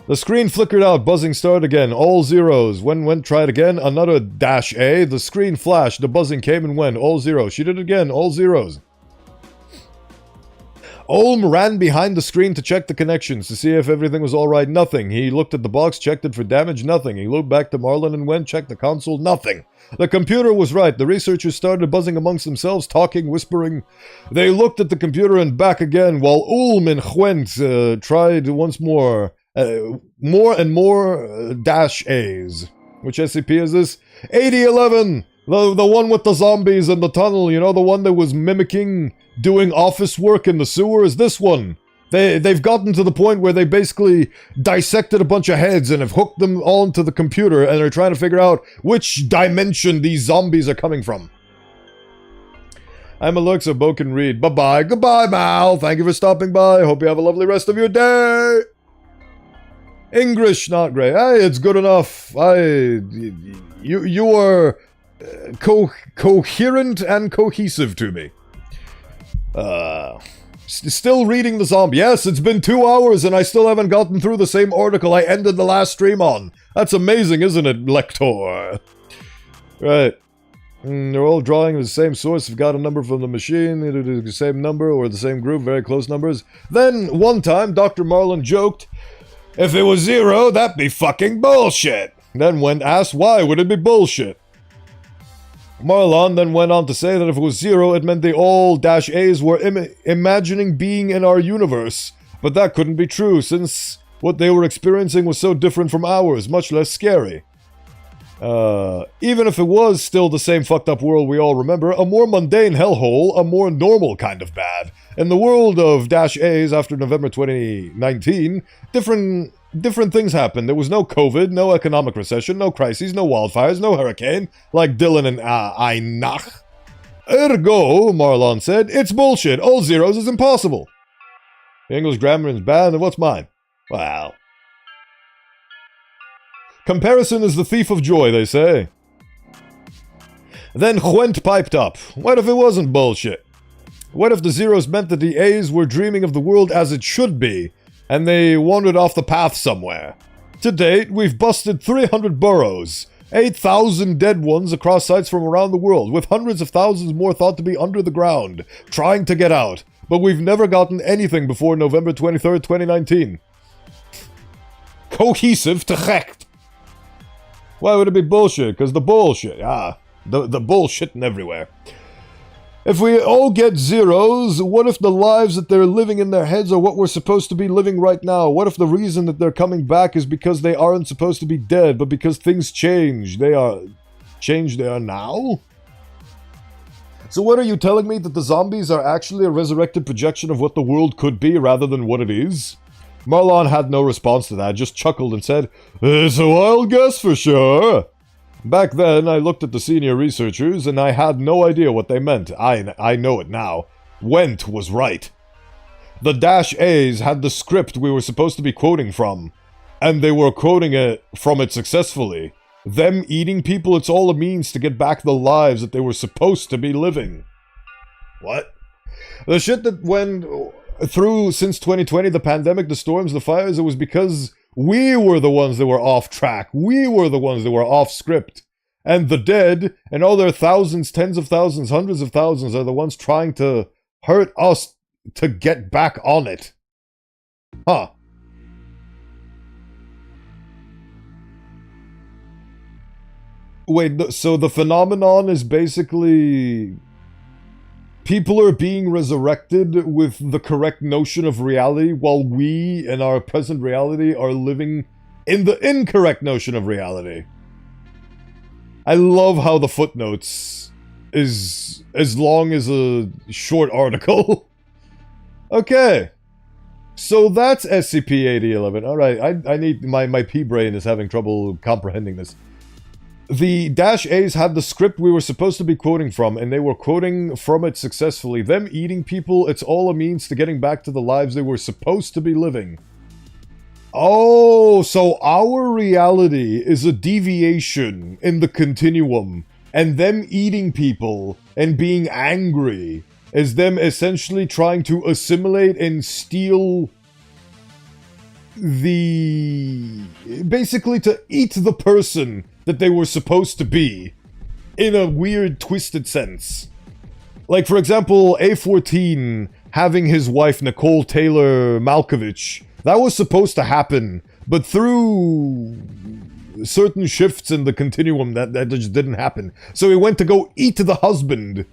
The screen flickered out, buzzing started again. All zeros. When tried again, another -A. The screen flashed, the buzzing came and went. All zeros. She did it again, all zeros. Ulm ran behind the screen to check the connections, to see if everything was alright. Nothing. He looked at the box, checked it for damage. Nothing. He looked back to Marlon and went, checked the console. Nothing. The computer was right. The researchers started buzzing amongst themselves, talking, whispering. They looked at the computer and back again, while Ulm and Gwent tried once more. More and more -A's. Which SCP is this? 8011! The one with the zombies in the tunnel, you know, the one that was mimicking doing office work in the sewer is this one. They've gotten to the point where they basically dissected a bunch of heads and have hooked them all into the computer and are trying to figure out which dimension these zombies are coming from. I'm Alexa, Bo can read. Bye-bye. Goodbye, Mal. Thank you for stopping by. Hope you have a lovely rest of your day. English, not great. Hey, it's good enough. You are coherent and cohesive to me. Still reading the zombie. Yes, it's been 2 hours and I still haven't gotten through the same article I ended the last stream on. That's amazing, isn't it, Lector? Right. They're all drawing the same source. Have got a number from the machine, either the same number or the same group, very close numbers. Then, one time, Dr. Marlin joked, if it was 0, that'd be fucking bullshit. Then asked why would it be bullshit. Marlon then went on to say that if it was 0, it meant they all -A's were imagining being in our universe. But that couldn't be true, since what they were experiencing was so different from ours, much less scary. Even if it was still the same fucked up world we all remember, a more mundane hellhole, a more normal kind of bad. In the world of -A's after November 2019, different things happened. There was no COVID, no economic recession, no crises, no wildfires, no hurricane, like Dylan and Einach. Ergo, Marlon said, it's bullshit. All zeros is impossible. The English grammar is bad, and what's mine? Well... comparison is the thief of joy, they say. Then Gwent piped up. What if it wasn't bullshit? What if the zeros meant that the A's were dreaming of the world as it should be, and they wandered off the path somewhere? To date, we've busted 300 burrows, 8,000 dead ones across sites from around the world, with hundreds of thousands more thought to be under the ground, trying to get out. But we've never gotten anything before November 23rd, 2019. Cohesive to hecht. Why would it be bullshit? Because the bullshit. The bullshitting everywhere. If we all get zeros, what if the lives that they're living in their heads are what we're supposed to be living right now? What if the reason that they're coming back is because they aren't supposed to be dead, but because things change? They are now? So what are you telling me, that the zombies are actually a resurrected projection of what the world could be rather than what it is? Marlon had no response to that, just chuckled and said, it's a wild guess for sure. Back then, I looked at the senior researchers, and I had no idea what they meant. I know it now. Went was right. The -A's had the script we were supposed to be quoting from, and they were quoting it from it successfully. Them eating people, it's all a means to get back the lives that they were supposed to be living. What? The shit that went through since 2020, the pandemic, the storms, the fires, it was because we were the ones that were off track. We were the ones that were off script. And the dead, and all their thousands, tens of thousands, hundreds of thousands, are the ones trying to hurt us to get back on it. Huh. Wait, so the phenomenon is basically... people are being resurrected with the correct notion of reality, while we, in our present reality, are living in the incorrect notion of reality. I love how the footnotes is as long as a short article. Okay. So that's SCP-8011. Alright, I need... my P-brain is having trouble comprehending this. The -A's had the script we were supposed to be quoting from, and they were quoting from it successfully. Them eating people, it's all a means to getting back to the lives they were supposed to be living. Oh, so our reality is a deviation in the continuum, and them eating people and being angry is them essentially trying to assimilate and steal basically to eat the person that they were supposed to be, in a weird, twisted sense. Like, for example, A14 having his wife Nicole Taylor Malkovich, that was supposed to happen, but through certain shifts in the continuum, that just didn't happen. So he went to go eat the husband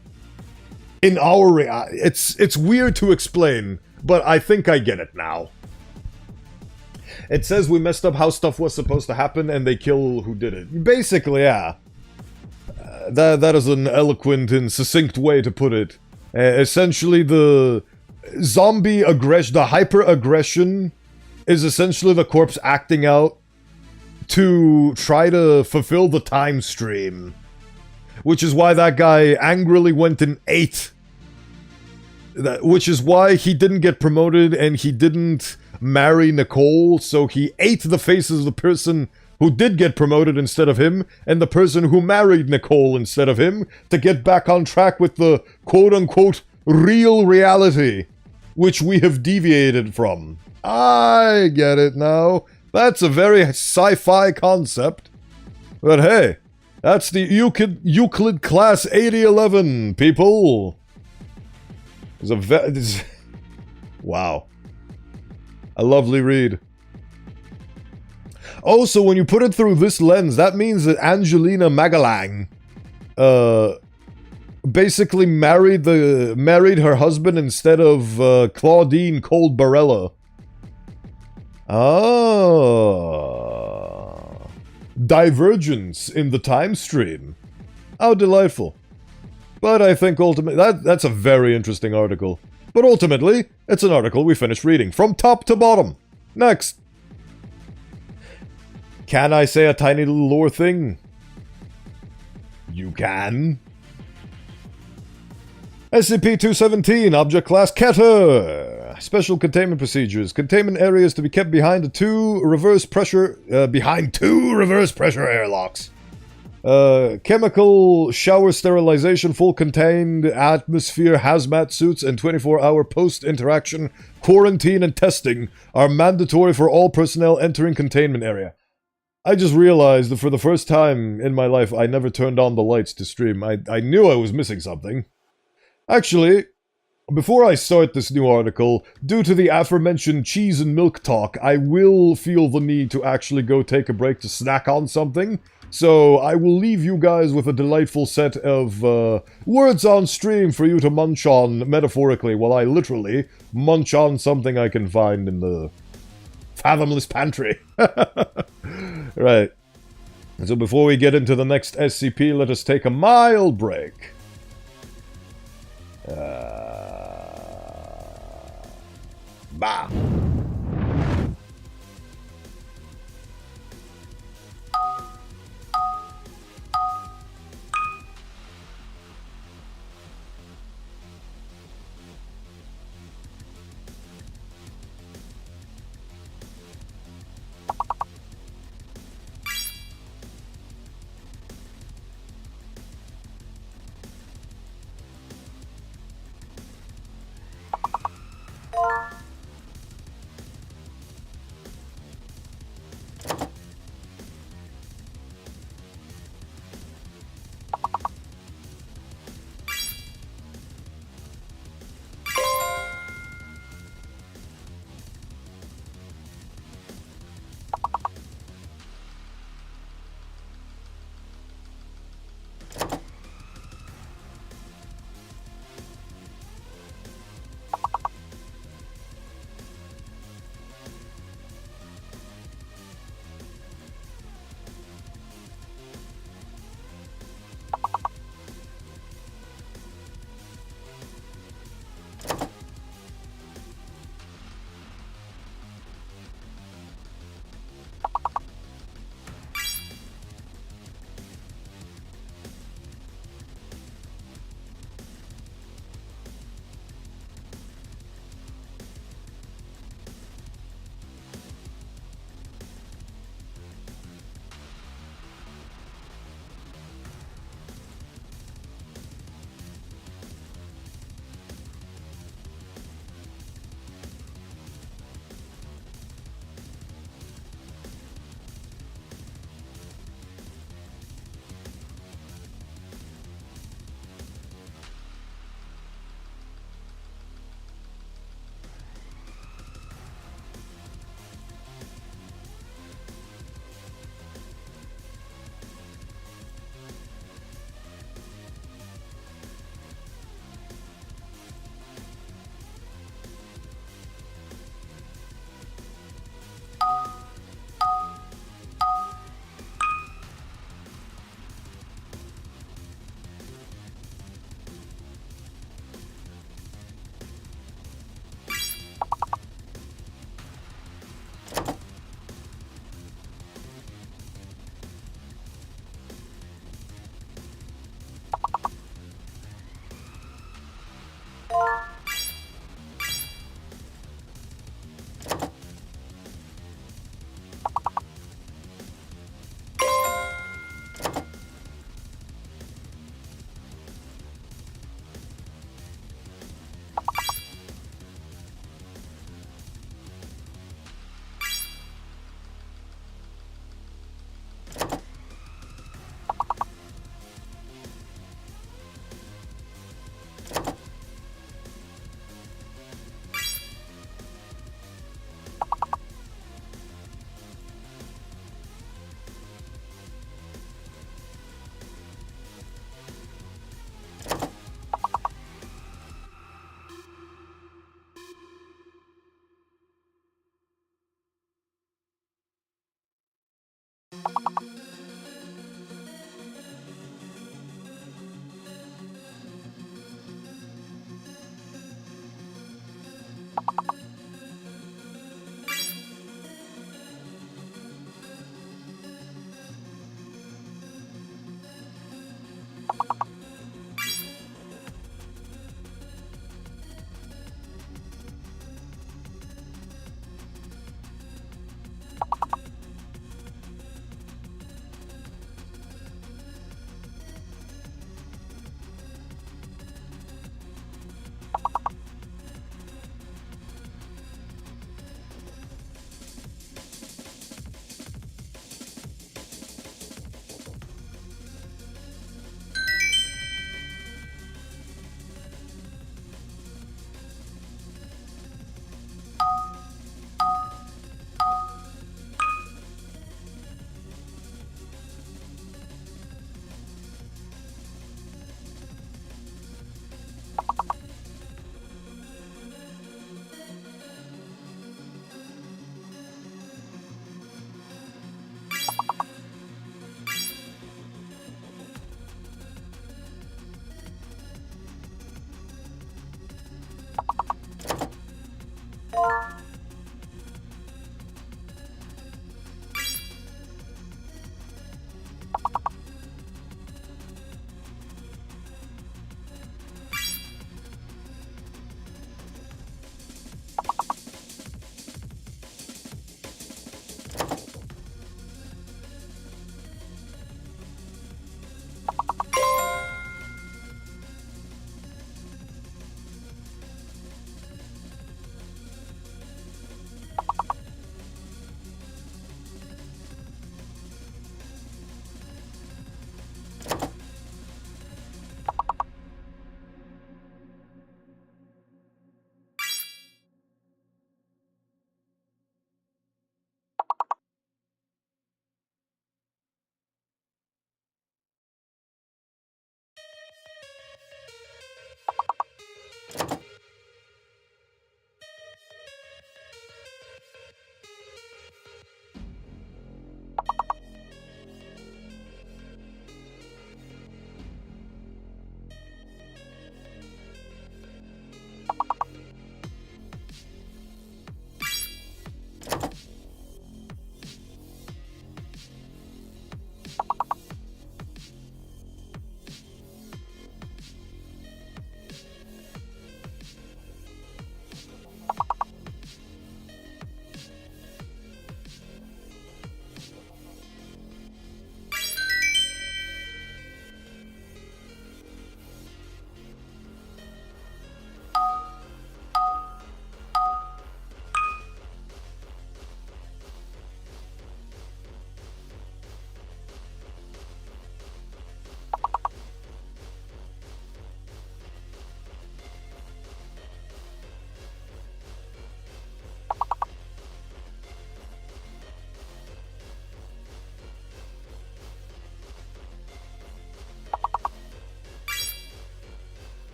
in our it's weird to explain, but I think I get it now. It says we messed up how stuff was supposed to happen, and they kill who did it. Basically, yeah. That is an eloquent and succinct way to put it. Essentially, the zombie aggression, the hyper-aggression, is essentially the corpse acting out to try to fulfill the time stream. Which is why that guy angrily went and ate. Which is why he didn't get promoted and he didn't marry Nicole, so he ate the faces of the person who did get promoted instead of him, and the person who married Nicole instead of him, to get back on track with the quote-unquote real reality, which we have deviated from. I get it now. That's a very sci-fi concept. But hey, that's the Euclid class 8011, people. Wow. A lovely read. Oh, so when you put it through this lens, that means that Angelina Magalang, basically married her husband instead of Claudine Cold Barella. Ah. Divergence in the time stream. How delightful. But I think ultimately, that's a very interesting article. But ultimately, it's an article we finished reading from top to bottom. Next. Can I say a tiny little lore thing? You can. SCP-217, Object Class Keter. Special containment procedures. Containment areas to be kept behind two reverse pressure airlocks. Chemical shower sterilization, full contained atmosphere hazmat suits, and 24-hour post-interaction quarantine and testing are mandatory for all personnel entering containment area. I just realized that for the first time in my life, I never turned on the lights to stream. I knew I was missing something. Actually, before I start this new article, due to the aforementioned cheese and milk talk, I will feel the need to actually go take a break to snack on something. So I will leave you guys with a delightful set of words on stream for you to munch on metaphorically, while I literally munch on something I can find in the fathomless pantry. Right. So before we get into the next SCP, let us take a mild break. Bah.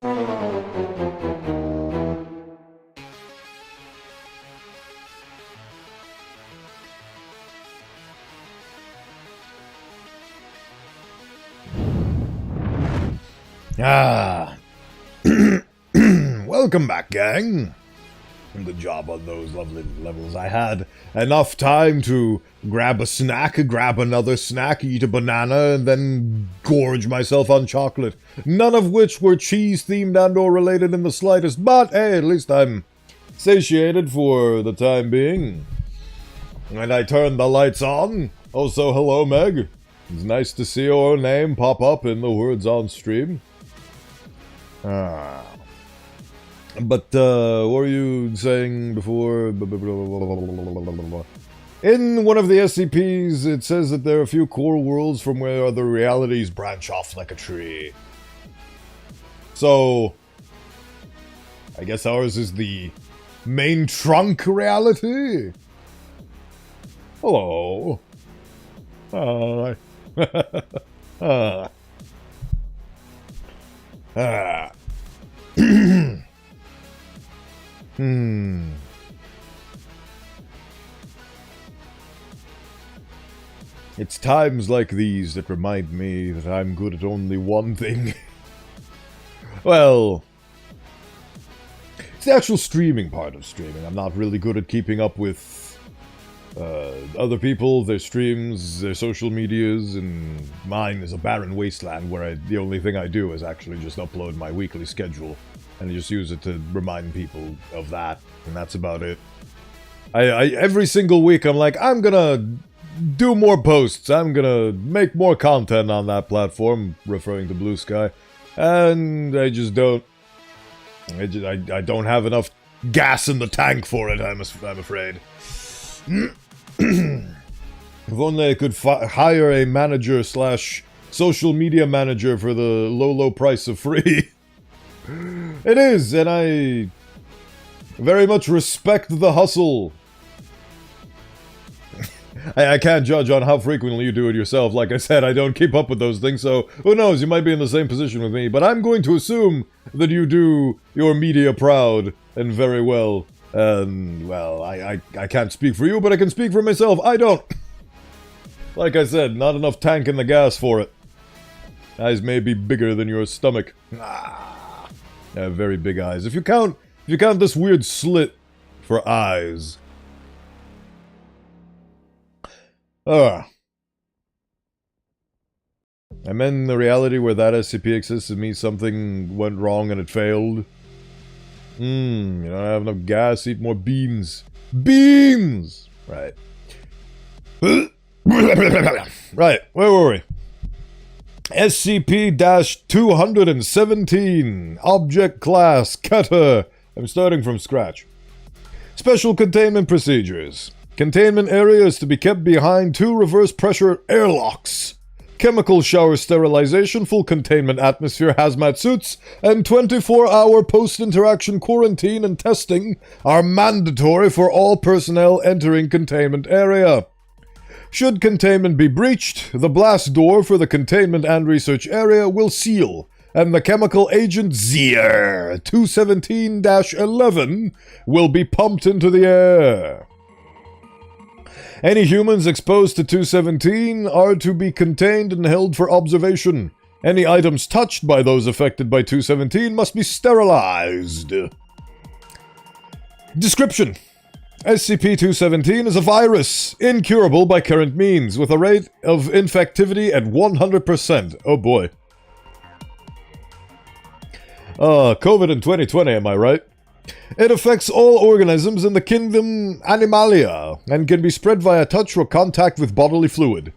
Ah. Welcome back, gang. Good job on those lovely levels. I had enough time to grab a snack, grab another snack, eat a banana, and then gorge myself on chocolate. None of which were cheese-themed and or related in the slightest, but hey, at least I'm satiated for the time being. And I turned the lights on. Oh, so hello, Meg. It's nice to see your name pop up in the words on stream. But what were you saying before? In one of the SCPs, it says that there are a few core worlds from where other realities branch off like a tree. So, I guess ours is the main trunk reality? Hello. Hi. It's times like these that remind me that I'm good at only one thing. Well, it's the actual streaming part of streaming. I'm not really good at keeping up with other people, their streams, their social medias, and mine is a barren wasteland where the only thing I do is actually just upload my weekly schedule, and I just use it to remind people of that, and that's about it. I every single week I'm like, I'm gonna do more posts, I'm gonna make more content on that platform, referring to Blue Sky, and I just don't. I don't have enough gas in the tank for it, I'm afraid. If only I could hire a manager / social media manager for the low price of free. It is, and I very much respect the hustle. I can't judge on how frequently you do it yourself. Like I said, I don't keep up with those things, so who knows, you might be in the same position with me. But I'm going to assume that you do your media proud and very well. And, well, I can't speak for you, but I can speak for myself. I don't. Like I said, not enough tank in the gas for it. Eyes may be bigger than your stomach. I have very big eyes. If you count this weird slit for eyes. I'm in the reality where that SCP exists and me something went wrong and it failed. You don't have enough gas, eat more beans. Beans! Right. Right, where were we? SCP-217, Object Class, Cutter. I'm starting from scratch. Special containment procedures. Containment area is to be kept behind 2 reverse pressure airlocks. Chemical shower sterilization, full containment atmosphere hazmat suits, and 24-hour post-interaction quarantine and testing are mandatory for all personnel entering containment area. Should containment be breached, the blast door for the containment and research area will seal, and the chemical agent Zier 217-11 will be pumped into the air. Any humans exposed to 217 are to be contained and held for observation. Any items touched by those affected by 217 must be sterilized. Description: SCP-217 is a virus, incurable by current means, with a rate of infectivity at 100%. Oh boy. COVID in 2020, am I right? It affects all organisms in the kingdom Animalia, and can be spread via touch or contact with bodily fluid.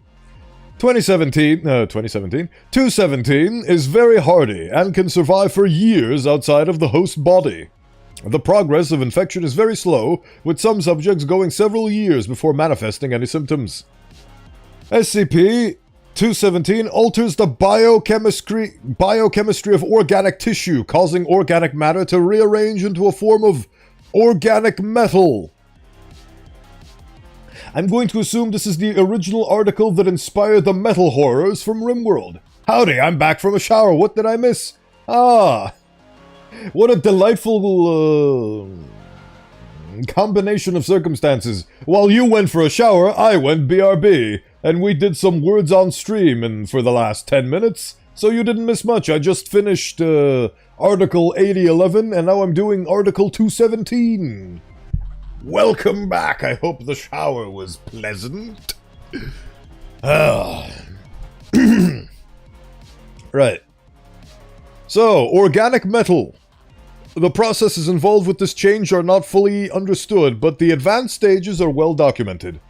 217 is very hardy, and can survive for years outside of the host body. The progress of infection is very slow, with some subjects going several years before manifesting any symptoms. SCP-217 alters the biochemistry of organic tissue, causing organic matter to rearrange into a form of organic metal. I'm going to assume this is the original article that inspired the metal horrors from RimWorld. Howdy, I'm back from a shower. What did I miss? What a delightful combination of circumstances. While you went for a shower, I went BRB, and we did some words on stream and for the last 10 minutes, so you didn't miss much. I just finished Article 8011, and now I'm doing Article 217. Welcome back. I hope the shower was pleasant. Right. So, organic metal. The processes involved with this change are not fully understood, but the advanced stages are well documented.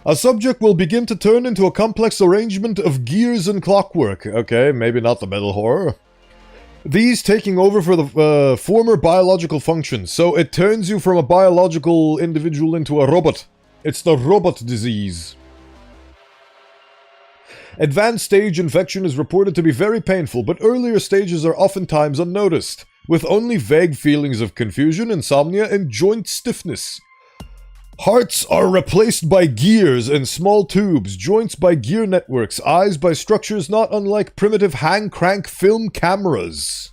A subject will begin to turn into a complex arrangement of gears and clockwork. Okay, maybe not the metal horror. These taking over for the former biological functions, so it turns you from a biological individual into a robot. It's the robot disease. Advanced stage infection is reported to be very painful, but earlier stages are oftentimes unnoticed, with only vague feelings of confusion, insomnia, and joint stiffness. Hearts are replaced by gears and small tubes, joints by gear networks, eyes by structures not unlike primitive hand-crank film cameras.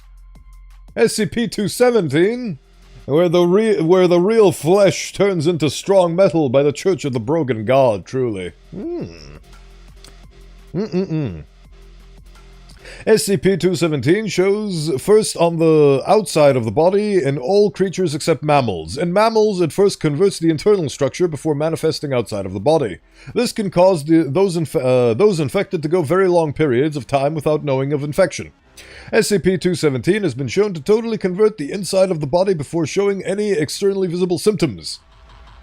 SCP-217, where the real flesh turns into strong metal by the Church of the Broken God, truly. SCP-217 shows first on the outside of the body in all creatures except mammals. In mammals, it first converts the internal structure before manifesting outside of the body. This can cause those infected to go very long periods of time without knowing of infection. SCP-217 has been shown to totally convert the inside of the body before showing any externally visible symptoms.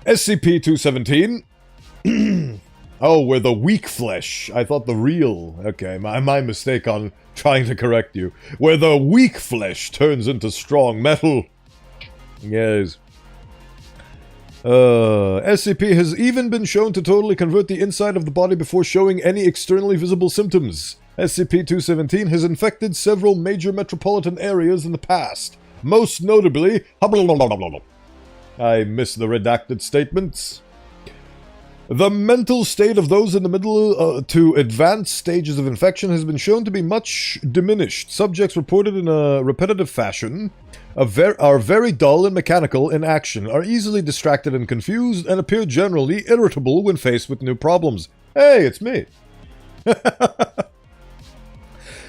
SCP-217... Oh, we're the weak flesh. I thought the real... Okay, my mistake on trying to correct you. Where the weak flesh turns into strong metal. Yes. SCP has even been shown to totally convert the inside of the body before showing any externally visible symptoms. SCP-217 has infected several major metropolitan areas in the past. Most notably... I missed the redacted statements. The mental state of those in the middle to advanced stages of infection has been shown to be much diminished. Subjects reported in a repetitive fashion are very dull and mechanical in action, are easily distracted and confused, and appear generally irritable when faced with new problems. Hey, it's me!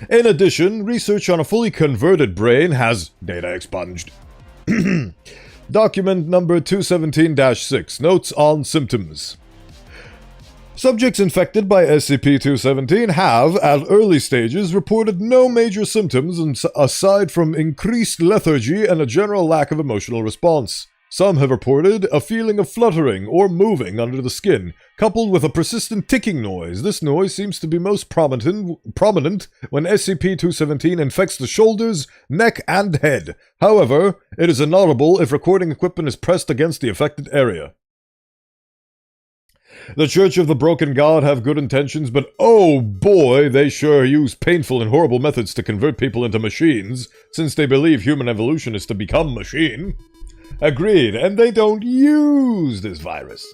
In addition, research on a fully converted brain has data expunged. Document number 217-6, Notes on Symptoms. Subjects infected by SCP-217 have, at early stages, reported no major symptoms aside from increased lethargy and a general lack of emotional response. Some have reported a feeling of fluttering or moving under the skin, coupled with a persistent ticking noise. This noise seems to be most prominent when SCP-217 infects the shoulders, neck, and head. However, it is inaudible if recording equipment is pressed against the affected area. The Church of the Broken God have good intentions, but oh boy, they sure use painful and horrible methods to convert people into machines, since they believe human evolution is to become machine. Agreed, and they don't use this virus.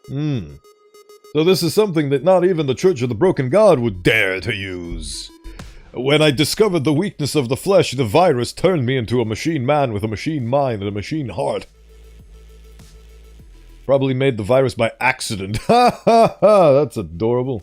So this is something that not even the Church of the Broken God would dare to use. When I discovered the weakness of the flesh, the virus turned me into a machine man with a machine mind and a machine heart. Probably made the virus by accident. Ha ha ha! That's adorable.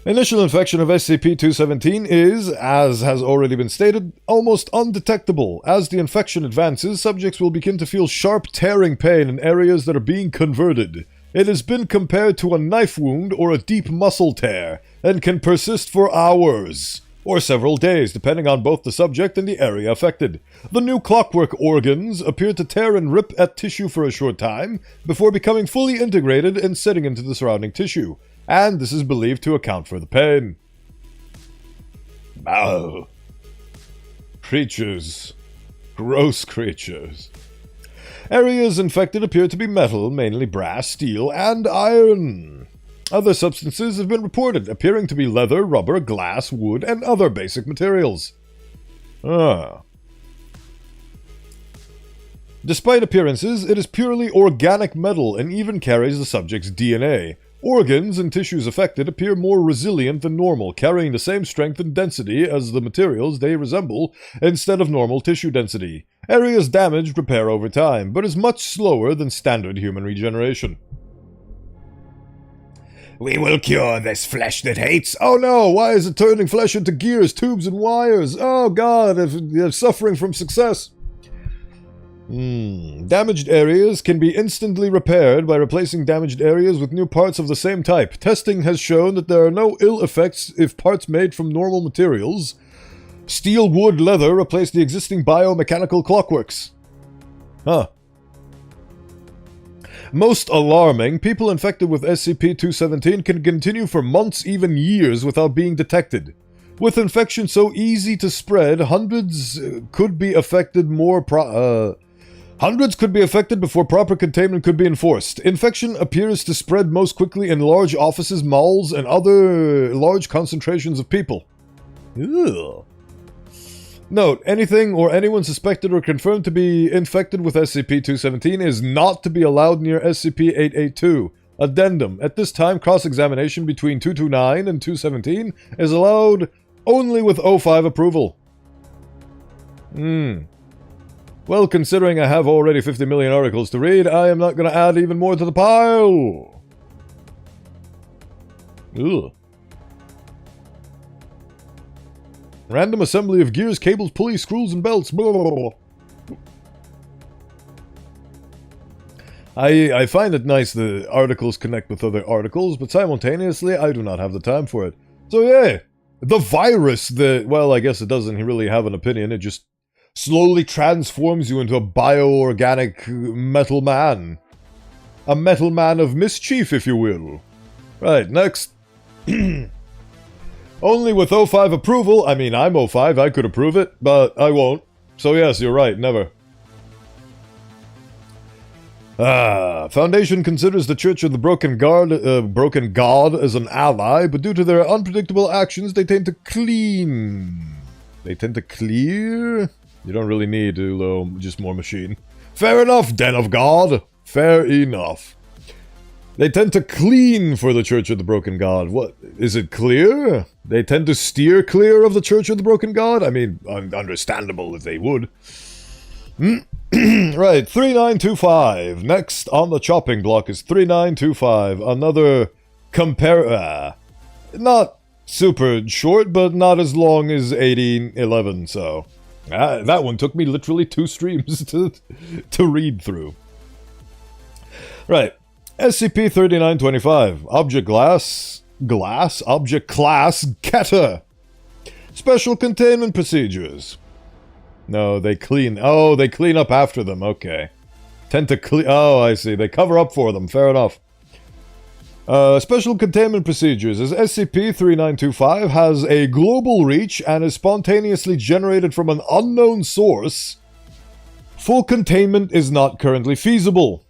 Initial infection of SCP-217 is, as has already been stated, almost undetectable. As the infection advances, subjects will begin to feel sharp tearing pain in areas that are being converted. It has been compared to a knife wound or a deep muscle tear, and can persist for hours. Or several days, depending on both the subject and the area affected. The new clockwork organs appear to tear and rip at tissue for a short time, before becoming fully integrated and setting into the surrounding tissue, and this is believed to account for the pain. Oh. Creatures. Gross creatures. Areas infected appear to be metal, mainly brass, steel, and iron. Other substances have been reported, appearing to be leather, rubber, glass, wood, and other basic materials. Despite appearances, it is purely organic metal and even carries the subject's DNA. Organs and tissues affected appear more resilient than normal, carrying the same strength and density as the materials they resemble instead of normal tissue density. Areas damaged repair over time, but is much slower than standard human regeneration. We will cure this flesh that hates. Oh no, why is it turning flesh into gears, tubes, and wires? Oh god, they're suffering from success. Damaged areas can be instantly repaired by replacing damaged areas with new parts of the same type. Testing has shown that there are no ill effects if parts made from normal materials. Steel, wood, leather replace the existing biomechanical clockworks. Huh. Most alarming, people infected with SCP-217 can continue for months, even years, without being detected. With infection so easy to spread, hundreds could be affected before proper containment could be enforced. Infection appears to spread most quickly in large offices, malls, and other large concentrations of people. Ugh. Note, anything or anyone suspected or confirmed to be infected with SCP-217 is not to be allowed near SCP-882. Addendum. At this time, cross-examination between 229 and 217 is allowed only with O5 approval. Well, considering I have already 50 million articles to read, I am not going to add even more to the pile. Ugh. Random assembly of gears, cables, pulleys, screws, and belts. Blah, blah, blah. I find it nice the articles connect with other articles, but simultaneously, I do not have the time for it. So yeah, the virus, well, I guess it doesn't really have an opinion, it just slowly transforms you into a bioorganic metal man. A metal man of mischief, if you will. Right, next. Only with O5 approval. I mean, I'm O5, I could approve it, but I won't. So yes, you're right, never. Foundation considers the Church of the Broken God as an ally, but due to their unpredictable actions, they tend to clean. They tend to clear? You don't really need to, just more machine. Fair enough, Den of God. Fair enough. They tend to clean for the Church of the Broken God. What? Is it clear? They tend to steer clear of the Church of the Broken God? I mean, understandable if they would. Right, 3925. Next on the chopping block is 3925. Another not super short, but not as long as 1811, so... that one took me literally 2 streams to read through. Right. SCP-3925. Object class, Getter. Special containment procedures. No, they clean. Oh, they clean up after them. Okay. Tend to clean. Oh, I see. They cover up for them. Fair enough. Special containment procedures is SCP-3925 has a global reach and is spontaneously generated from an unknown source. Full containment is not currently feasible.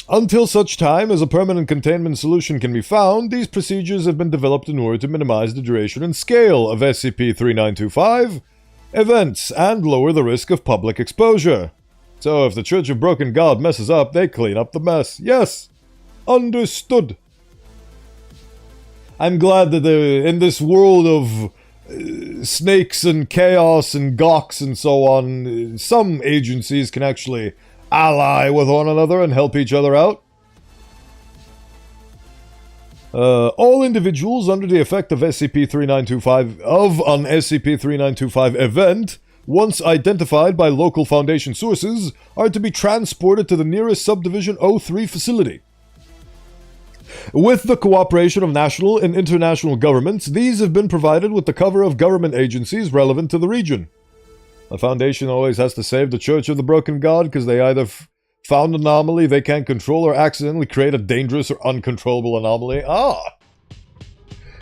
Until such time as a permanent containment solution can be found, these procedures have been developed in order to minimize the duration and scale of SCP-3925 events and lower the risk of public exposure. So if the Church of Broken God messes up, they clean up the mess. Yes! Understood. I'm glad that in this world of snakes and chaos and gawks and so on, some agencies can actually ally with one another and help each other out. All individuals under the effect of SCP-3925 of an SCP-3925 event, once identified by local Foundation sources, are to be transported to the nearest Subdivision 03 facility. With the cooperation of national and international governments, these have been provided with the cover of government agencies relevant to the region. The Foundation always has to save the Church of the Broken God because they either found an anomaly they can't control or accidentally create a dangerous or uncontrollable anomaly. Ah!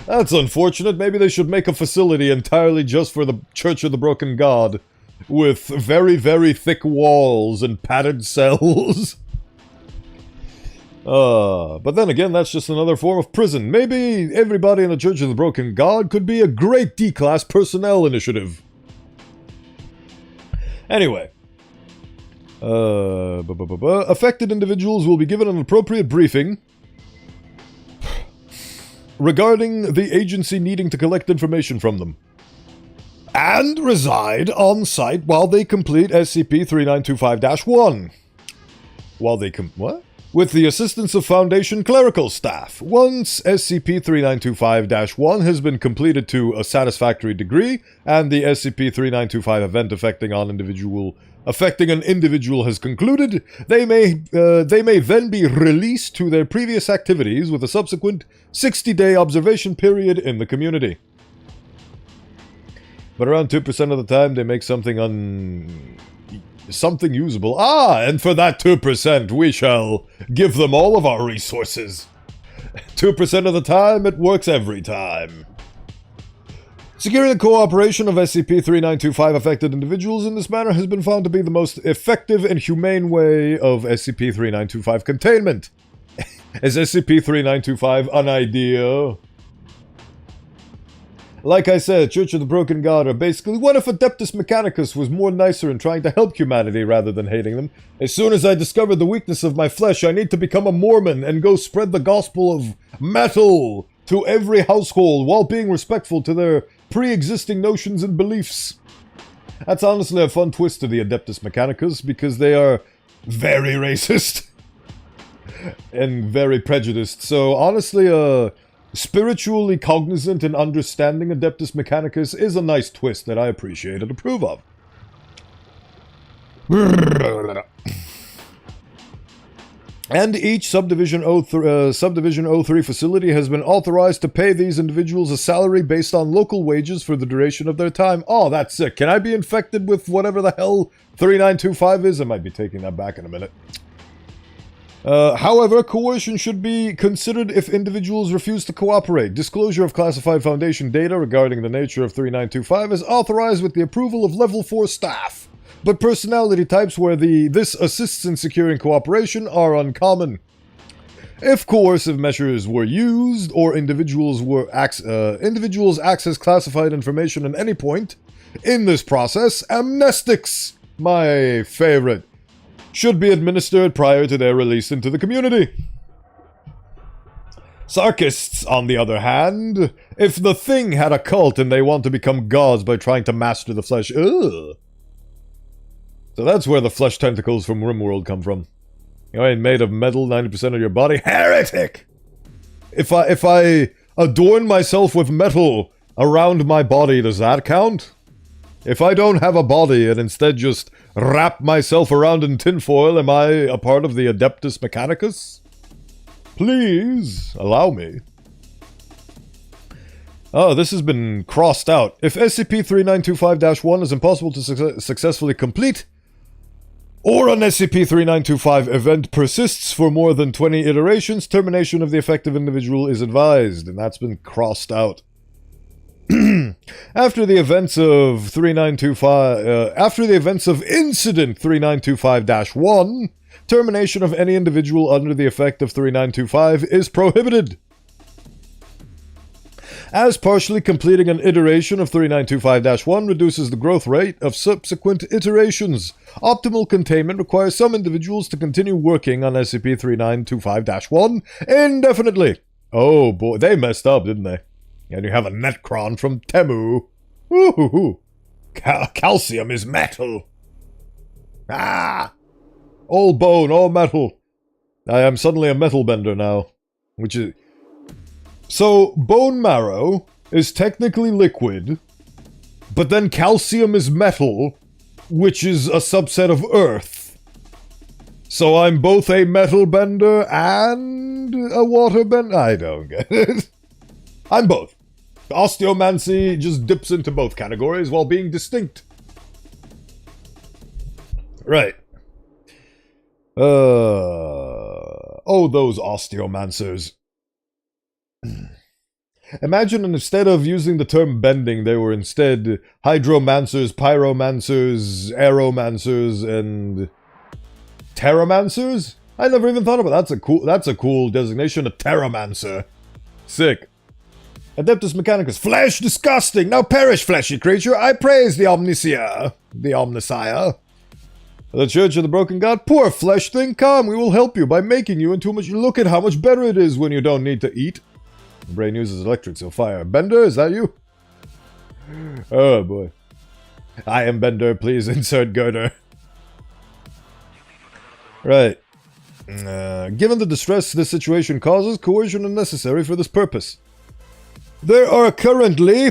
That's unfortunate. Maybe they should make a facility entirely just for the Church of the Broken God with very, very thick walls and padded cells. But then again, that's just another form of prison. Maybe everybody in the Church of the Broken God could be a great D-class personnel initiative. Anyway. Affected individuals will be given an appropriate briefing. regarding the agency needing to collect information from them. And reside on site while they complete SCP-3925-1. While they what? With the assistance of Foundation clerical staff. Once SCP-3925-1 has been completed to a satisfactory degree, and the SCP-3925 event affecting an individual has concluded, they may then be released to their previous activities with a subsequent 60-day observation period in the community. But around 2% of the time, they make something usable. And for that 2%, we shall give them all of our resources. 2% of the time, it works every time. Securing the cooperation of SCP-3925 affected individuals in this manner has been found to be the most effective and humane way of SCP-3925 containment. Is SCP-3925 an idea? Like I said, Church of the Broken God are basically, what if Adeptus Mechanicus was more nicer in trying to help humanity rather than hating them? As soon as I discovered the weakness of my flesh, I need to become a Mormon and go spread the gospel of metal to every household while being respectful to their pre-existing notions and beliefs. That's honestly a fun twist to the Adeptus Mechanicus because they are very racist and very prejudiced. So honestly, spiritually cognizant and understanding Adeptus Mechanicus is a nice twist that I appreciate and approve of. And each Subdivision 03 facility has been authorized to pay these individuals a salary based on local wages for the duration of their time. Oh, that's sick. Can I be infected with whatever the hell 3925 is? I might be taking that back in a minute. However, coercion should be considered if individuals refuse to cooperate. Disclosure of classified Foundation data regarding the nature of 3925 is authorized with the approval of Level 4 staff, but personality types where this assists in securing cooperation are uncommon. If coercive measures were used, or individuals access classified information at any point in this process, amnestics, my favorite, should be administered prior to their release into the community. Sarkists, on the other hand, if the thing had a cult and they want to become gods by trying to master the flesh, ugh. So that's where the flesh tentacles from RimWorld come from. You ain't made of metal 90% of your body. Heretic! If I adorn myself with metal around my body, does that count? If I don't have a body and instead just wrap myself around in tinfoil, am I a part of the Adeptus Mechanicus? Please, allow me. Oh, this has been crossed out. If SCP-3925-1 is impossible to successfully complete, or an SCP-3925 event persists for more than 20 iterations, termination of the affected individual is advised, and that's been crossed out. After the events of Incident 3925-1, termination of any individual under the effect of 3925 is prohibited. As partially completing an iteration of 3925-1 reduces the growth rate of subsequent iterations, optimal containment requires some individuals to continue working on SCP-3925-1 indefinitely. Oh boy, they messed up, didn't they? And you have a Netcron from Temu. Ooh, calcium is metal. All bone, all metal. I am suddenly a metal bender now. Which is... So, bone marrow is technically liquid, but then calcium is metal, which is a subset of earth. So I'm both a metal bender and a water bender? I don't get it. I'm both. Osteomancy just dips into both categories while being distinct. Right. Oh, those Osteomancers. Imagine instead of using the term bending, they were instead hydromancers, pyromancers, aeromancers, and terramancers? I never even thought about that. That's a cool designation, a terramancer. Sick. Adeptus Mechanicus. Flesh disgusting! Now perish, fleshy creature! I praise the Omnisire. The Church of the Broken God. Poor flesh thing, come, we will help you by making you into much. Look at how much better it is when you don't need to eat. Brain uses electric, so fire. Bender, is that you? Oh boy. I am Bender, please insert girder. Right. Given the distress this situation causes, coercion is necessary for this purpose. There are currently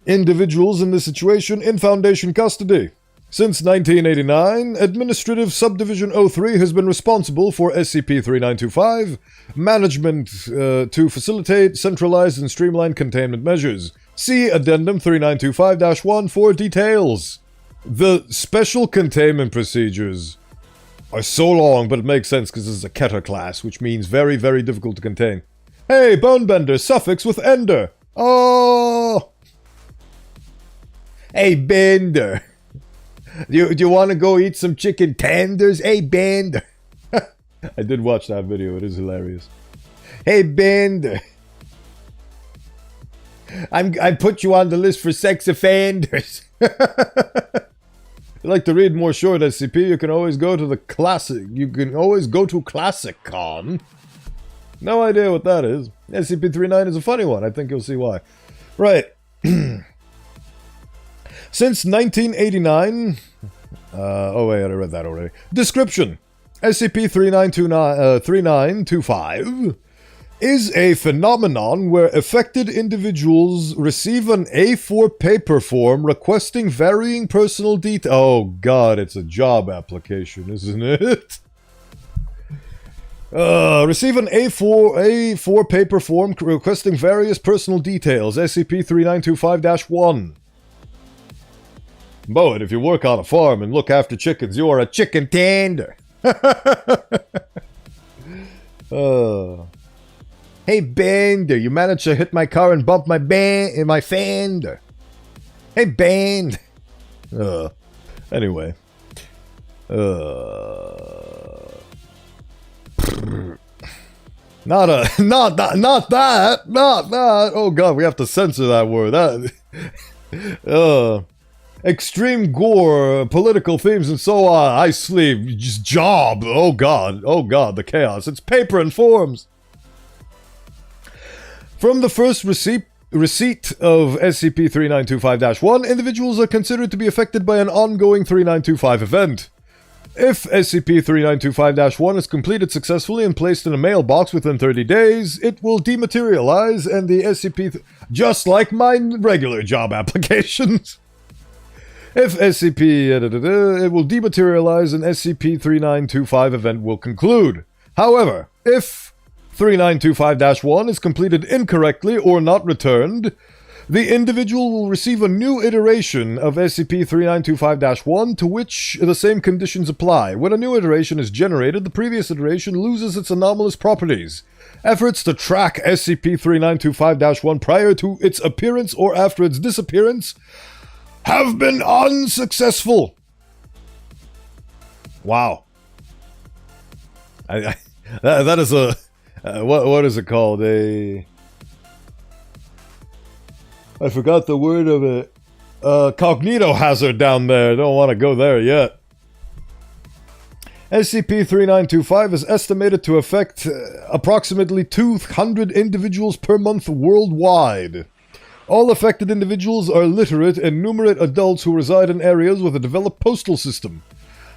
individuals in this situation in Foundation custody. Since 1989, Administrative Subdivision 03 has been responsible for SCP-3925 management to facilitate centralized and streamlined containment measures. See Addendum 3925-1 for details. The special containment procedures are so long, but it makes sense because this is a Keter class, which means very, very difficult to contain. Hey, Bonebender, suffix with ender. Oh! Hey, Bender. Do you want to go eat some chicken tenders? Hey, Bender. I did watch that video. It is hilarious. Hey, Bender. I put you on the list for sex offenders. If you'd like to read more short SCP, you can always go to the classic. You can always go to ClassicCon. No idea what that is. SCP-39 is a funny one. I think you'll see why. Right. Since 1989... oh wait, I read that already. Description. SCP-3925 is a phenomenon where affected individuals receive an A4 paper form requesting varying personal details. Oh god, it's a job application, isn't it? Receive an A4 paper form requesting various personal details. SCP-3925-1. But if you work on a farm and look after chickens, you are a chicken tender. Hey, Bender, you managed to hit my car and bump my fender. Hey, Band. Anyway. Not that. Oh god, we have to censor that word. Extreme gore, political themes, and so on. I sleep. Just job. Oh god, the chaos. It's paper and forms. From the first receipt of SCP-3925-1, individuals are considered to be affected by an ongoing 3925 event. If SCP-3925-1 is completed successfully and placed in a mailbox within 30 days, it will dematerialize and the just like my regular job applications. If it will dematerialize and SCP-3925 event will conclude. However, if 3925-1 is completed incorrectly or not returned, the individual will receive a new iteration of SCP-3925-1 to which the same conditions apply. When a new iteration is generated, the previous iteration loses its anomalous properties. Efforts to track SCP-3925-1 prior to its appearance or after its disappearance have been unsuccessful. Wow. That is a... what is it called? I forgot the word of it. Cognito hazard down there. Don't want to go there yet. SCP-3925 is estimated to affect approximately 200 individuals per month worldwide. All affected individuals are literate and numerate adults who reside in areas with a developed postal system.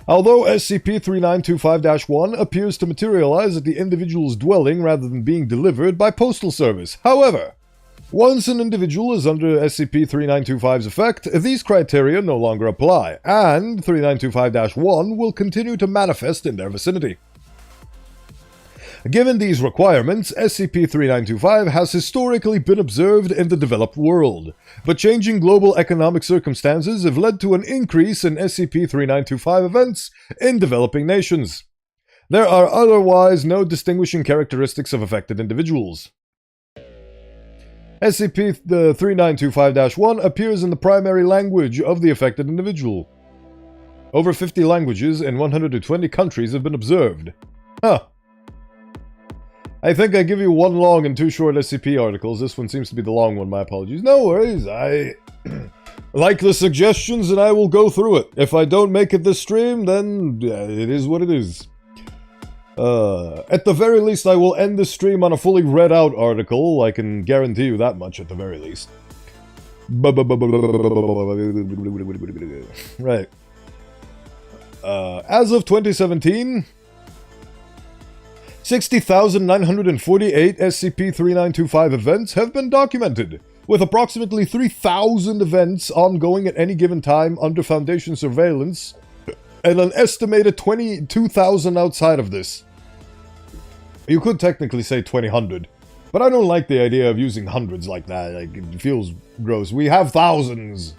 Although SCP-3925-1 appears to materialize at the individual's dwelling rather than being delivered by postal service. However, once an individual is under SCP-3925's effect, these criteria no longer apply, and 3925-1 will continue to manifest in their vicinity. Given these requirements, SCP-3925 has historically been observed in the developed world, but changing global economic circumstances have led to an increase in SCP-3925 events in developing nations. There are otherwise no distinguishing characteristics of affected individuals. SCP-3925-1 appears in the primary language of the affected individual. Over 50 languages in 120 countries have been observed. Huh. I think I give you one long and two short SCP articles. This one seems to be the long one, my apologies. No worries, I like the suggestions and I will go through it. If I don't make it this stream, then it is what it is. At the very least, I will end this stream on a fully read out article. I can guarantee you that much at the very least. Right. As of 2017, 60,948 SCP-3925 events have been documented, with approximately 3,000 events ongoing at any given time under Foundation surveillance, and an estimated 22,000 outside of this. You could technically say 2,000, but I don't like the idea of using hundreds like that. Like, it feels gross. We have thousands.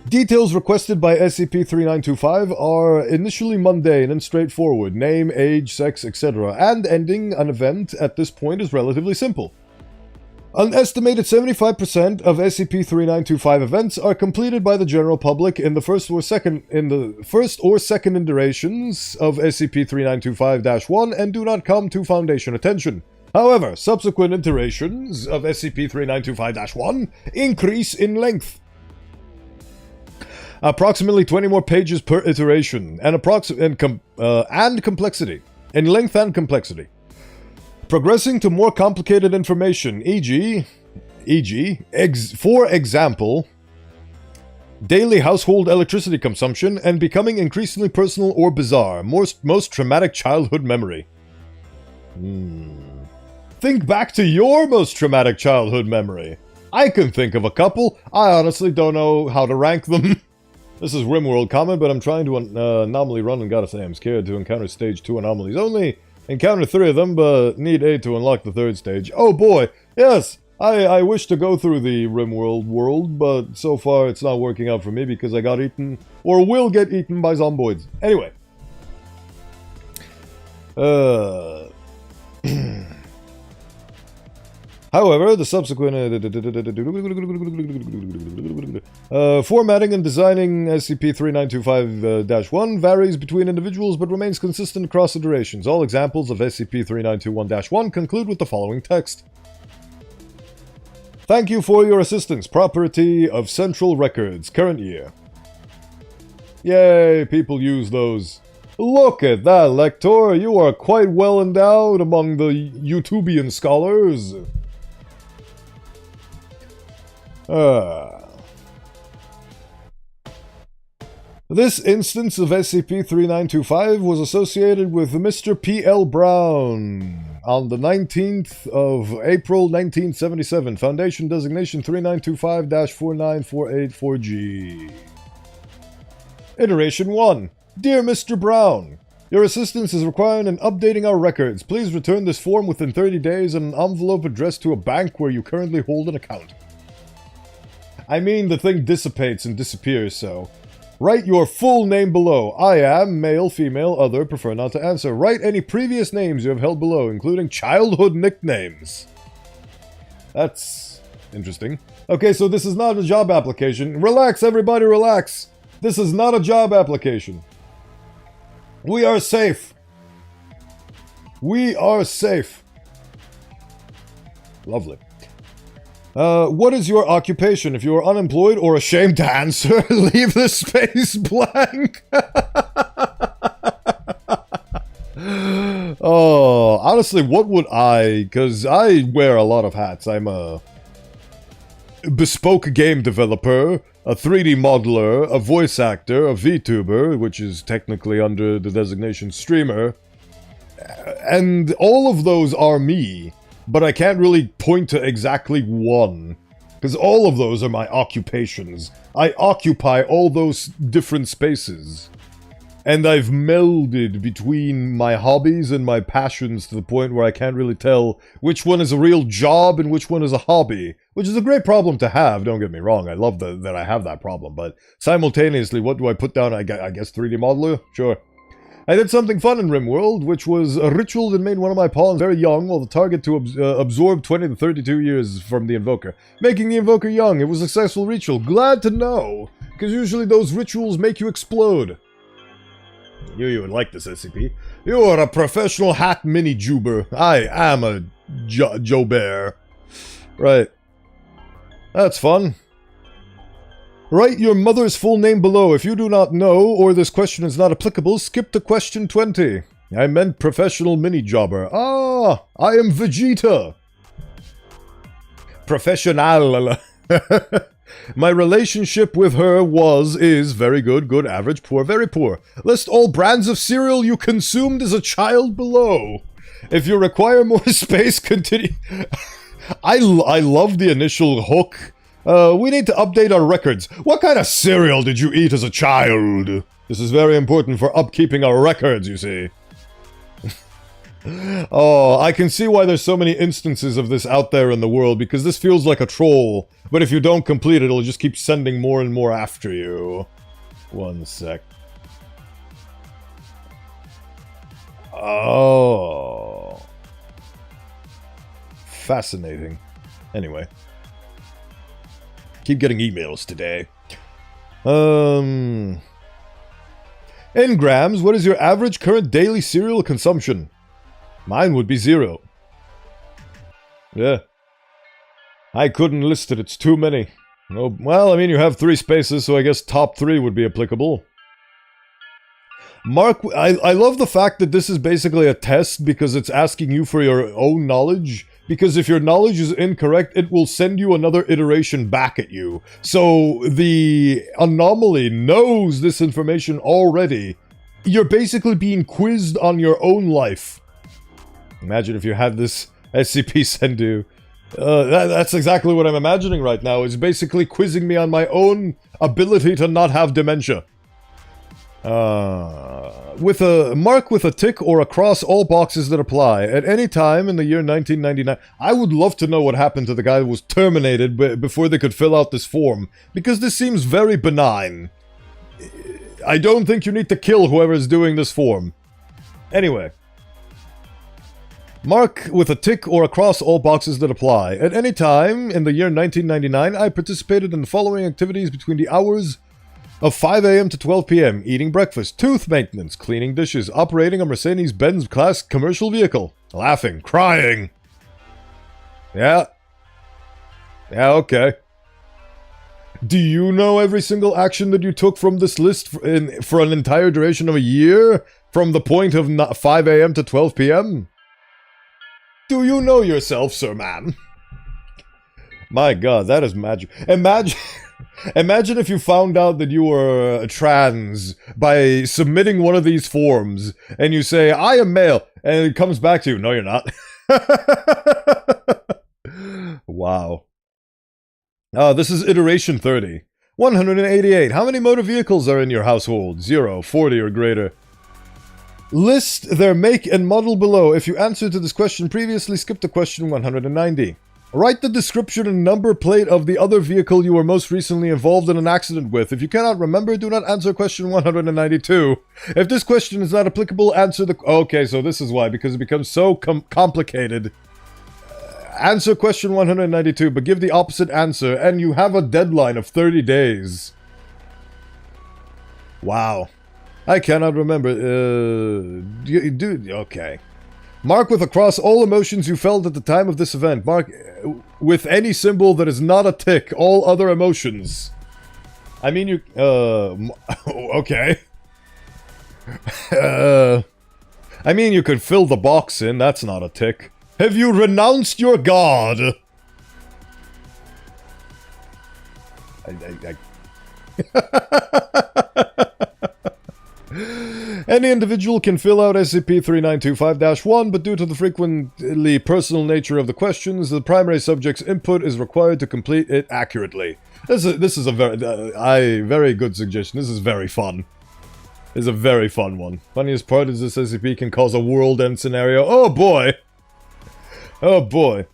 Details requested by SCP-3925 are initially mundane and straightforward. Name, age, sex, etc. And ending an event at this point is relatively simple. An estimated 75% of SCP-3925 events are completed by the general public in the first or second iterations of SCP-3925-1 and do not come to Foundation attention. However, subsequent iterations of SCP-3925-1 increase in length. Approximately 20 more pages per iteration, and complexity. In length and complexity. Progressing to more complicated information, for example, daily household electricity consumption, and becoming increasingly personal or bizarre. Most traumatic childhood memory. Think back to your most traumatic childhood memory. I can think of a couple. I honestly don't know how to rank them. This is RimWorld comment, but I'm trying to anomaly run and gotta say I'm scared to encounter stage 2 anomalies. Only encounter 3 of them, but need 8 to unlock the 3rd stage. Oh boy, yes! I wish to go through the RimWorld world, but so far it's not working out for me because I got eaten, or will get eaten by zomboids. Anyway. However, the subsequent formatting and designing SCP-3925-1 varies between individuals but remains consistent across iterations. All examples of SCP-3921-1 conclude with the following text. Thank you for your assistance. Property of Central Records. Current year. Yay, people use those. Look at that, Lector. You are quite well endowed among the YouTubian scholars. This instance of SCP-3925 was associated with Mr. P.L. Brown on the 19th of April 1977. Foundation designation 3925-49484G. Iteration 1. Dear Mr. Brown, your assistance is required in updating our records. Please return this form within 30 days in an envelope addressed to a bank where you currently hold an account. I mean, the thing dissipates and disappears, so. Write your full name below. I am, male, female, other, prefer not to answer. Write any previous names you have held below, including childhood nicknames. That's interesting. Okay, so this is not a job application. Relax, everybody, relax. This is not a job application. We are safe. We are safe. Lovely. What is your occupation? If you are unemployed or ashamed to answer, leave the space blank. Oh, honestly, what would I... Because I wear a lot of hats. I'm a bespoke game developer, a 3D modeler, a voice actor, a VTuber, which is technically under the designation streamer. And all of those are me. But I can't really point to exactly one, because all of those are my occupations. I occupy all those different spaces. And I've melded between my hobbies and my passions to the point where I can't really tell which one is a real job and which one is a hobby. Which is a great problem to have, don't get me wrong. I love that I have that problem, but simultaneously, what do I put down? I guess 3D modeler? Sure. I did something fun in RimWorld, which was a ritual that made one of my pawns very young, while the target to absorb 20 to 32 years from the Invoker, making the Invoker young. It was a successful ritual. Glad to know, because usually those rituals make you explode. You would like this, SCP. You are a professional hat mini-juber. I am a Joe Bear. Right. That's fun. Write your mother's full name below. If you do not know, or this question is not applicable, skip to question 20. I meant professional mini-jobber. Ah, I am Vegeta. Professional. My relationship with her is very good, good, average, poor, very poor. List all brands of cereal you consumed as a child below. If you require more space, continue. I love the initial hook. We need to update our records. What kind of cereal did you eat as a child? This is very important for upkeeping our records, you see. Oh, I can see why there's so many instances of this out there in the world, because this feels like a troll. But if you don't complete it, it'll just keep sending more and more after you. One sec. Oh. Fascinating. Anyway. Keep getting emails today. In grams, what is your average current daily cereal consumption? Mine would be 0. Yeah. I couldn't list it, it's too many. No, well, I mean, you have 3 spaces, so I guess top 3 would be applicable. Mark, I love the fact that this is basically a test because it's asking you for your own knowledge. Because if your knowledge is incorrect, it will send you another iteration back at you. So the anomaly knows this information already. You're basically being quizzed on your own life. Imagine if you had this SCP send you. That's exactly what I'm imagining right now. It's basically quizzing me on my own ability to not have dementia. With a mark with a tick or across all boxes that apply. At any time in the year 1999. I would love to know what happened to the guy who was terminated before they could fill out this form. Because this seems very benign. I don't think you need to kill whoever is doing this form. Anyway. Mark with a tick or across all boxes that apply. At any time in the year 1999, I participated in the following activities between the hours of 5 a.m. to 12 p.m. Eating breakfast, tooth maintenance, cleaning dishes, operating a Mercedes-Benz class commercial vehicle, laughing, crying. Yeah. Yeah, okay. Do you know every single action that you took from this list for an entire duration of a year? From the point of 5 a.m. to 12 p.m.? Do you know yourself, sir man? My god, that is magic. Imagine if you found out that you were trans by submitting one of these forms, and you say, I am male, and it comes back to you, no you're not. Wow. This is iteration 30. 188. How many motor vehicles are in your household? 0, 40 or greater. List their make and model below. If you answered to this question previously, skip to question 190. Write the description and number plate of the other vehicle you were most recently involved in an accident with. If you cannot remember, do not answer question 192. If this question is not applicable, answer the... Okay, so this is why, because it becomes so complicated. Answer question 192, but give the opposite answer, and you have a deadline of 30 days. Wow. I cannot remember. Okay. Mark with across all emotions you felt at the time of this event. Mark with any symbol that is not a tick, all other emotions. I mean, you... okay. I mean, you could fill the box in, that's not a tick. Have you renounced your god? Any individual can fill out SCP-3925-1, but due to the frequently personal nature of the questions, the primary subject's input is required to complete it accurately. This is a very good suggestion. This is very fun. This is a very fun one. Funniest part is this SCP can cause a world-end scenario. Oh boy! Oh boy.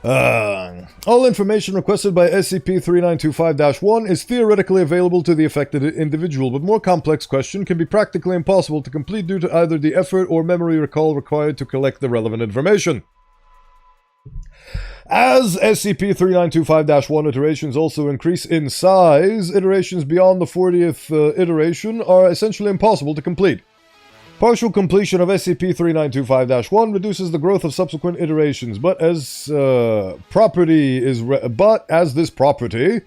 All information requested by SCP-3925-1 is theoretically available to the affected individual, but more complex question can be practically impossible to complete due to either the effort or memory recall required to collect the relevant information. As SCP-3925-1 iterations also increase in size, iterations beyond the 40th iteration are essentially impossible to complete. Partial completion of SCP-3925-1 reduces the growth of subsequent iterations, but as this property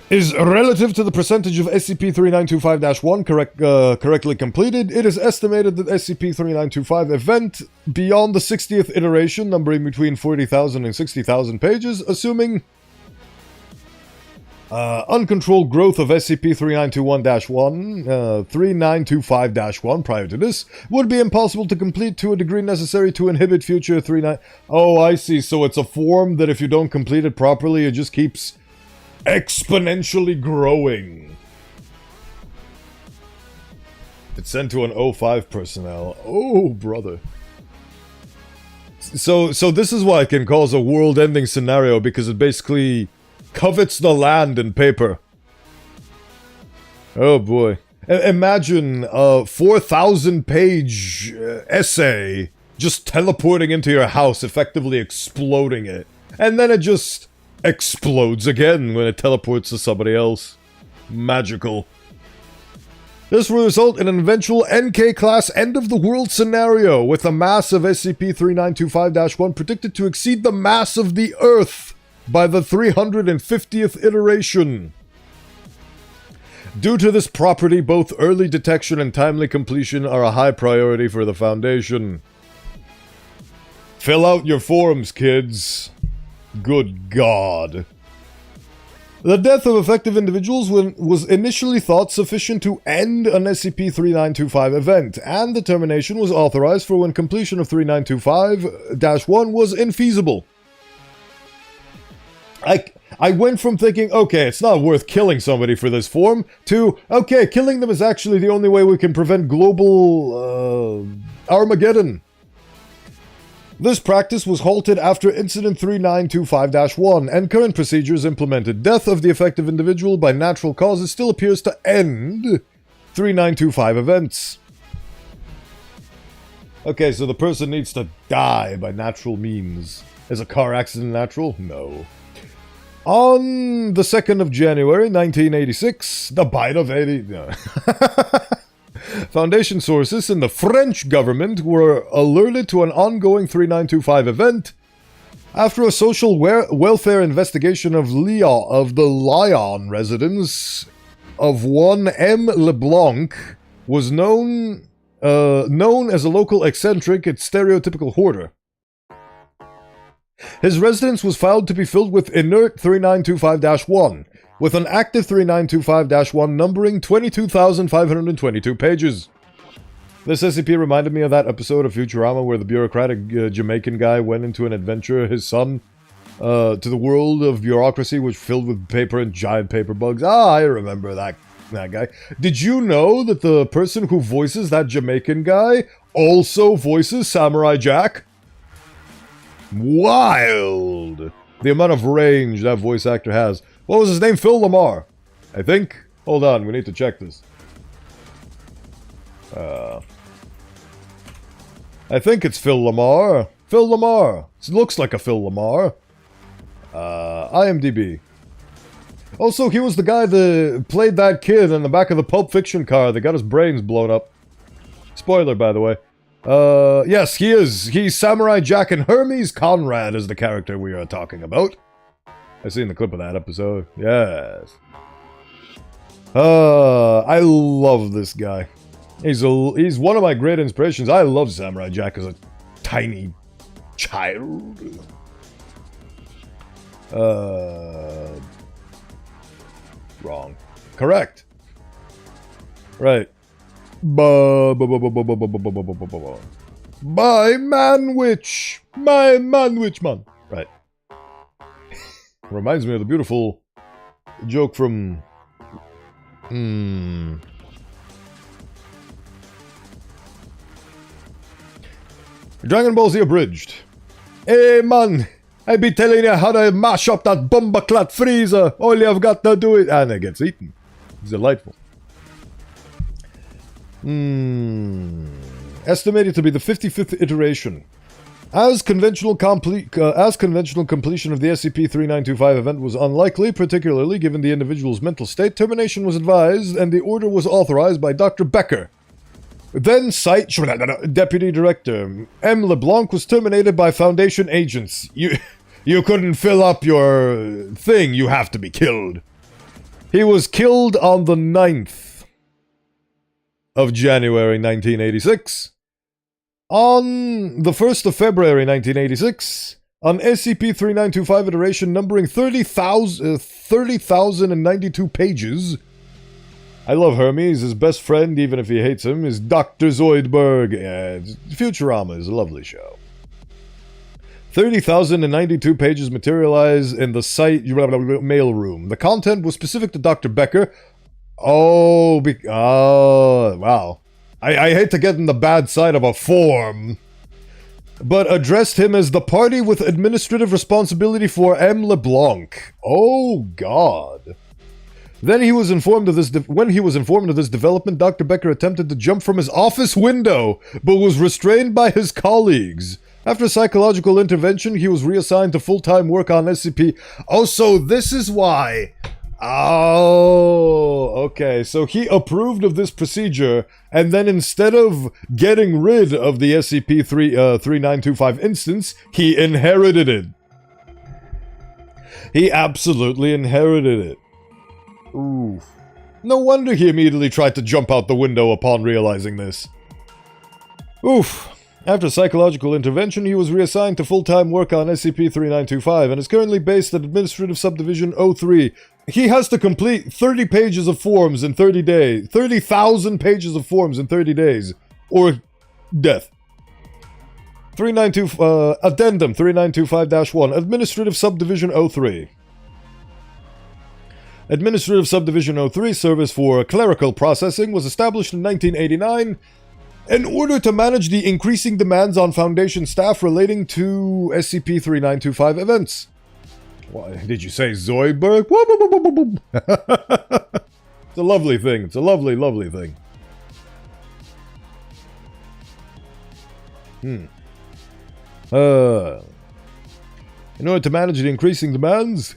is relative to the percentage of SCP-3925-1 correctly completed. It is estimated that SCP-3925 event beyond the 60th iteration, numbering between 40,000 and 60,000 pages, assuming uncontrolled growth of SCP-3921-1, 3925-1 prior to this, would be impossible to complete to a degree necessary to inhibit future 39... Oh, I see. So it's a form that if you don't complete it properly, it just keeps exponentially growing. It's sent to an O5 personnel. Oh, brother. So this is why it can cause a world-ending scenario, because it basically covets the land in paper. Oh boy. Imagine a 4,000-page essay just teleporting into your house, effectively exploding it. And then it just explodes again when it teleports to somebody else. Magical. This will result in an eventual NK-class end-of-the-world scenario, with the mass of SCP-3925-1 predicted to exceed the mass of the Earth by the 350th iteration. Due to this property, both early detection and timely completion are a high priority for the Foundation. Fill out your forms, kids. Good God. The death of effective individuals was initially thought sufficient to end an SCP-3925 event, and the termination was authorized for when completion of 3925-1 was infeasible. I went from thinking, okay, it's not worth killing somebody for this form, to, okay, killing them is actually the only way we can prevent global, Armageddon. This practice was halted after Incident 3925-1, and current procedures implemented. Death of the affected individual by natural causes still appears to end 3925 events. Okay, so the person needs to die by natural means. Is a car accident natural? No. On the 2nd of January, 1986, the bite of 80... No. Foundation sources in the French government were alerted to an ongoing 3925 event after a social welfare investigation of the Lyon residence of one M. LeBlanc was known as a local eccentric and stereotypical hoarder. His residence was found to be filled with inert 3925-1, with an active 3925-1 numbering 22,522 pages. This SCP reminded me of that episode of Futurama where the bureaucratic Jamaican guy went into an adventure, his son, to the world of bureaucracy, which filled with paper and giant paper bugs. Ah, I remember that guy. Did you know that the person who voices that Jamaican guy also voices Samurai Jack? Wild! The amount of range that voice actor has. What was his name? Phil Lamar, I think. Hold on, we need to check this. I think it's Phil Lamar. Phil Lamar. It looks like a Phil Lamar. IMDb. Also, he was the guy that played that kid in the back of the Pulp Fiction car that got his brains blown up. Spoiler, by the way. Yes, he is. He's Samurai Jack, and Hermes Conrad is the character we are talking about. I've seen the clip of that episode. Yes. I love this guy. He's one of my great inspirations. I love Samurai Jack as a tiny child. Wrong. Correct. Right. My man-witch. My man-witch man. Right. Reminds me of the beautiful joke from... Dragon Ball Z Abridged. Hey man, I be telling you how to mash up that bomba-clat freezer. All you've got to do is... And it gets eaten. It's delightful. Estimated to be the 55th iteration. As conventional completion of the SCP-3925 event was unlikely, particularly given the individual's mental state, termination was advised, and the order was authorized by Dr. Becker. Then Site Deputy Director M. LeBlanc was terminated by Foundation agents. You couldn't fill up your thing, you have to be killed. He was killed on the 9th of January 1986. On the 1st of February 1986, on SCP-3925 iteration numbering 30,092 pages. I love Hermes. His best friend, even if he hates him, is Dr. Zoidberg. Futurama is a lovely show. 30,092 pages materialize in the site mailroom. The content was specific to Dr. Becker. Oh, wow. I hate to get in the bad side of a form, but addressed him as the party with administrative responsibility for M. LeBlanc. Oh, God. Then he was informed of this. When he was informed of this development, Dr. Becker attempted to jump from his office window, but was restrained by his colleagues. After psychological intervention, he was reassigned to full-time work on SCP. Oh, so this is why. Oh, okay. So he approved of this procedure, and then instead of getting rid of the SCP-3925 instance, he inherited it. He absolutely inherited it. Oof. No wonder he immediately tried to jump out the window upon realizing this. Oof. After psychological intervention, he was reassigned to full-time work on SCP-3925 and is currently based at Administrative Subdivision 03. He has to complete 30 pages of forms in 30 days. 30,000 pages of forms in 30 days. Or death. Addendum 3925-1, Administrative Subdivision 03. Administrative Subdivision 03, Service for Clerical Processing, was established in 1989 in order to manage the increasing demands on Foundation staff relating to SCP-3925 events. Why, did you say Zoidberg? It's a lovely thing. It's a lovely, lovely thing. In order to manage the increasing demands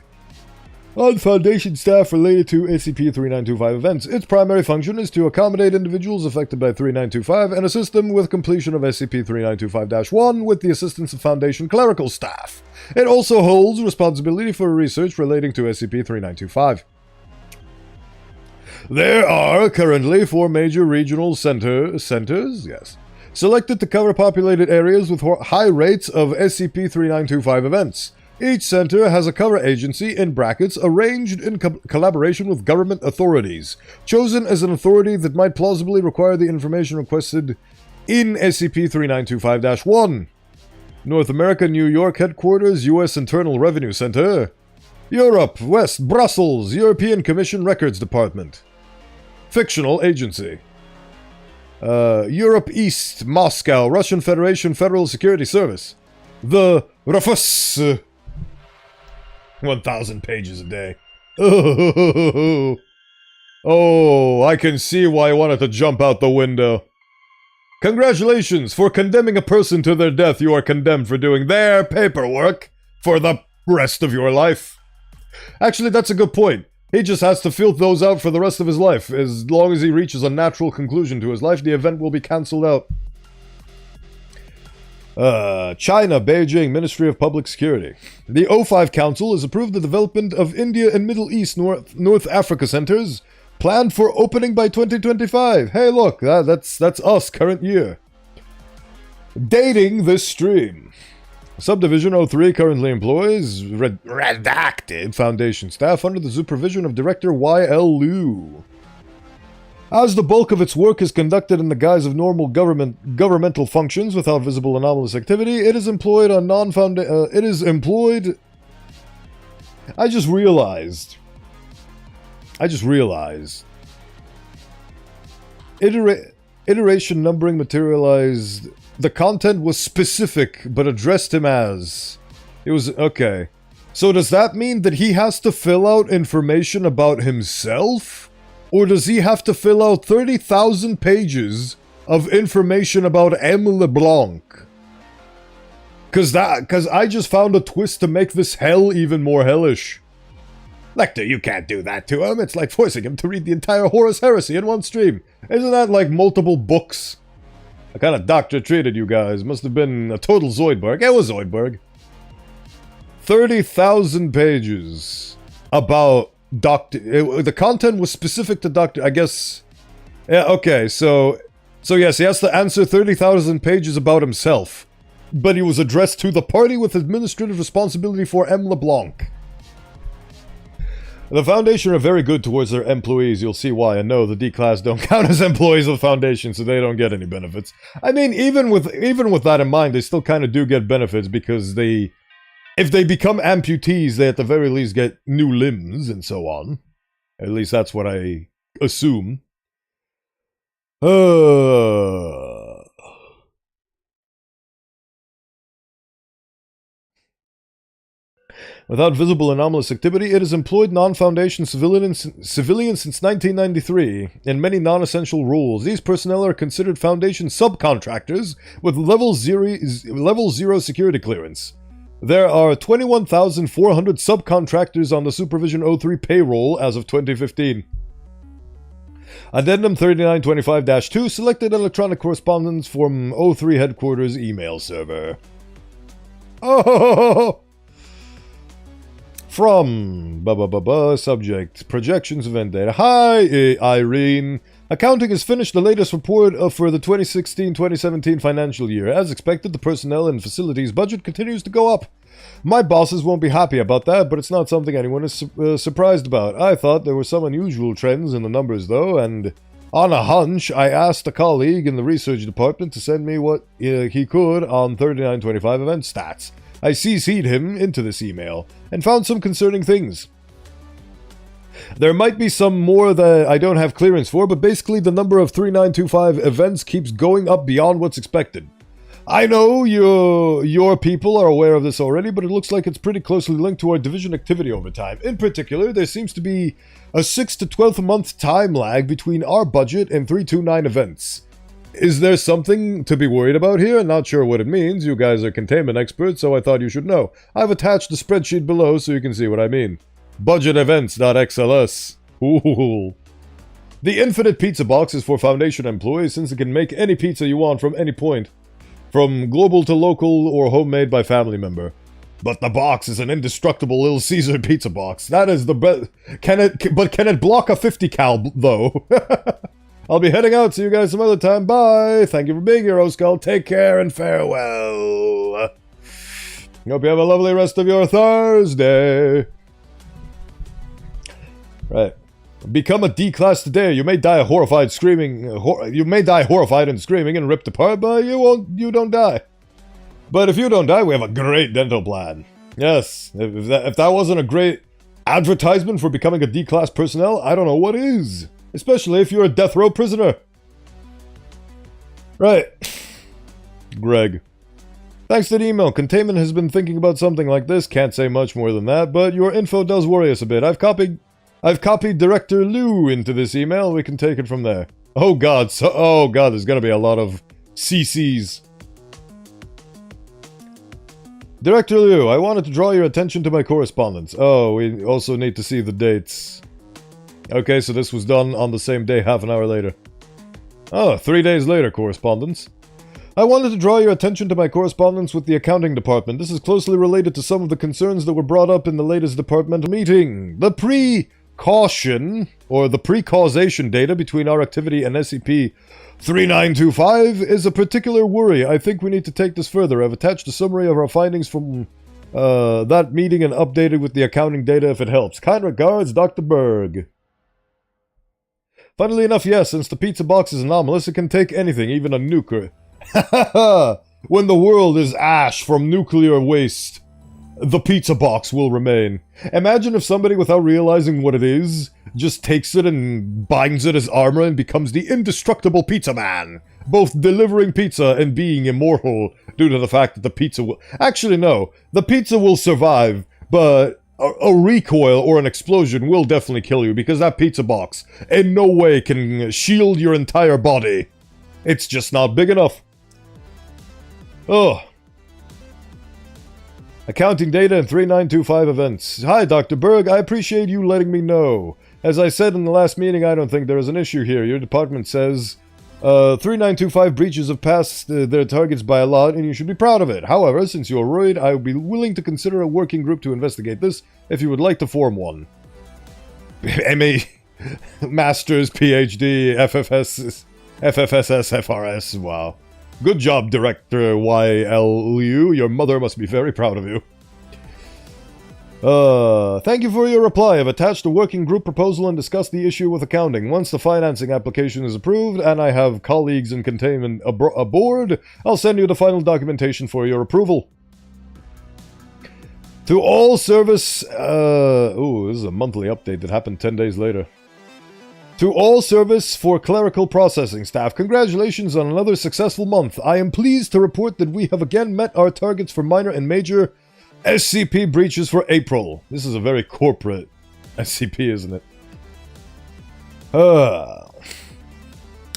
on Foundation staff related to SCP-3925 events, its primary function is to accommodate individuals affected by 3925 and assist them with completion of SCP-3925-1 with the assistance of Foundation clerical staff. It also holds responsibility for research relating to SCP-3925. There are currently 4 major regional centers, selected to cover populated areas with high rates of SCP-3925 events. Each center has a cover agency, in brackets, arranged in collaboration with government authorities, chosen as an authority that might plausibly require the information requested in SCP-3925-1. North America, New York Headquarters, U.S. Internal Revenue Center. Europe, West, Brussels, European Commission Records Department. Fictional Agency. Europe East, Moscow, Russian Federation Federal Security Service. The RFS. 1,000 pages a day. Oh, I can see why I wanted to jump out the window. Congratulations! For condemning a person to their death, you are condemned for doing their paperwork for the rest of your life. Actually, that's a good point. He just has to fill those out for the rest of his life. As long as he reaches a natural conclusion to his life, the event will be cancelled out. China, Beijing, Ministry of Public Security. The O5 Council has approved the development of India and Middle East North Africa centers, planned for opening by 2025. Hey, look, that's us, current year. Dating this stream. Subdivision 03 currently employs redacted Foundation staff under the supervision of Director Y.L. Liu. As the bulk of its work is conducted in the guise of normal governmental functions without visible anomalous activity, it is employed on I just realized. Iteration numbering materialized. The content was specific, but addressed him as. It was okay. So does that mean that he has to fill out information about himself? Or does he have to fill out 30,000 pages of information about M. LeBlanc? Cause I just found a twist to make this hell even more hellish. Lecter, you can't do that to him. It's like forcing him to read the entire Horus Heresy in one stream. Isn't that like multiple books? What kind of doctor treated you guys? Must have been a total Zoidberg. It was Zoidberg. 30,000 pages about the content was specific to Doctor, I guess. Yeah, okay, so yes, he has to answer 30,000 pages about himself. But he was addressed to the party with administrative responsibility for M. LeBlanc. The Foundation are very good towards their employees, you'll see why. And no, the D-Class don't count as employees of the Foundation, so they don't get any benefits. I mean, even with that in mind, they still kind of do get benefits, because if they become amputees, they at the very least get new limbs and so on. At least that's what I assume. Without visible anomalous activity, it has employed non-Foundation civilians since 1993 in many non-essential roles. These personnel are considered Foundation subcontractors with level 0 security clearance. There are 21,400 subcontractors on the Supervision 03 payroll as of 2015. Addendum 3925-2 selected electronic correspondence from 03 headquarters email server. Oh! From subject projections event data. Hi, Irene. Accounting has finished the latest report for the 2016-2017 financial year. As expected, the personnel and facilities budget continues to go up. My bosses won't be happy about that, but it's not something anyone is surprised about. I thought there were some unusual trends in the numbers, though, and on a hunch, I asked a colleague in the research department to send me what he could on 3925 event stats. I CC'd him into this email, and found some concerning things. There might be some more that I don't have clearance for, but basically the number of 3925 events keeps going up beyond what's expected. I know your people are aware of this already, but it looks like it's pretty closely linked to our division activity over time. In particular, there seems to be a 6 to 12 month time lag between our budget and 329 events. Is there something to be worried about here? Not sure what it means. You guys are containment experts, so I thought you should know. I've attached the spreadsheet below so you can see what I mean. Budgetevents.xls. Ooh. The infinite pizza box is for Foundation employees, since it can make any pizza you want from any point. From global to local or homemade by family member. But the box is an indestructible Little Caesar pizza box. That is the best. Can it block a 50 cal, though? I'll be heading out. See you guys some other time. Bye. Thank you for being here, Oskull. Take care and farewell. Hope you have a lovely rest of your Thursday. Right. Become a D-class today. You may die horrified screaming. You may die horrified and screaming and ripped apart, but you don't die. But if you don't die, we have a great dental plan. Yes. If that wasn't a great advertisement for becoming a D-class personnel, I don't know what is. Especially if you're a death row prisoner. Right. Greg. Thanks to the email. Containment has been thinking about something like this. Can't say much more than that, but your info does worry us a bit. I've copied Director Liu into this email. We can take it from there. Oh god, there's gonna be a lot of CCs. Director Liu, I wanted to draw your attention to my correspondence. Oh, we also need to see the dates. Okay, so this was done on the same day, half an hour later. Oh, 3 days later, correspondence. I wanted to draw your attention to my correspondence with the accounting department. This is closely related to some of the concerns that were brought up in the latest departmental meeting. The pre-causation data between our activity and SCP-3925 is a particular worry. I think we need to take this further. I've attached a summary of our findings from that meeting and updated with the accounting data if it helps. Kind regards, Dr. Berg. Funnily enough, yes, since the pizza box is anomalous, it can take anything, even a nuker. When the world is ash from nuclear waste, the pizza box will remain. Imagine if somebody, without realizing what it is, just takes it and binds it as armor and becomes the indestructible pizza man, both delivering pizza and being immortal due to the fact that the pizza will... Actually, no. The pizza will survive, but a recoil or an explosion will definitely kill you, because that pizza box in no way can shield your entire body. It's just not big enough. Oh. Accounting data and 3925 events. Hi, Dr. Berg. I appreciate you letting me know. As I said in the last meeting, I don't think there is an issue here. Your department says 3925 breaches have passed their targets by a lot, and you should be proud of it. However, since you're worried, I would be willing to consider a working group to investigate this if you would like to form one. MA, Masters, PhD, FFS, FFSS, FRS, wow. Good job, Director YLU. Your mother must be very proud of you. Thank you for your reply. I've attached a working group proposal and discussed the issue with accounting. Once the financing application is approved and I have colleagues in containment aboard, I'll send you the final documentation for your approval. To all service... this is a monthly update that happened 10 days later. To all service for clerical processing staff, congratulations on another successful month. I am pleased to report that we have again met our targets for minor and major SCP breaches for April. This is a very corporate SCP, isn't it?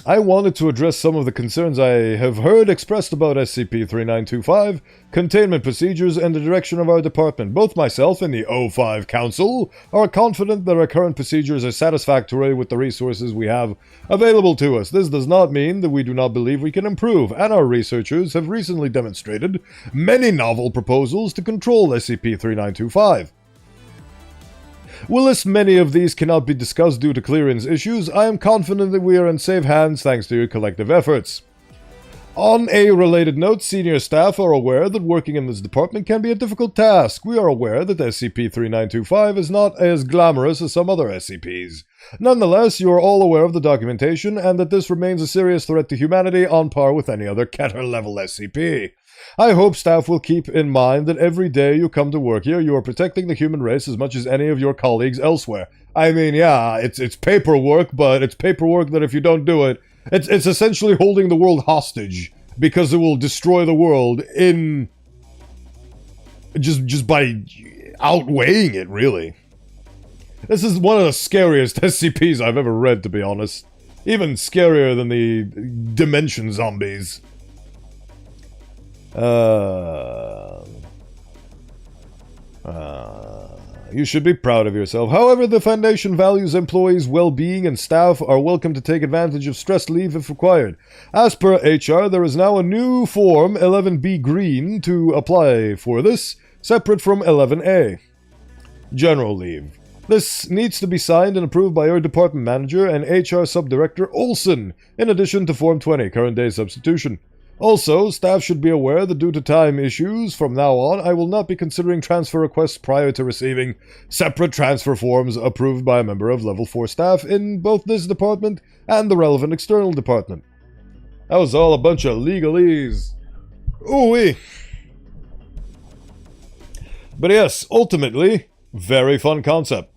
I wanted to address some of the concerns I have heard expressed about SCP-3925, containment procedures, and the direction of our department. Both myself and the O5 Council are confident that our current procedures are satisfactory with the resources we have available to us. This does not mean that we do not believe we can improve, and our researchers have recently demonstrated many novel proposals to control SCP-3925. Whilst many of these cannot be discussed due to clearance issues, I am confident that we are in safe hands thanks to your collective efforts. On a related note, senior staff are aware that working in this department can be a difficult task. We are aware that SCP-3925 is not as glamorous as some other SCPs. Nonetheless, you are all aware of the documentation and that this remains a serious threat to humanity on par with any other Keter-level SCP. I hope staff will keep in mind that every day you come to work here, you are protecting the human race as much as any of your colleagues elsewhere. I mean, yeah, it's paperwork, but it's paperwork that if you don't do it, it's essentially holding the world hostage, because it will destroy the world in... just by outweighing it, really. This is one of the scariest SCPs I've ever read, to be honest. Even scarier than the Dimension zombies. You should be proud of yourself. However, the Foundation values employees' well-being and staff are welcome to take advantage of stress leave if required. As per HR, there is now a new form, 11B Green, to apply for this, separate from 11A. General leave. This needs to be signed and approved by your department manager and HR subdirector Olson, in addition to Form 20, current day substitution. Also, staff should be aware that due to time issues, from now on, I will not be considering transfer requests prior to receiving separate transfer forms approved by a member of Level 4 staff in both this department and the relevant external department. That was all a bunch of legalese. Ooh-wee. But yes, ultimately, very fun concept.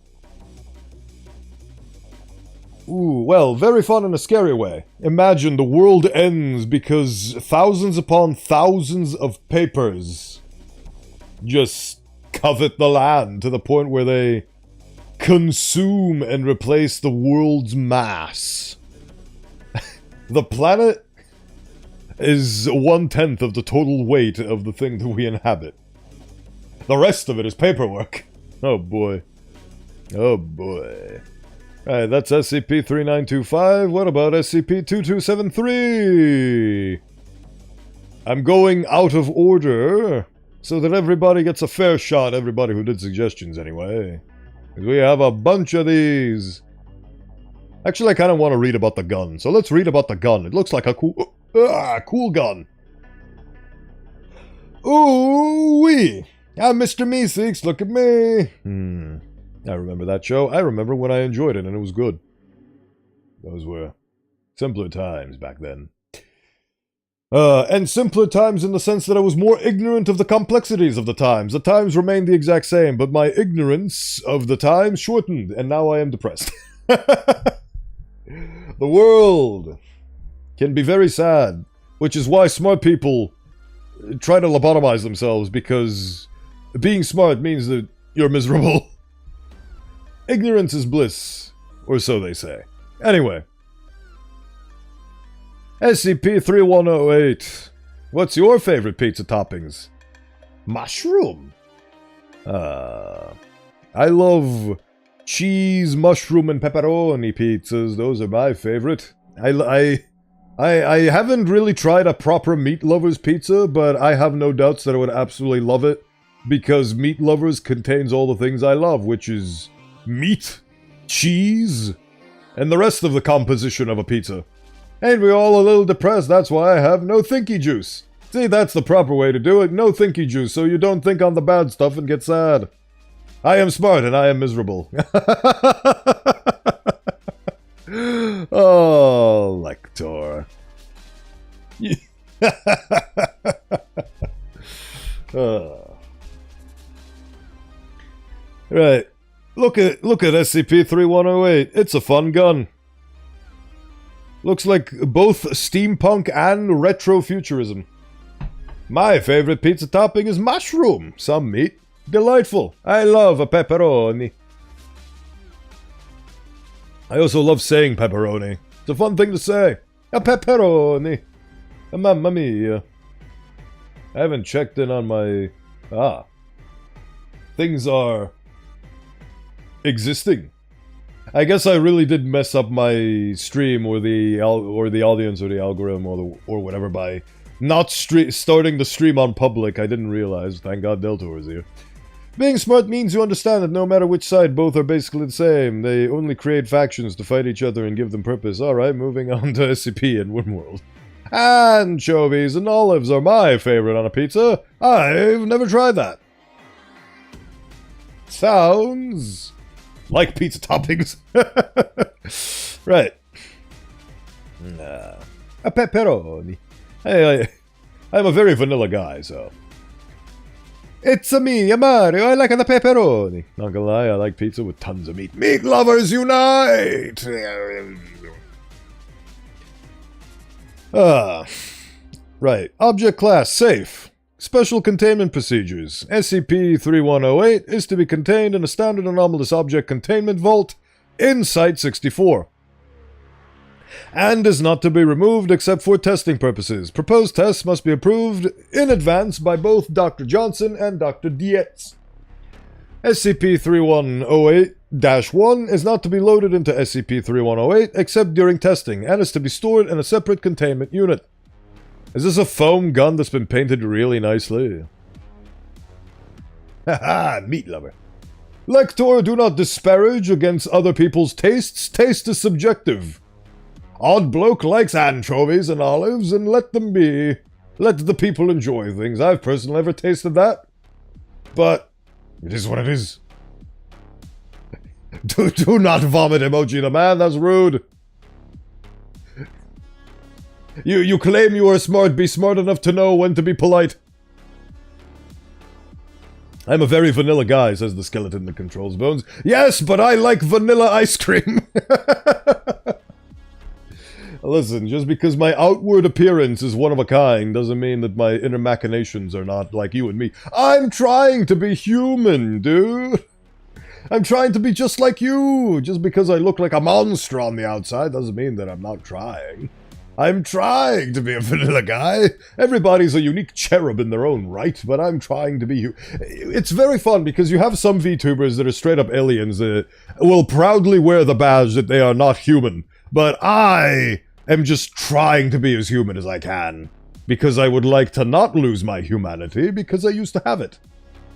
Ooh, well, very fun in a scary way. Imagine the world ends because thousands upon thousands of papers just covet the land to the point where they consume and replace the world's mass. The planet is 1/10 of the total weight of the thing that we inhabit. The rest of it is paperwork. Oh boy. Oh boy. Alright, that's SCP-3925. What about SCP-2273? I'm going out of order, so that everybody gets a fair shot, everybody who did suggestions anyway. Because we have a bunch of these. Actually, I kind of want to read about the gun, so let's read about the gun. It looks like a cool gun. Ooh-wee! I'm Mr. Meeseeks, look at me! I remember that show. I remember when I enjoyed it and it was good. Those were simpler times back then. And simpler times in the sense that I was more ignorant of the complexities of the times. The times remained the exact same, but my ignorance of the times shortened, and now I am depressed. The world can be very sad, which is why smart people try to lobotomize themselves, because being smart means that you're miserable. Ignorance is bliss, or so they say. Anyway. SCP-3108. What's your favorite pizza toppings? Mushroom. I love cheese, mushroom, and pepperoni pizzas. Those are my favorite. I haven't really tried a proper Meat Lovers pizza, but I have no doubts that I would absolutely love it, because Meat Lovers contains all the things I love, which is meat cheese, and the rest of the composition of a pizza. Ain't we all a little depressed? That's why I have no thinky juice. See, that's the proper way to do it. No thinky juice, so you don't think on the bad stuff and get sad. I am smart and I am miserable. Oh, Lector. Right. Look at SCP-3108. It's a fun gun. Looks like both steampunk and retrofuturism. My favorite pizza topping is mushroom. Some meat. Delightful. I love a pepperoni. I also love saying pepperoni. It's a fun thing to say. A pepperoni. Mamma mia. I haven't checked in on my... Things are... existing. I guess I really did mess up my stream or the audience or the algorithm or whatever by not starting the stream on public. I didn't realize. Thank God Delta was here. Being smart means you understand that no matter which side, both are basically the same. They only create factions to fight each other and give them purpose. Alright, moving on to SCP and Windworld. Anchovies and olives are my favorite on a pizza. I've never tried that. Sounds like pizza toppings. Right. A pepperoni. I'm a very vanilla guy, so... It's a me, a Mario, I like the pepperoni. Not gonna lie, I like pizza with tons of meat. Meat lovers unite! Right. Object class, safe. Special containment procedures. SCP-3108 is to be contained in a standard anomalous object containment vault in Site-64. And is not to be removed except for testing purposes. Proposed tests must be approved in advance by both Dr. Johnson and Dr. Dietz. SCP-3108-1 is not to be loaded into SCP-3108 except during testing and is to be stored in a separate containment unit. Is this a foam gun that's been painted really nicely? Haha, meat lover. Lector, do not disparage against other people's tastes. Taste is subjective. Odd bloke likes anchovies and olives, and let them be. Let the people enjoy things. I've personally never tasted that. But it is what it is. Do not vomit emoji the man, that's rude. You claim you are smart, be smart enough to know when to be polite. I'm a very vanilla guy, says the skeleton that controls bones. Yes, but I like vanilla ice cream. Listen, just because my outward appearance is one of a kind doesn't mean that my inner machinations are not like you and me. I'm trying to be human, dude. I'm trying to be just like you. Just because I look like a monster on the outside doesn't mean that I'm not trying. I'm trying to be a vanilla guy. Everybody's a unique cherub in their own right, but I'm trying to be you. It's very fun because you have some VTubers that are straight up aliens that will proudly wear the badge that they are not human. But I am just trying to be as human as I can. Because I would like to not lose my humanity because I used to have it.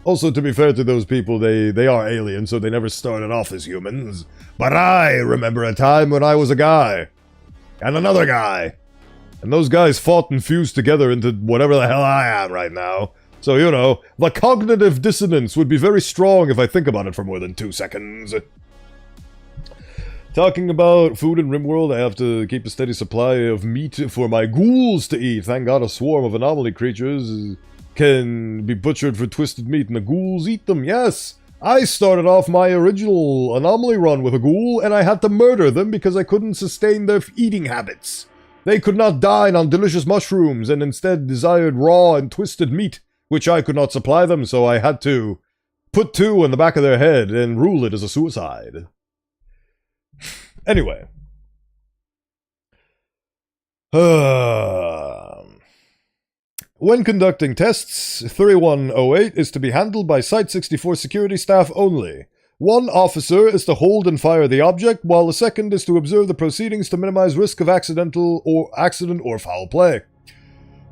Also, to be fair to those people, they are aliens, so they never started off as humans. But I remember a time when I was a guy. And another guy. And those guys fought and fused together into whatever the hell I am right now. So, you know, the cognitive dissonance would be very strong if I think about it for more than 2 seconds. Talking about food in RimWorld, I have to keep a steady supply of meat for my ghouls to eat. Thank God a swarm of anomaly creatures can be butchered for twisted meat, and the ghouls eat them. Yes! I started off my original anomaly run with a ghoul, and I had to murder them because I couldn't sustain their eating habits. They could not dine on delicious mushrooms, and instead desired raw and twisted meat, which I could not supply them, so I had to put 2 in the back of their head and rule it as a suicide. Anyway. When conducting tests, 3108 is to be handled by Site-64 security staff only. One officer is to hold and fire the object, while the second is to observe the proceedings to minimize risk of accident or foul play.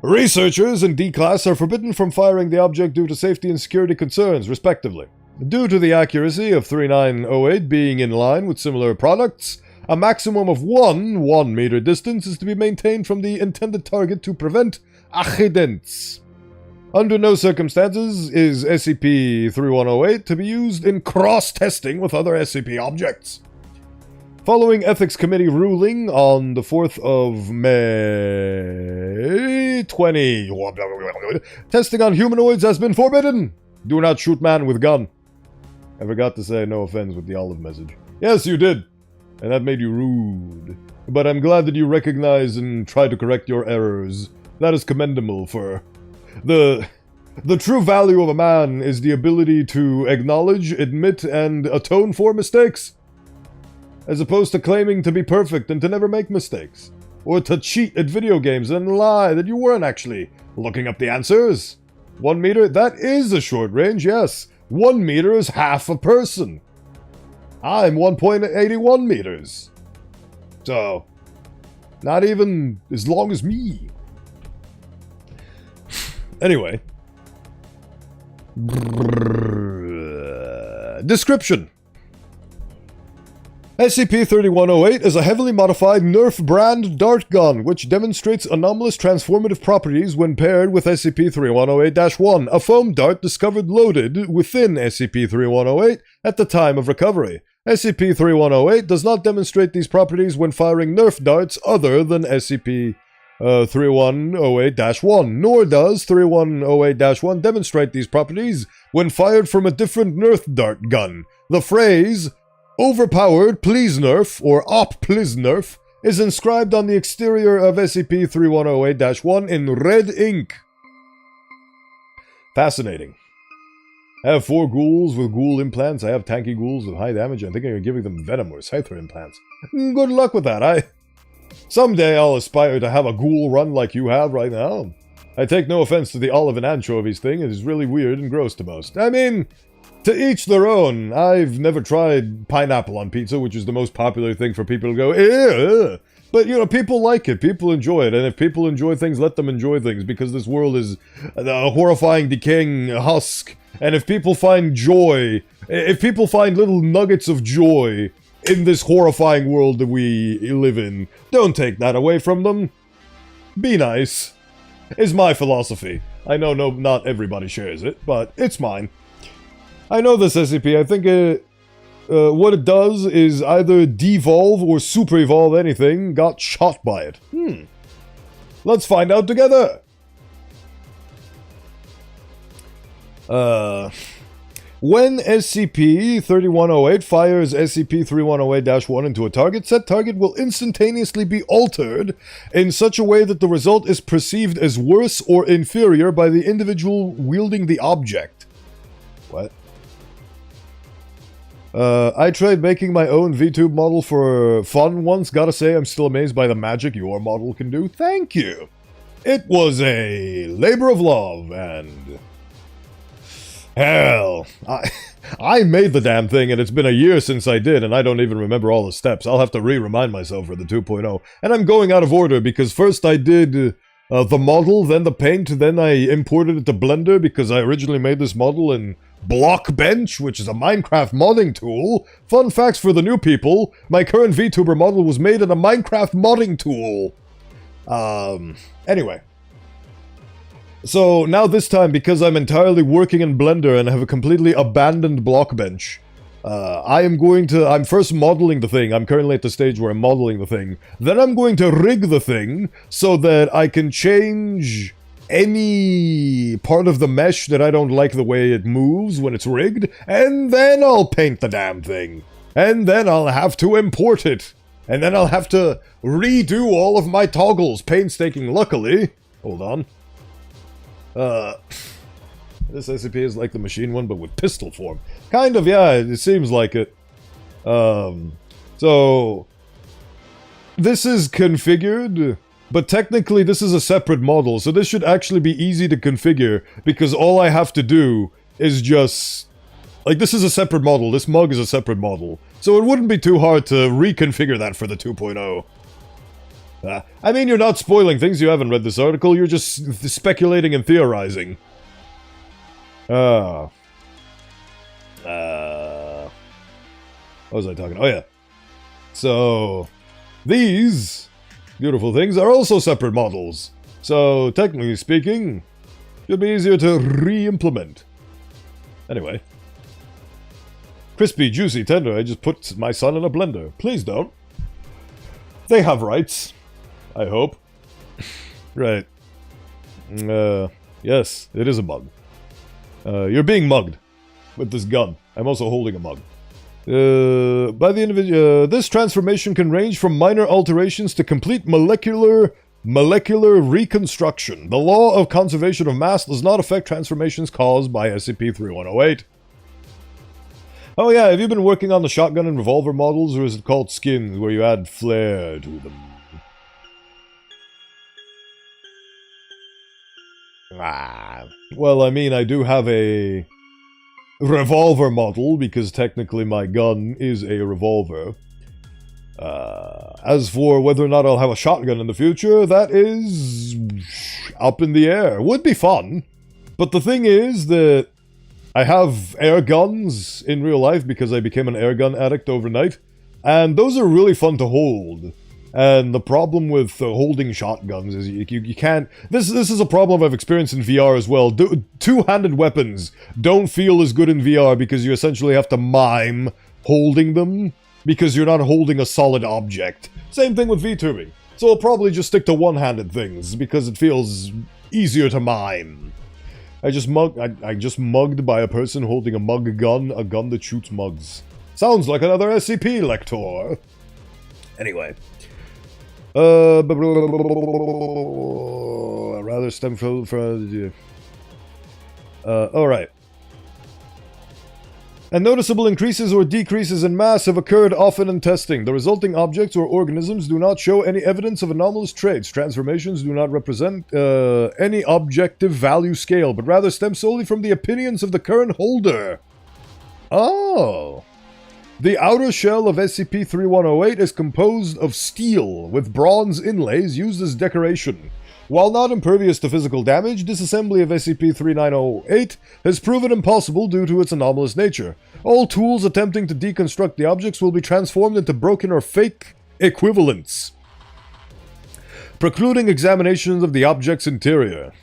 Researchers in D-Class are forbidden from firing the object due to safety and security concerns, respectively. Due to the accuracy of 3908 being in line with similar products, a maximum of 1 meter distance is to be maintained from the intended target to prevent accidents. Under no circumstances is SCP-3108 to be used in cross-testing with other SCP objects. Following Ethics Committee ruling on the 4th of May 20, testing on humanoids has been forbidden. Do not shoot man with gun. I forgot to say no offense with the olive message. Yes, you did. And that made you rude. But I'm glad that you recognize and try to correct your errors. That is commendable for... The true value of a man is the ability to acknowledge, admit, and atone for mistakes. As opposed to claiming to be perfect and to never make mistakes. Or to cheat at video games and lie that you weren't actually looking up the answers. 1 meter, that is a short range, yes. 1 meter is half a person. I'm 1.81 meters. So, not even as long as me. Anyway. Description. SCP-3108 is a heavily modified Nerf brand dart gun, which demonstrates anomalous transformative properties when paired with SCP-3108-1, a foam dart discovered loaded within SCP-3108 at the time of recovery. SCP-3108 does not demonstrate these properties when firing Nerf darts other than SCP-3108-1, nor does 3108-1 demonstrate these properties when fired from a different Nerf dart gun. The phrase, "Overpowered, please nerf," or "Op, please nerf," is inscribed on the exterior of SCP-3108-1 in red ink. Fascinating. I have 4 ghouls with ghoul implants. I have tanky ghouls with high damage. I'm thinking of giving them venom or scyther implants. Good luck with that. Someday I'll aspire to have a ghoul run like you have right now. I take no offense to the olive and anchovies thing. It is really weird and gross to most. I mean, to each their own. I've never tried pineapple on pizza, which is the most popular thing for people to go, ew. But, you know, people like it. People enjoy it. And if people enjoy things, let them enjoy things. Because this world is a horrifying, decaying husk. And if people find joy, if people find little nuggets of joy in this horrifying world that we live in, don't take that away from them. Be nice. Is my philosophy. I know not everybody shares it, but it's mine. I know this SCP. I think what it does is either devolve or super evolve anything got shot by it. Let's find out together. When SCP-3108 fires SCP-3108-1 into a target, said target will instantaneously be altered in such a way that the result is perceived as worse or inferior by the individual wielding the object. What? I tried making my own VTube model for fun once. Gotta say, I'm still amazed by the magic your model can do. Thank you. It was a labor of love, and... hell, I made the damn thing, and it's been a year since I did, and I don't even remember all the steps. I'll have to remind myself for the 2.0. And I'm going out of order, because first I did the model, then the paint, then I imported it to Blender, because I originally made this model in Blockbench, which is a Minecraft modding tool. Fun facts for the new people, my current VTuber model was made in a Minecraft modding tool. Anyway. So, now this time, because I'm entirely working in Blender and have a completely abandoned Blockbench, I'm first modeling the thing. I'm currently at the stage where I'm modeling the thing. Then I'm going to rig the thing so that I can change any part of the mesh that I don't like the way it moves when it's rigged, and then I'll paint the damn thing. And then I'll have to import it. And then I'll have to redo all of my toggles painstakingly. Luckily, hold on. This SCP is like the machine one, but with pistol form. Kind of, yeah, it seems like it. So, this is configured, but technically this is a separate model, so this should actually be easy to configure, because all I have to do is just... like, this is a separate model, this mug is a separate model, so it wouldn't be too hard to reconfigure that for the 2.0. I mean, you're not spoiling things, you haven't read this article, you're just speculating and theorizing. What was I talking? Oh, yeah. So, these beautiful things are also separate models. So, technically speaking, should be easier to re-implement. Anyway. Crispy, juicy, tender. I just put my son in a blender. Please don't. They have rights. I hope. Right. Yes, it is a mug. You're being mugged with this gun. I'm also holding a mug. By the individual, this transformation can range from minor alterations to complete molecular reconstruction. The law of conservation of mass does not affect transformations caused by SCP-3108. Oh yeah, have you been working on the shotgun and revolver models, or is it called skins, where you add flair to them? Well, I mean, I do have a revolver model, because technically my gun is a revolver. As for whether or not I'll have a shotgun in the future, that is up in the air. Would be fun. But the thing is that I have air guns in real life because I became an air gun addict overnight. And those are really fun to hold. And the problem with holding shotguns is you can't... This is a problem I've experienced in VR as well. Two-handed weapons don't feel as good in VR because you essentially have to mime holding them because you're not holding a solid object. Same thing with VTubing. So I'll probably just stick to one-handed things because it feels easier to mime. I just mugged by a person holding a gun that shoots mugs. Sounds like another SCP lector. Anyway. Rather stem from alright. And noticeable increases or decreases in mass have occurred often in testing. The resulting objects or organisms do not show any evidence of anomalous traits. Transformations do not represent any objective value scale, but rather stem solely from the opinions of the current holder. Oh. The outer shell of SCP-3108 is composed of steel, with bronze inlays used as decoration. While not impervious to physical damage, disassembly of SCP-3908 has proven impossible due to its anomalous nature. All tools attempting to deconstruct the objects will be transformed into broken or fake equivalents, precluding examinations of the object's interior.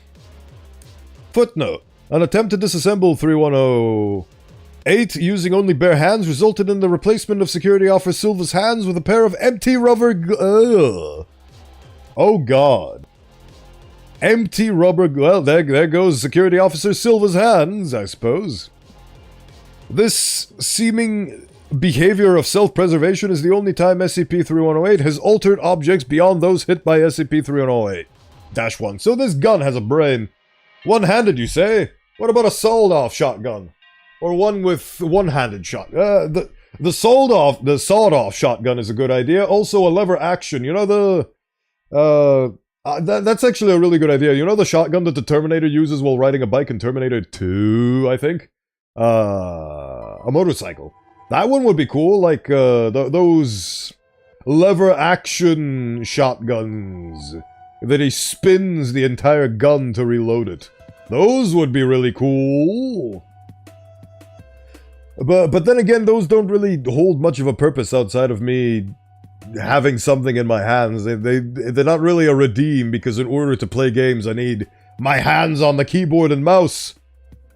Footnote: an attempt to disassemble 3108 using only bare hands resulted in the replacement of Security Officer Silva's hands with a pair of empty rubber oh god. Empty rubber... Well, there goes Security Officer Silva's hands, I suppose. This seeming behavior of self-preservation is the only time SCP-3108 has altered objects beyond those hit by SCP-3108-1. So this gun has a brain. One-handed, you say? What about a sawed-off shotgun? Or one with one-handed shot? The sawed-off shotgun is a good idea. Also a lever action. You know that's actually a really good idea. You know the shotgun that the Terminator uses while riding a bike in Terminator 2, I think? A motorcycle. That one would be cool, like, those lever action shotguns that he spins the entire gun to reload it. Those would be really cool. But then again, those don't really hold much of a purpose outside of me having something in my hands. They're not really a redeem, because in order to play games I need my hands on the keyboard and mouse.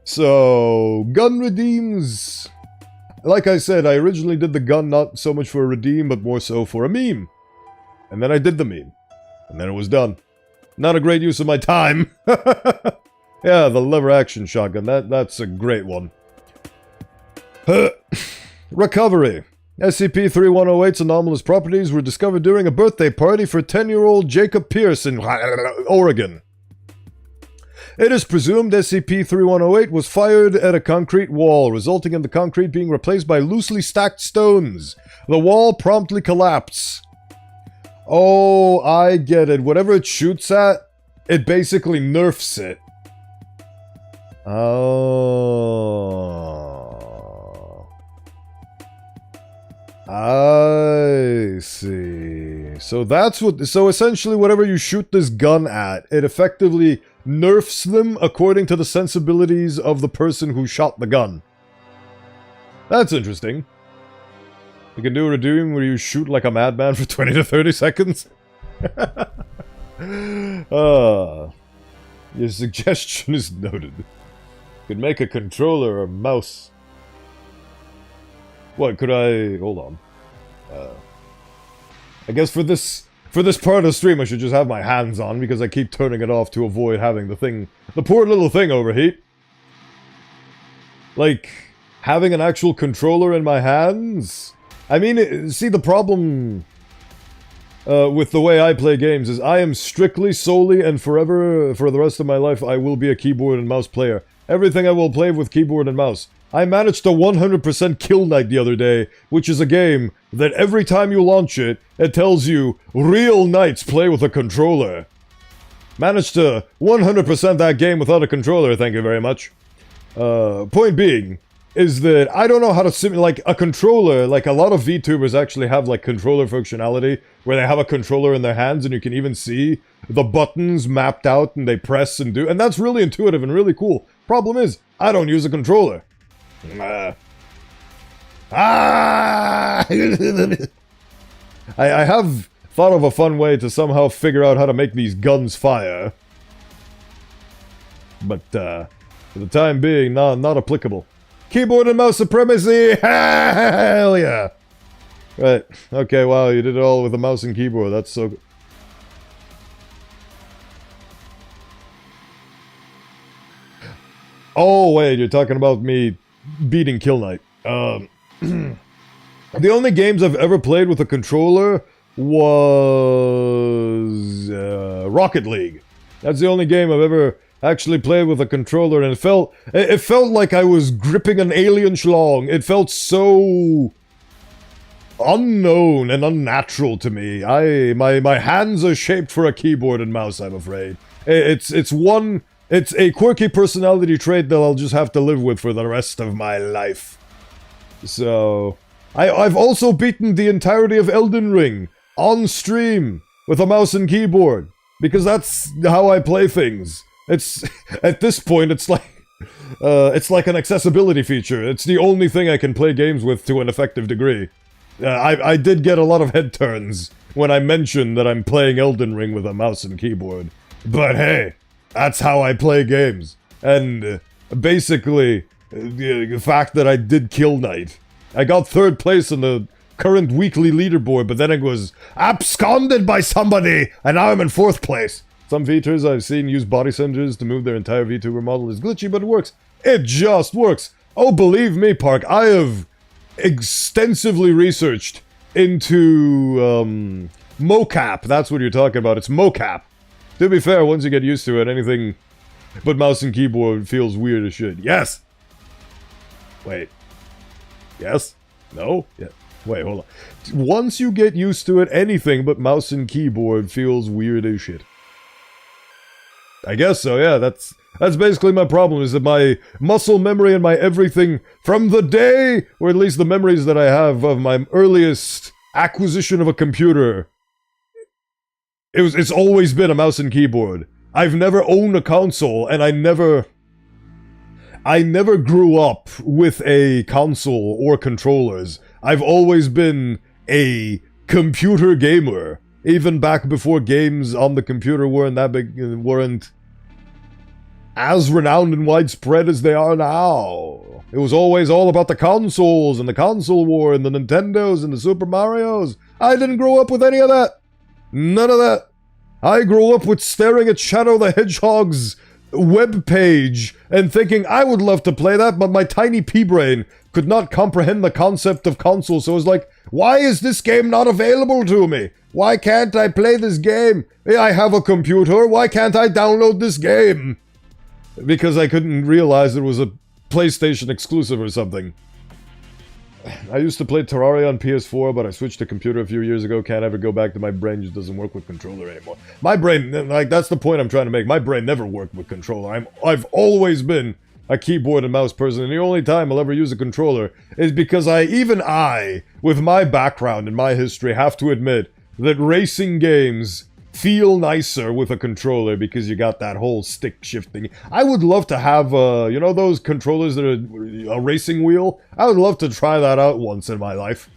So, gun redeems. Like I said, I originally did the gun not so much for a redeem, but more so for a meme. And then I did the meme. And then it was done. Not a great use of my time. Yeah, the lever action shotgun, that's a great one. Recovery. SCP-3108's anomalous properties were discovered during a birthday party for 10-year-old Jacob Pierce in Oregon. It is presumed SCP-3108 was fired at a concrete wall, resulting in the concrete being replaced by loosely stacked stones. The wall promptly collapsed. Oh, I get it. Whatever it shoots at, it basically nerfs it. Oh... I see. So that's what... So essentially whatever you shoot this gun at, it effectively nerfs them according to the sensibilities of the person who shot the gun. That's interesting. You can do a redeem where you shoot like a madman for 20 to 30 seconds. Your suggestion is noted. You could make a controller or mouse. What, could I... Hold on. I guess for this part of the stream I should just have my hands on, because I keep turning it off to avoid having the poor little thing overheat. Like, having an actual controller in my hands? I mean, see, the problem with the way I play games is I am strictly, solely, and forever, for the rest of my life, I will be a keyboard and mouse player. Everything I will play with keyboard and mouse. I managed to 100% kill Knight the other day, which is a game that every time you launch it, it tells you, real knights play with a controller. Managed to 100% that game without a controller, thank you very much. Point being, is that I don't know how to simulate, like, a controller, like, a lot of VTubers actually have, like, controller functionality, where they have a controller in their hands and you can even see the buttons mapped out and they press and do, and that's really intuitive and really cool. Problem is, I don't use a controller. I have thought of a fun way to somehow figure out how to make these guns fire. But, for the time being, not applicable. Keyboard and mouse supremacy! Hell yeah! Right, okay, wow, you did it all with a mouse and keyboard, that's so good. Oh, wait, you're talking about me beating Kill Knight. The only games I've ever played with a controller was Rocket League. That's the only game I've ever actually played with a controller, and it felt like I was gripping an alien schlong. It felt so unknown and unnatural to me. My hands are shaped for a keyboard and mouse, I'm afraid. It's a quirky personality trait that I'll just have to live with for the rest of my life. So, I've also beaten the entirety of Elden Ring on stream with a mouse and keyboard, because that's how I play things. It's, at this point, it's like an accessibility feature. It's the only thing I can play games with to an effective degree. I did get a lot of head turns when I mentioned that I'm playing Elden Ring with a mouse and keyboard. But hey, that's how I play games. And basically, the fact that I did Kill Knight. I got 3rd place in the current weekly leaderboard, but then it was absconded by somebody, and now I'm in 4th place. Some features I've seen use body centers to move their entire VTuber model is glitchy, but it works. It just works. Oh, believe me, Park, I have extensively researched into mocap. That's what you're talking about. It's mocap. To be fair, once you get used to it, anything but mouse and keyboard feels weird as shit. Yes! Wait. Yes? No? Yeah. Wait, hold on. Once you get used to it, anything but mouse and keyboard feels weird as shit. I guess so, yeah, that's basically my problem, is that my muscle memory and my everything from the day, or at least the memories that I have of my earliest acquisition of a computer, it's always been a mouse and keyboard. I've never owned a console, and I never grew up with a console or controllers. I've always been a computer gamer. Even back before games on the computer weren't as renowned and widespread as they are now. It was always all about the consoles and the console war and the Nintendos and the Super Marios. I didn't grow up with any of that. None of that. I grew up with staring at Shadow the Hedgehog's webpage and thinking I would love to play that, but my tiny pea-brain could not comprehend the concept of console, so it was like, why is this game not available to me? Why can't I play this game? I have a computer, why can't I download this game? Because I couldn't realize it was a PlayStation exclusive or something. I used to play Terraria on PS4, but I switched to computer a few years ago. Can't ever go back to my brain, just doesn't work with controller anymore. My brain, like, that's the point I'm trying to make. My brain never worked with controller. I've always been a keyboard and mouse person, and the only time I'll ever use a controller is because even I, with my background and my history, have to admit that racing games feel nicer with a controller because you got that whole stick shifting. I would love to have, you know those controllers that are a racing wheel? I would love to try that out once in my life.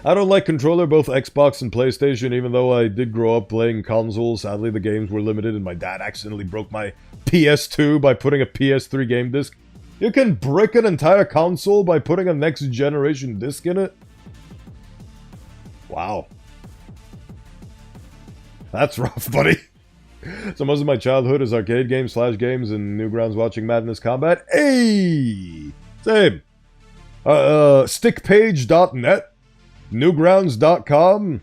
I don't like controller, both Xbox and PlayStation, even though I did grow up playing consoles. Sadly, the games were limited, and my dad accidentally broke my PS2 by putting a PS3 game disc. You can brick an entire console by putting a next generation disc in it? Wow. That's rough, buddy. So most of my childhood is arcade games, Flash games, and Newgrounds watching Madness Combat. Hey! Same. Stickpage.net. Newgrounds.com.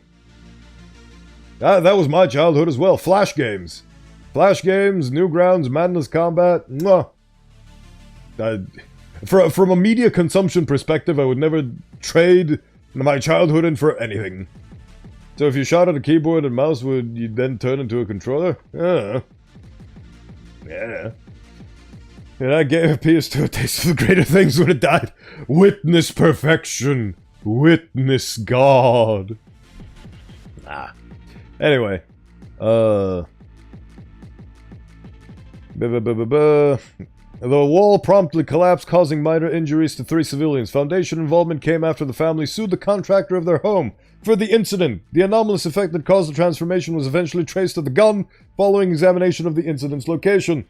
That was my childhood as well. Flash games. Flash games, Newgrounds, Madness Combat. Mwah. From a media consumption perspective, I would never trade my childhood in for anything. So if you shot at a keyboard and mouse, would you then turn into a controller? Yeah. And I gave PS2 a taste of the greater things when it died. Witness perfection. Witness God. Anyway. The wall promptly collapsed, causing minor injuries to 3 civilians. Foundation involvement came after the family sued the contractor of their home for the incident. The anomalous effect that caused the transformation was eventually traced to the gun following examination of the incident's location.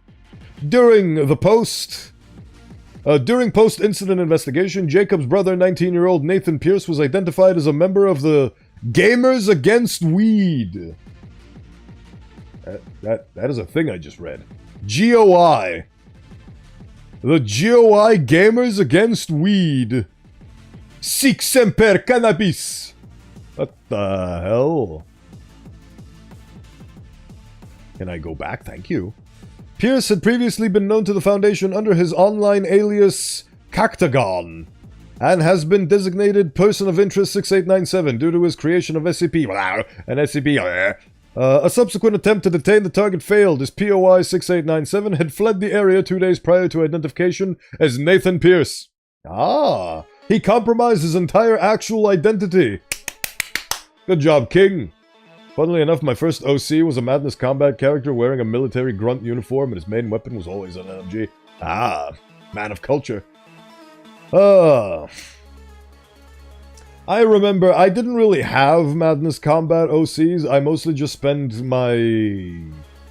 During post-incident investigation, Jacob's brother, 19-year-old Nathan Pierce, was identified as a member of the Gamers Against Weed. That is a thing I just read. GOI. The GOI Gamers Against Weed. Sic Semper Cannabis. What the hell? Can I go back? Thank you. Pierce had previously been known to the Foundation under his online alias Cactagon, and has been designated Person of Interest 6897 due to his creation of SCP, and SCP. A subsequent attempt to detain the target failed, as POI 6897 had fled the area 2 days prior to identification as Nathan Pierce. He compromised his entire actual identity. Good job, King. Funnily enough, my first OC was a Madness Combat character wearing a military grunt uniform, and his main weapon was always an LMG. Man of culture. I remember I didn't really have Madness Combat OCs. I mostly just spent my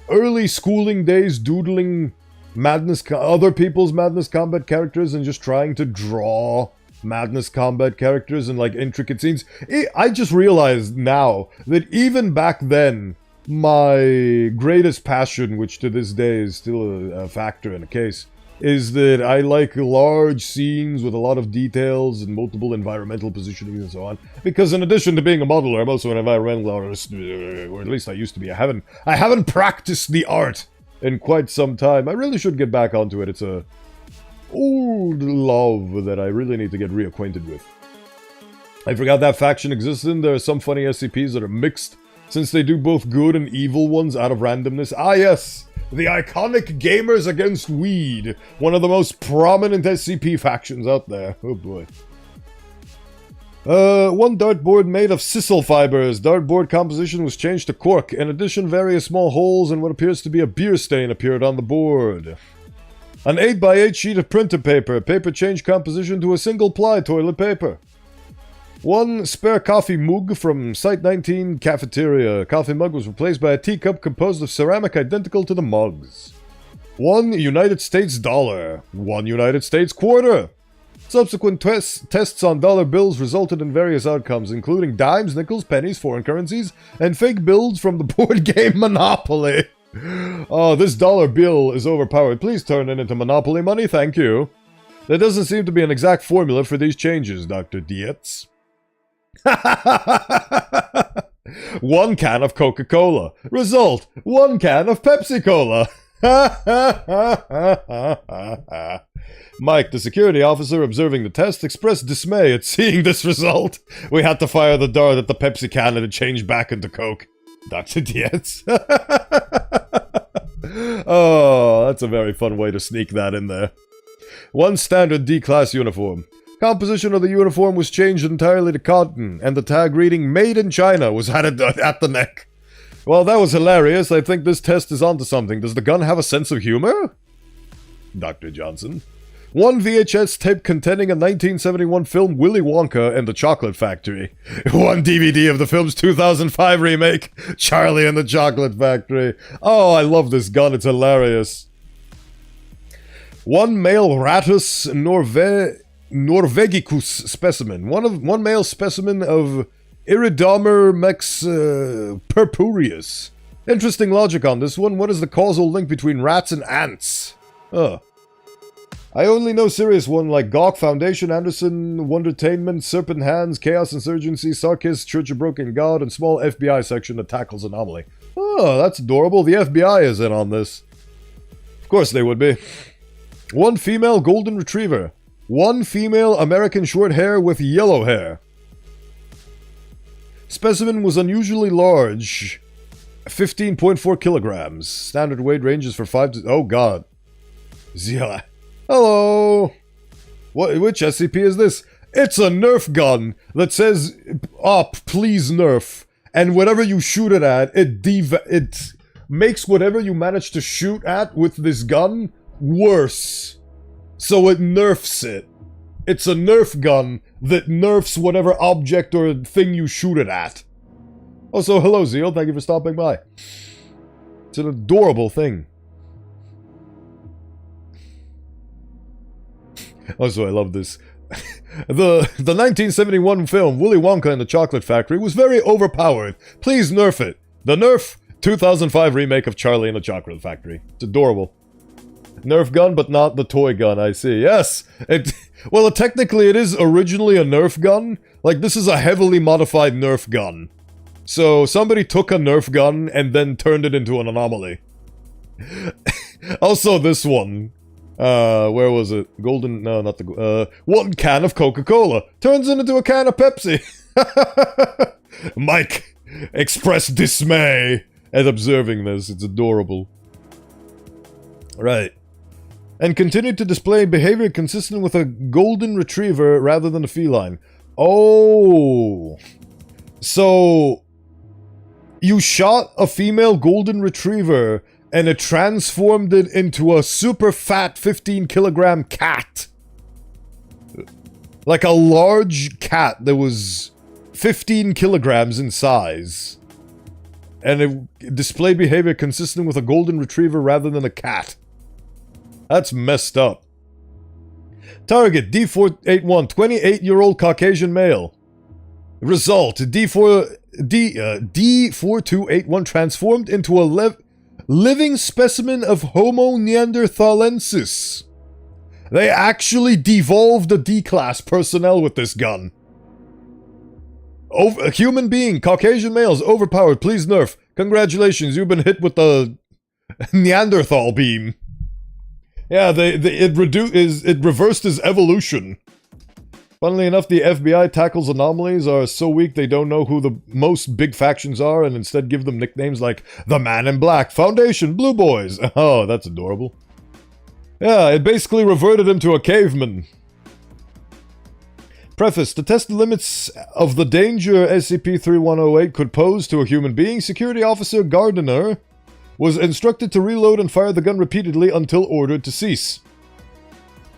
early schooling days doodling other people's Madness Combat characters and just trying to draw Madness Combat characters and like intricate scenes. I just realized now that even back then, my greatest passion, which to this day is still a factor in a case, is that I like large scenes with a lot of details and multiple environmental positioning and so on. Because in addition to being a modeler, I'm also an environmental artist, or at least I used to be. I haven't practiced the art in quite some time. I really should get back onto it. It's a old love that I really need to get reacquainted with. I forgot that faction existed. There are some funny SCPs that are mixed, since they do both good and evil ones out of randomness. Yes! The iconic Gamers Against Weed, one of the most prominent SCP factions out there. Oh boy. One dartboard made of sisal fibers. Dartboard composition was changed to cork. In addition, various small holes and what appears to be a beer stain appeared on the board. An 8x8 sheet of printer paper. Paper changed composition to a single-ply toilet paper. One spare coffee mug from Site 19 cafeteria. Coffee mug was replaced by a teacup composed of ceramic identical to the mugs. One United States dollar. One United States quarter. Subsequent tests on dollar bills resulted in various outcomes, including dimes, nickels, pennies, foreign currencies, and fake bills from the board game Monopoly. Oh, this dollar bill is overpowered. Please turn it into Monopoly money, thank you. There doesn't seem to be an exact formula for these changes, Dr. Dietz. 1 can of Coca-Cola. Result, 1 can of Pepsi-Cola. Mike, the security officer observing the test, expressed dismay at seeing this result. We had to fire the dart at the Pepsi can and it changed back into Coke. Dr. Dietz. Oh, that's a very fun way to sneak that in there. 1 standard D-class uniform. Composition of the uniform was changed entirely to cotton, and the tag reading Made in China was added at the neck. Well, that was hilarious. I think this test is onto something. Does the gun have a sense of humor? Dr. Johnson. One VHS tape containing a 1971 film Willy Wonka and the Chocolate Factory. One DVD of the film's 2005 remake, Charlie and the Chocolate Factory. Oh, I love this gun. It's hilarious. One male Rattus norvegicus specimen. One male specimen of Iridomer purpureus. Interesting logic on this one. What is the causal link between rats and ants? I only know serious one like Gawk, Foundation, Anderson, Wondertainment, Serpent Hands, Chaos Insurgency, Sarkis, Church of Broken God, and small FBI section that tackles anomaly. Oh, that's adorable. The FBI is in on this. Of course they would be. One female golden retriever. One female American short hair with yellow hair. Specimen was unusually large. 15.4 kilograms. Standard weight ranges for 5 to... Oh god. Zia. Hello! Which SCP is this? It's a Nerf gun that says, please Nerf. And whatever you shoot it at, it makes whatever you manage to shoot at with this gun worse. So it nerfs it. It's a Nerf gun that nerfs whatever object or thing you shoot it at. Also, hello Zeal, thank you for stopping by. It's an adorable thing. Also, I love this. The 1971 film Willy Wonka and the Chocolate Factory was very overpowered. Please nerf it. The Nerf 2005 remake of Charlie and the Chocolate Factory. It's adorable. Nerf gun, but not the toy gun, I see. Yes! Well, technically it is originally a Nerf gun. Like, this is a heavily modified Nerf gun. So, somebody took a Nerf gun and then turned it into an anomaly. Also, this one. Where was it? Golden... No, not the... one can of Coca-Cola turns into a can of Pepsi. Mike expressed dismay at observing this. It's adorable. Right. And continued to display behavior consistent with a golden retriever rather than a feline. Oh. So... You shot a female golden retriever... and it transformed it into a super fat 15-kilogram cat. Like a large cat that was 15 kilograms in size. And it displayed behavior consistent with a golden retriever rather than a cat. That's messed up. Target, D481, 28-year-old Caucasian male. Result, D4281 transformed into a living specimen of Homo neanderthalensis. They actually devolved a D-class personnel with this gun. A human being, Caucasian males, overpowered, please nerf. Congratulations, you've been hit with the Neanderthal beam. Yeah, it reversed his evolution. Funnily enough, the FBI tackles anomalies are so weak they don't know who the most big factions are and instead give them nicknames like the Man in Black, Foundation, Blue Boys. Oh, that's adorable. Yeah, it basically reverted him to a caveman. Preface, to test the limits of the danger SCP-3108 could pose to a human being, Security Officer Gardiner was instructed to reload and fire the gun repeatedly until ordered to cease.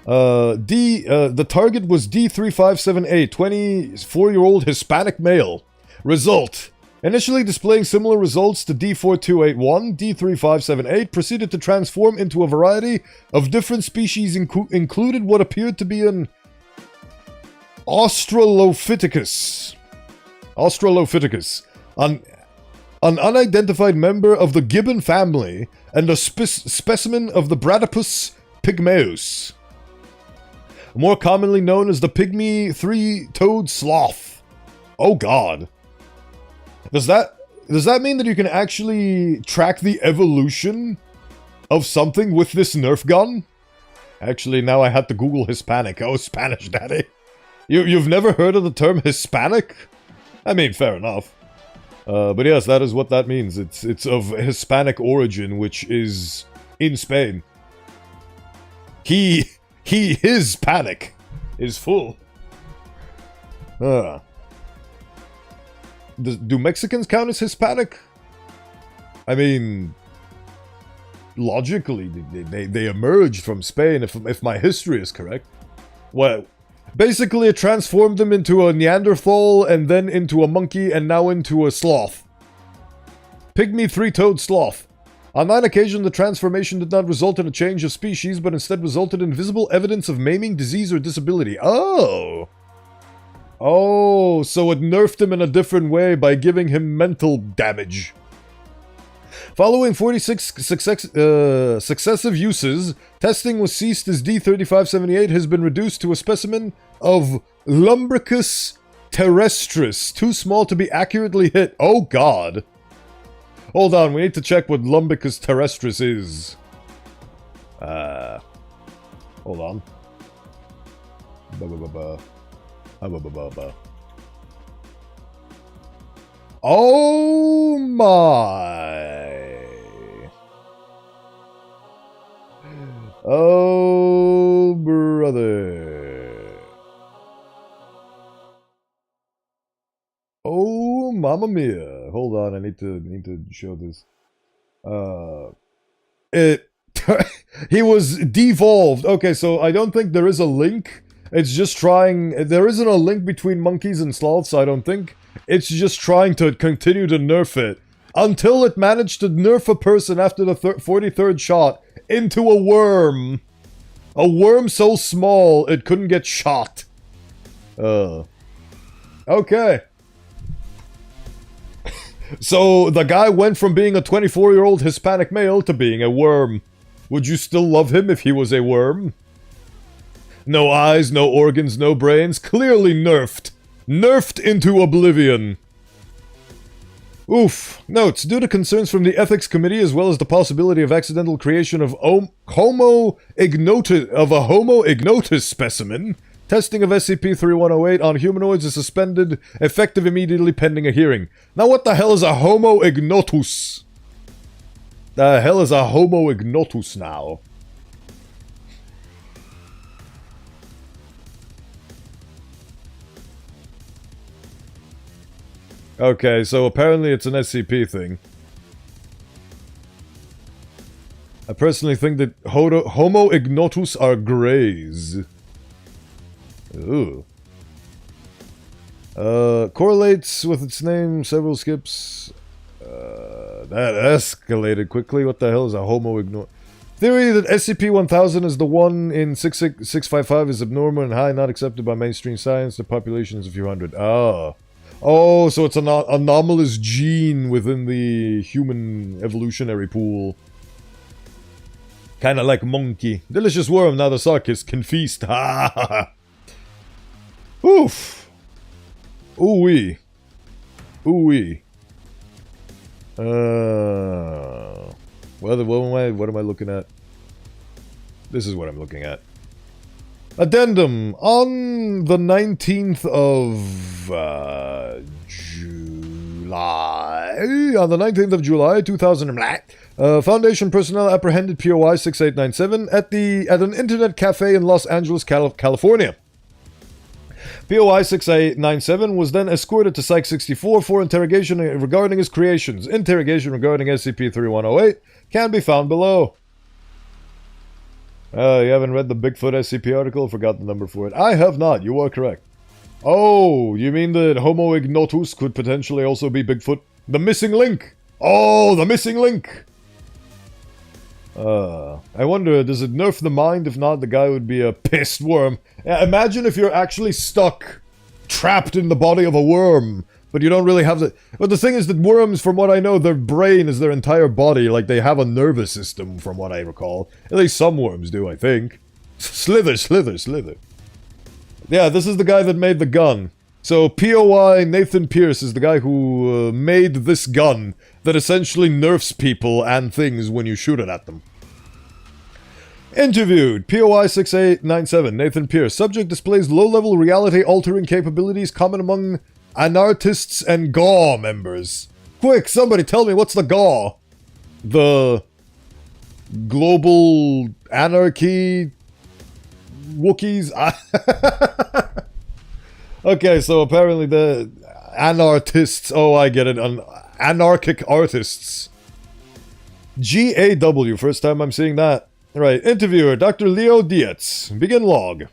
The target was D3578, 24-year-old Hispanic male. Result. Initially displaying similar results to D4281, D3578 proceeded to transform into a variety of different species, included what appeared to be an Australopithecus, an unidentified member of the gibbon family, and a specimen of the Bradypus pygmaeus, more commonly known as the pygmy three-toed sloth. Oh god. Does that mean that you can actually track the evolution of something with this Nerf gun? Actually, now I had to Google Hispanic. Oh, Spanish daddy. You've never heard of the term Hispanic? I mean, fair enough. But yes, that is what that means. It's of Hispanic origin, which is in Spain. His panic is full. Do Mexicans count as Hispanic? I mean, logically, they emerged from Spain, if my history is correct. Well, basically it transformed them into a Neanderthal, and then into a monkey, and now into a sloth. Pygmy three-toed sloth. On 9 occasions, the transformation did not result in a change of species, but instead resulted in visible evidence of maiming, disease, or disability. Oh! Oh, so it nerfed him in a different way by giving him mental damage. Following 46 successive uses, testing was ceased as D3578 has been reduced to a specimen of Lumbricus terrestris, too small to be accurately hit. Oh god. Hold on, we need to check what Lumbricus terrestris is. Hold on. Oh my. Oh brother. Oh mamma mia. Hold on, I need to show this. He was devolved. Okay, so I don't think there is a link. It's just trying... There isn't a link between monkeys and sloths, I don't think. It's just trying to continue to nerf it. Until it managed to nerf a person after the 43rd shot into a worm. A worm so small it couldn't get shot. Okay. So the guy went from being a 24-year-old Hispanic male to being a worm. Would you still love him if he was a worm? No eyes, no organs, no brains. Clearly nerfed. Nerfed into oblivion. Oof. Notes. Due to concerns from the Ethics Committee, as well as the possibility of accidental creation of Homo ignotus specimen, testing of SCP-3108 on humanoids is suspended, effective immediately pending a hearing. Now what the hell is a Homo ignotus? The hell is a Homo ignotus now? Okay, so apparently it's an SCP thing. I personally think that Homo ignotus are greys. Ooh. Correlates with its name, several skips. That escalated quickly. What the hell is a Homo ignotus? Theory that SCP-1000 is the one in 655 is abnormal and high, not accepted by mainstream science. The population is a few hundred. Ah. Oh, so it's an anomalous gene within the human evolutionary pool. Kinda like monkey. Delicious worm, now the sarkist can feast. Ha ha ha. Oof. Ooh-wee. Ooh-wee. What am I looking at? This is what I'm looking at. Addendum. On the 19th of July... On the 19th of July, 2000... Foundation personnel apprehended POI 6897 at an internet cafe in Los Angeles, California. POI 6897 was then escorted to Psych 64 for interrogation regarding his creations. Interrogation regarding SCP-3108 can be found below. You haven't read the Bigfoot SCP article? Forgot the number for it. I have not. You are correct. Oh, you mean that Homo ignotus could potentially also be Bigfoot? The missing link! Oh, the missing link! I wonder, does it nerf the mind? If not, the guy would be a pissed worm. Imagine if you're actually stuck, trapped in the body of a worm, but you don't really have the... But the thing is that worms, from what I know, their brain is their entire body. Like, they have a nervous system, from what I recall. At least some worms do, I think. Slither, slither, slither. Yeah, this is the guy that made the gun. So, POI Nathan Pierce is the guy who made this gun that essentially nerfs people and things when you shoot it at them. Interviewed. POI 6897. Nathan Pierce. Subject displays low-level reality-altering capabilities common among anarchists and GAW members. Quick, somebody tell me what's the GAW? The Global Anarchy Wookiees? Okay, so apparently the anarchists... Oh, I get it. Anarchic artists. GAW, first time I'm seeing that. Right, interviewer, Dr. Leo Dietz. Begin log.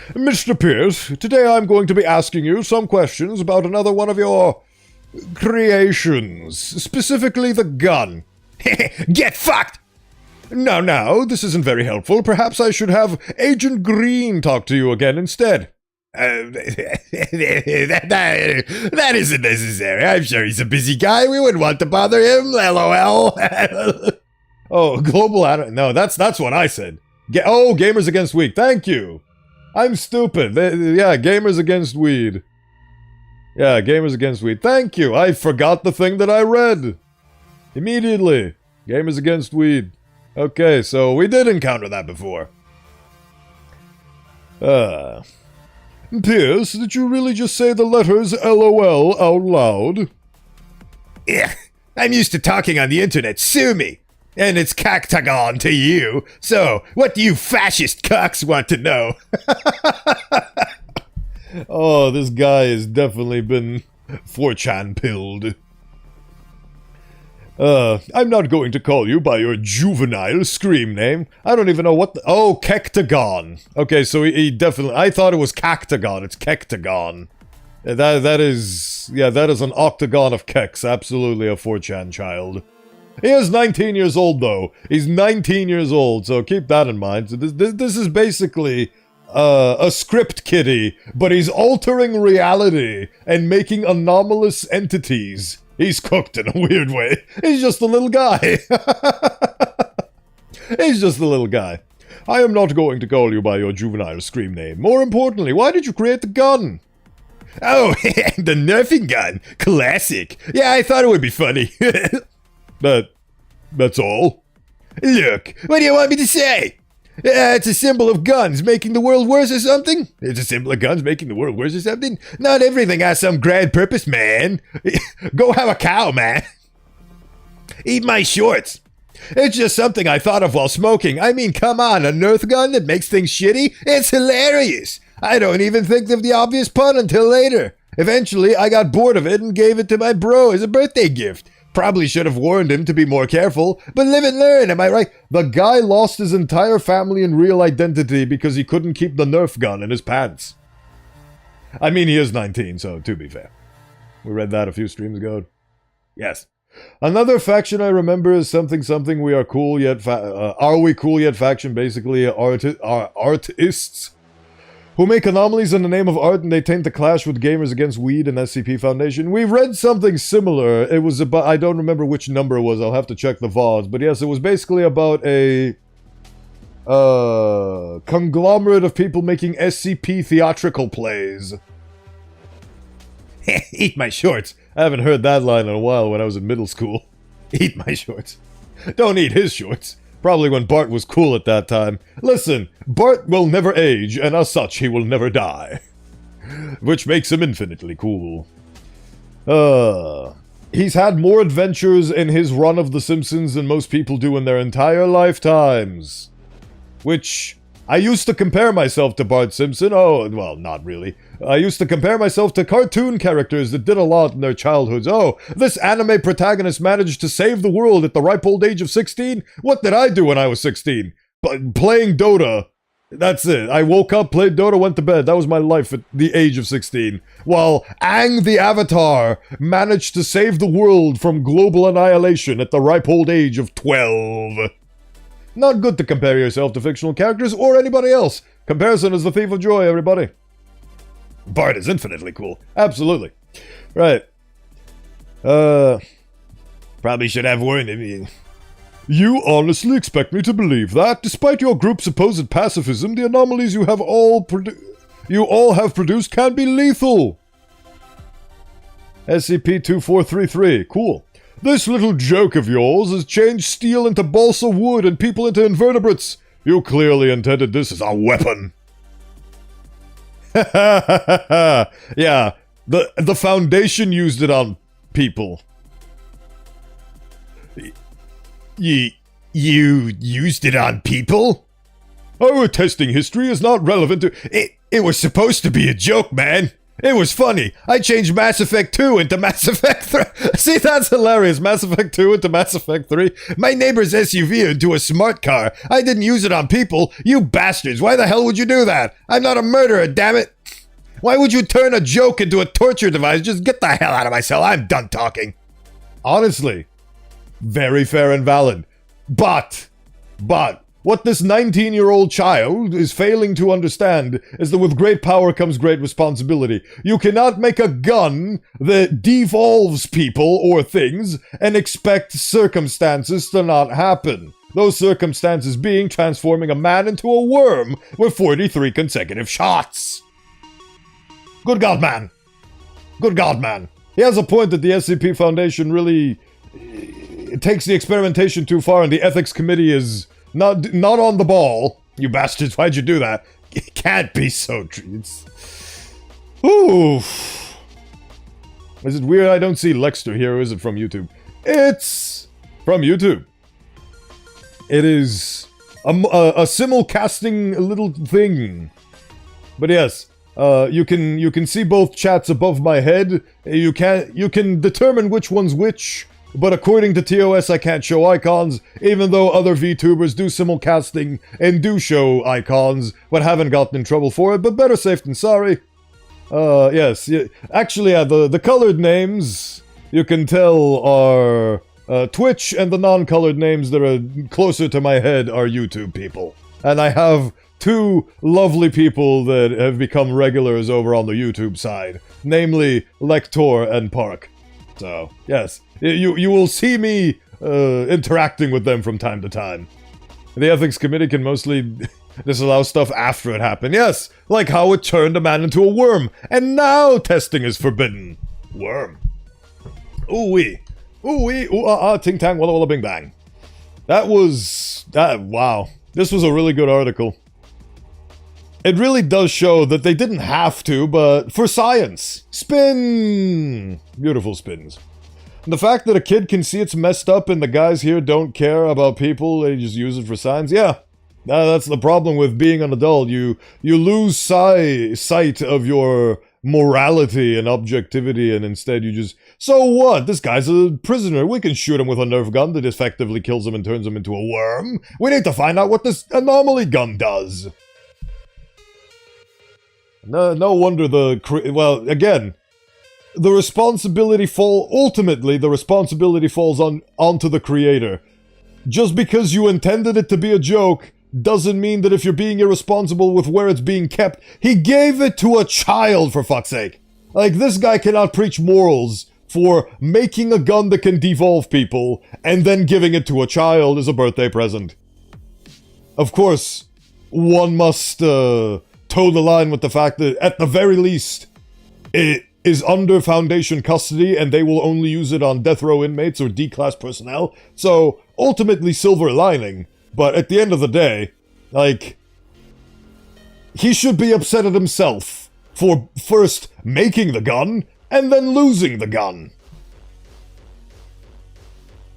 Mr. Pierce, today I'm going to be asking you some questions about another one of your creations, specifically the gun. Get fucked! Now, this isn't very helpful. Perhaps I should have Agent Green talk to you again instead. That isn't necessary. I'm sure he's a busy guy. We wouldn't want to bother him. LOL. Oh, global no, that's what I said. Gamers Against Weed. Thank you. I'm stupid. Yeah, Gamers Against Weed. Yeah, Gamers Against Weed. Thank you. I forgot the thing that I read. Immediately. Gamers Against Weed. Okay, so we did encounter that before. Pierce, did you really just say the letters LOL out loud? Yeah, I'm used to talking on the internet. Sue me. And it's cactagon to you. So, what do you fascist cucks want to know? Oh, this guy has definitely been 4chan pilled. I'm not going to call you by your juvenile scream name. I don't even know what the— oh, Kektagon. Okay, so he definitely— I thought it was Cactagon. It's Kektagon. That is an octagon of keks. Absolutely a 4chan child. He is 19 years old, though. He's 19 years old, so keep that in mind. So this is basically a script kiddie, but he's altering reality and making anomalous entities. He's cooked in a weird way. He's just a little guy. He's just a little guy. I am not going to call you by your juvenile scream name. More importantly, why did you create the gun? Oh, the nerfing gun. Classic. Yeah, I thought it would be funny. That's all. Look, what do you want me to say? It's a symbol of guns making the world worse or something? It's a symbol of guns making the world worse or something? Not everything has some grand purpose, man. Go have a cow, man. Eat my shorts. It's just something I thought of while smoking. I mean, come on, a Nerf gun that makes things shitty? It's hilarious. I don't even think of the obvious pun until later. Eventually, I got bored of it and gave it to my bro as a birthday gift. Probably should have warned him to be more careful, but live and learn, am I right? The guy lost his entire family and real identity because he couldn't keep the Nerf gun in his pants. I mean, he is 19, so to be fair. We read that a few streams ago. Yes. Another faction I remember is something we are cool yet are we cool yet faction, basically artists who make anomalies in the name of art and they tend to clash with Gamers Against Weed and SCP Foundation. We read something similar. It was about— I don't remember which number it was. I'll have to check the VODs. But yes, it was basically about a conglomerate of people making SCP theatrical plays. Eat my shorts. I haven't heard that line in a while when I was in middle school. Eat my shorts. Don't eat his shorts. Probably when Bart was cool at that time. Listen, Bart will never age, and as such, he will never die. Which makes him infinitely cool. He's had more adventures in his run of The Simpsons than most people do in their entire lifetimes. Which— I used to compare myself to Bart Simpson. Oh, well, not really. I used to compare myself to cartoon characters that did a lot in their childhoods. Oh, this anime protagonist managed to save the world at the ripe old age of 16? What did I do when I was 16? Playing Dota. That's it. I woke up, played Dota, went to bed. That was my life at the age of 16. While Aang the Avatar managed to save the world from global annihilation at the ripe old age of 12. Not good to compare yourself to fictional characters or anybody else. Comparison is the thief of joy, everybody. Bart is infinitely cool. Absolutely. Right. Probably should have warned him. You honestly expect me to believe that, despite your group's supposed pacifism, the anomalies you all have produced can be lethal. SCP-2433. Cool. This little joke of yours has changed steel into balsa wood and people into invertebrates. You clearly intended this as a weapon. Yeah, the Foundation used it on people. You used it on people? Our testing history is not relevant to— It was supposed to be a joke, man. It was funny. I changed Mass Effect 2 into Mass Effect 3. See, that's hilarious. Mass Effect 2 into Mass Effect 3. My neighbor's SUV into a smart car. I didn't use it on people. You bastards. Why the hell would you do that? I'm not a murderer, damn it. Why would you turn a joke into a torture device? Just get the hell out of my cell. I'm done talking. Honestly, very fair and valid. But, what this 19-year-old child is failing to understand is that with great power comes great responsibility. You cannot make a gun that devolves people or things and expect circumstances to not happen. Those circumstances being transforming a man into a worm with 43 consecutive shots. Good God, man. Good God, man. He has a point that the SCP Foundation really takes the experimentation too far and the ethics committee is not on the ball. You bastards, why'd you do that? It can't be so true. Ooh. Is it weird I don't see Lexter here, or is it from YouTube? It's from YouTube. It is a simulcasting little thing. But yes, you can see both chats above my head. You can determine which one's which. But according to TOS, I can't show icons, even though other VTubers do simulcasting and do show icons, but haven't gotten in trouble for it, but better safe than sorry. Yes, actually, the colored names, you can tell, are Twitch, and the non-colored names that are closer to my head are YouTube people. And I have two lovely people that have become regulars over on the YouTube side, namely Lector and Park. So, yes. You will see me interacting with them from time to time. The ethics committee can mostly disallow stuff after it happened. Yes, like how it turned a man into a worm, and now testing is forbidden. Worm. Ooh-wee. Ooh-wee, ooh-ah-ah, ting-tang, walla-walla, bing-bang. Wow. This was a really good article. It really does show that they didn't have to, but for science. Spin! Beautiful spins. The fact that a kid can see it's messed up and the guys here don't care about people, they just use it for science, yeah. That's the problem with being an adult. You lose sight of your morality and objectivity, and instead you just, so what? This guy's a prisoner. We can shoot him with a Nerf gun that effectively kills him and turns him into a worm. We need to find out what this anomaly gun does. No wonder well, again, ultimately the responsibility falls onto the creator. Just because you intended it to be a joke doesn't mean that if you're being irresponsible with where it's being kept, he gave it to a child, for fuck's sake. Like, this guy cannot preach morals for making a gun that can devolve people and then giving it to a child as a birthday present. Of course, one must toe the line with the fact that, at the very least, it is under Foundation custody and they will only use it on death row inmates or D-class personnel, so ultimately silver lining, but at the end of the day, like, he should be upset at himself for first making the gun and then losing the gun.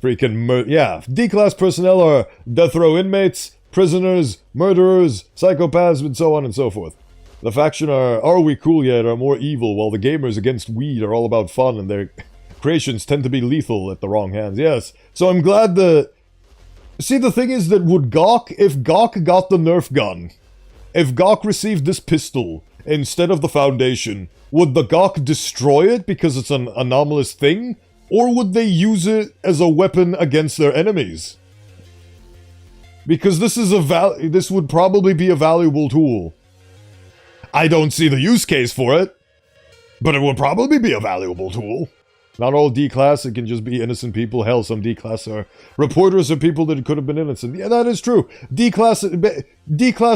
Freaking yeah, D-class personnel are death row inmates, prisoners, murderers, psychopaths, and so on and so forth. The faction are we cool yet are more evil, while the gamers against weed are all about fun, and their creations tend to be lethal at the wrong hands. Yes, so I'm glad that... See, the thing is that if Gawk got the Nerf gun, if Gawk received this pistol instead of the Foundation, would the Gawk destroy it because it's an anomalous thing? Or would they use it as a weapon against their enemies? Because this would probably be a valuable tool. I don't see the use case for it, but it would probably be a valuable tool. Not all D-class, it can just be innocent people. Hell, some D-class are reporters or people that could have been innocent. Yeah, that is true. D-class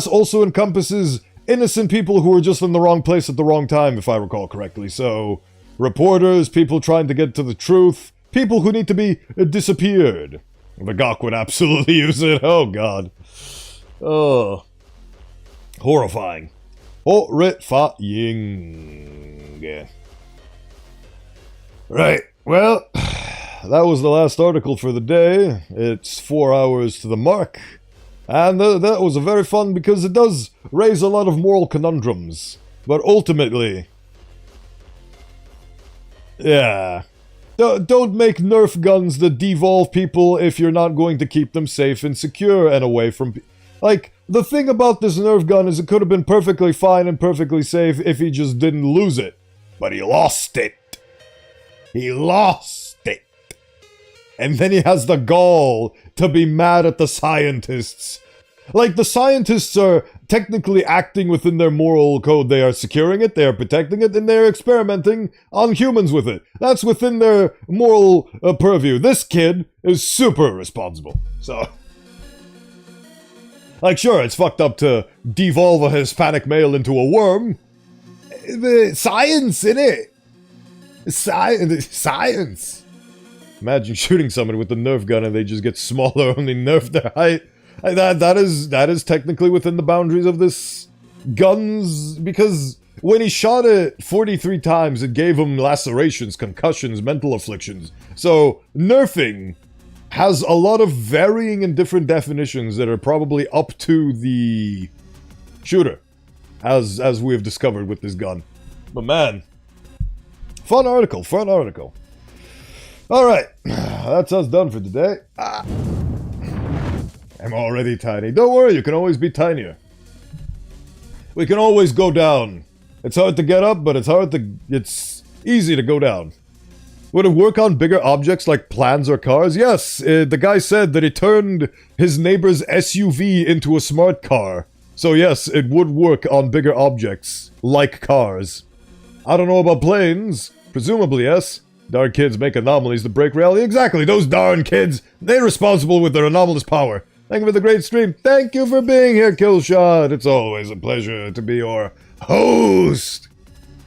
also encompasses innocent people who are just in the wrong place at the wrong time, if I recall correctly. So, reporters, people trying to get to the truth, people who need to be disappeared. The Gawk would absolutely use it. Oh, God. Oh. Horrifying. Horrifying. Right, well, that was the last article for the day. It's 4 hours to the mark. And that was a very fun because it does raise a lot of moral conundrums. But ultimately, Yeah. Don't make Nerf guns that devolve people if you're not going to keep them safe and secure and away from... Like, the thing about this Nerf gun is it could have been perfectly fine and perfectly safe if he just didn't lose it. But he lost it. He lost it. And then he has the gall to be mad at the scientists. Like, the scientists are technically acting within their moral code. They are securing it, they are protecting it, and they are experimenting on humans with it. That's within their moral purview. This kid is super responsible. So, like, sure, it's fucked up to devolve a Hispanic male into a worm. The science, innit? Science. Imagine shooting somebody with a Nerf gun and they just get smaller, only nerf their height. That is technically within the boundaries of this guns, because when he shot it 43 times, it gave him lacerations, concussions, mental afflictions. So, nerfing has a lot of varying and different definitions that are probably up to the shooter, as we have discovered with this gun. But man, fun article. Alright, that's us done for today. I'm already tiny. Don't worry, you can always be tinier. We can always go down. It's hard to get up, but it's easy to go down. Would it work on bigger objects like plans or cars? Yes, the guy said that he turned his neighbor's SUV into a smart car. So yes, it would work on bigger objects, like cars. I don't know about planes. Presumably, yes. Darn kids make anomalies to break reality. Exactly, those darn kids. They're responsible with their anomalous power. Thank you for the great stream. Thank you for being here, Killshot. It's always a pleasure to be your host.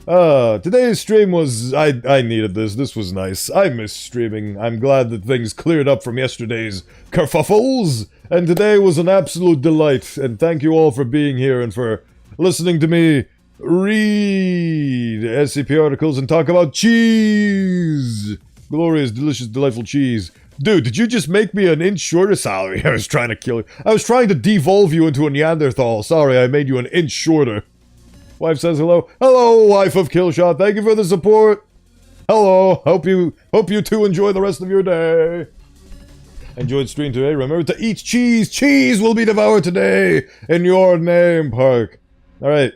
Today's stream was... I needed this. This was nice. I miss streaming. I'm glad that things cleared up from yesterday's kerfuffles. And today was an absolute delight. And thank you all for being here and for listening to me read SCP articles and talk about cheese. Glorious, delicious, delightful cheese. Dude, did you just make me an inch shorter? Sorry, I was trying to kill you. I was trying to devolve you into a Neanderthal. Sorry, I made you an inch shorter. Wife says hello. Hello, wife of Killshot. Thank you for the support. Hello. Hope you two enjoy the rest of your day. Enjoyed stream today. Remember to eat cheese. Cheese will be devoured today in your name, Park. Alright.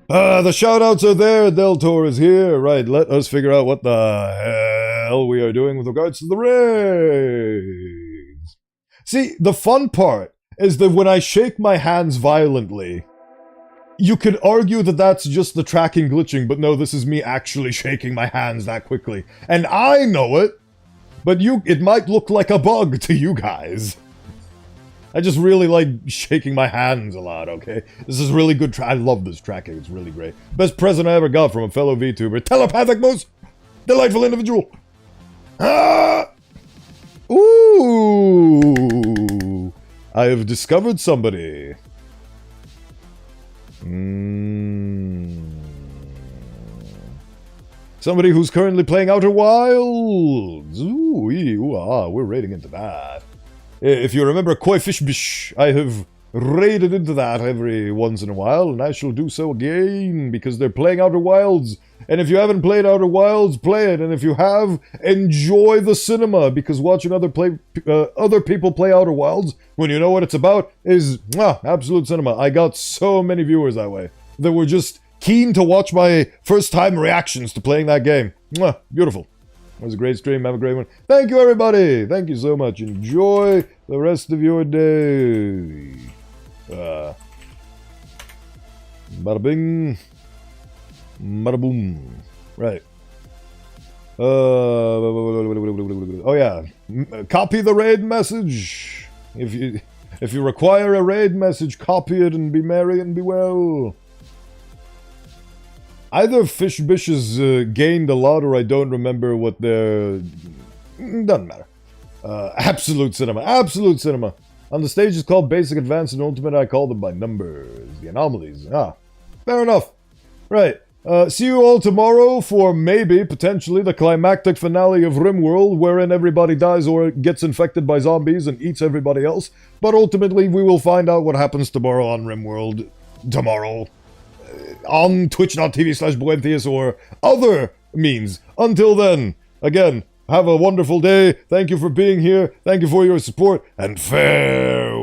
The shoutouts are there. Deltor is here. Right, let us figure out what the hell we are doing with regards to the raids. See, the fun part is that when I shake my hands violently, you could argue that that's just the tracking glitching, but no, this is me actually shaking my hands that quickly. And I know it, but it might look like a bug to you guys. I just really like shaking my hands a lot, okay? This is really good. I love this tracking. It's really great. Best present I ever got from a fellow VTuber. Telepathic most delightful individual. Ah! Ooh! I have discovered somebody. Somebody who's currently playing Outer Wilds. We're raiding into that. If you remember Koi Fish Bish, I have raided into that every once in a while, and I shall do so again, because they're playing Outer Wilds. And if you haven't played Outer Wilds, play it. And if you have, enjoy the cinema, because watching other people play Outer Wilds, when you know what it's about, is absolute cinema. I got so many viewers that way, that were just keen to watch my first-time reactions to playing that game. Beautiful. It was a great stream. Have a great one. Thank you, everybody. Thank you so much. Enjoy the rest of your day. Bada bing. Bada boom. Right. Oh yeah. Copy the raid message. If you require a raid message, copy it and be merry and be well. Either Fish Bishes gained a lot, or I don't remember what their... Doesn't matter. Absolute Cinema. Absolute Cinema. On the stage is called Basic, Advanced, and Ultimate. I call them by numbers. The anomalies. Fair enough. Right. See you all tomorrow for maybe, potentially, the climactic finale of RimWorld, wherein everybody dies or gets infected by zombies and eats everybody else. But ultimately, we will find out what happens tomorrow on RimWorld. Tomorrow. On twitch.tv/Bowenthius or other means. Until then, again, have a wonderful day. Thank you for being here. Thank you for your support, and farewell.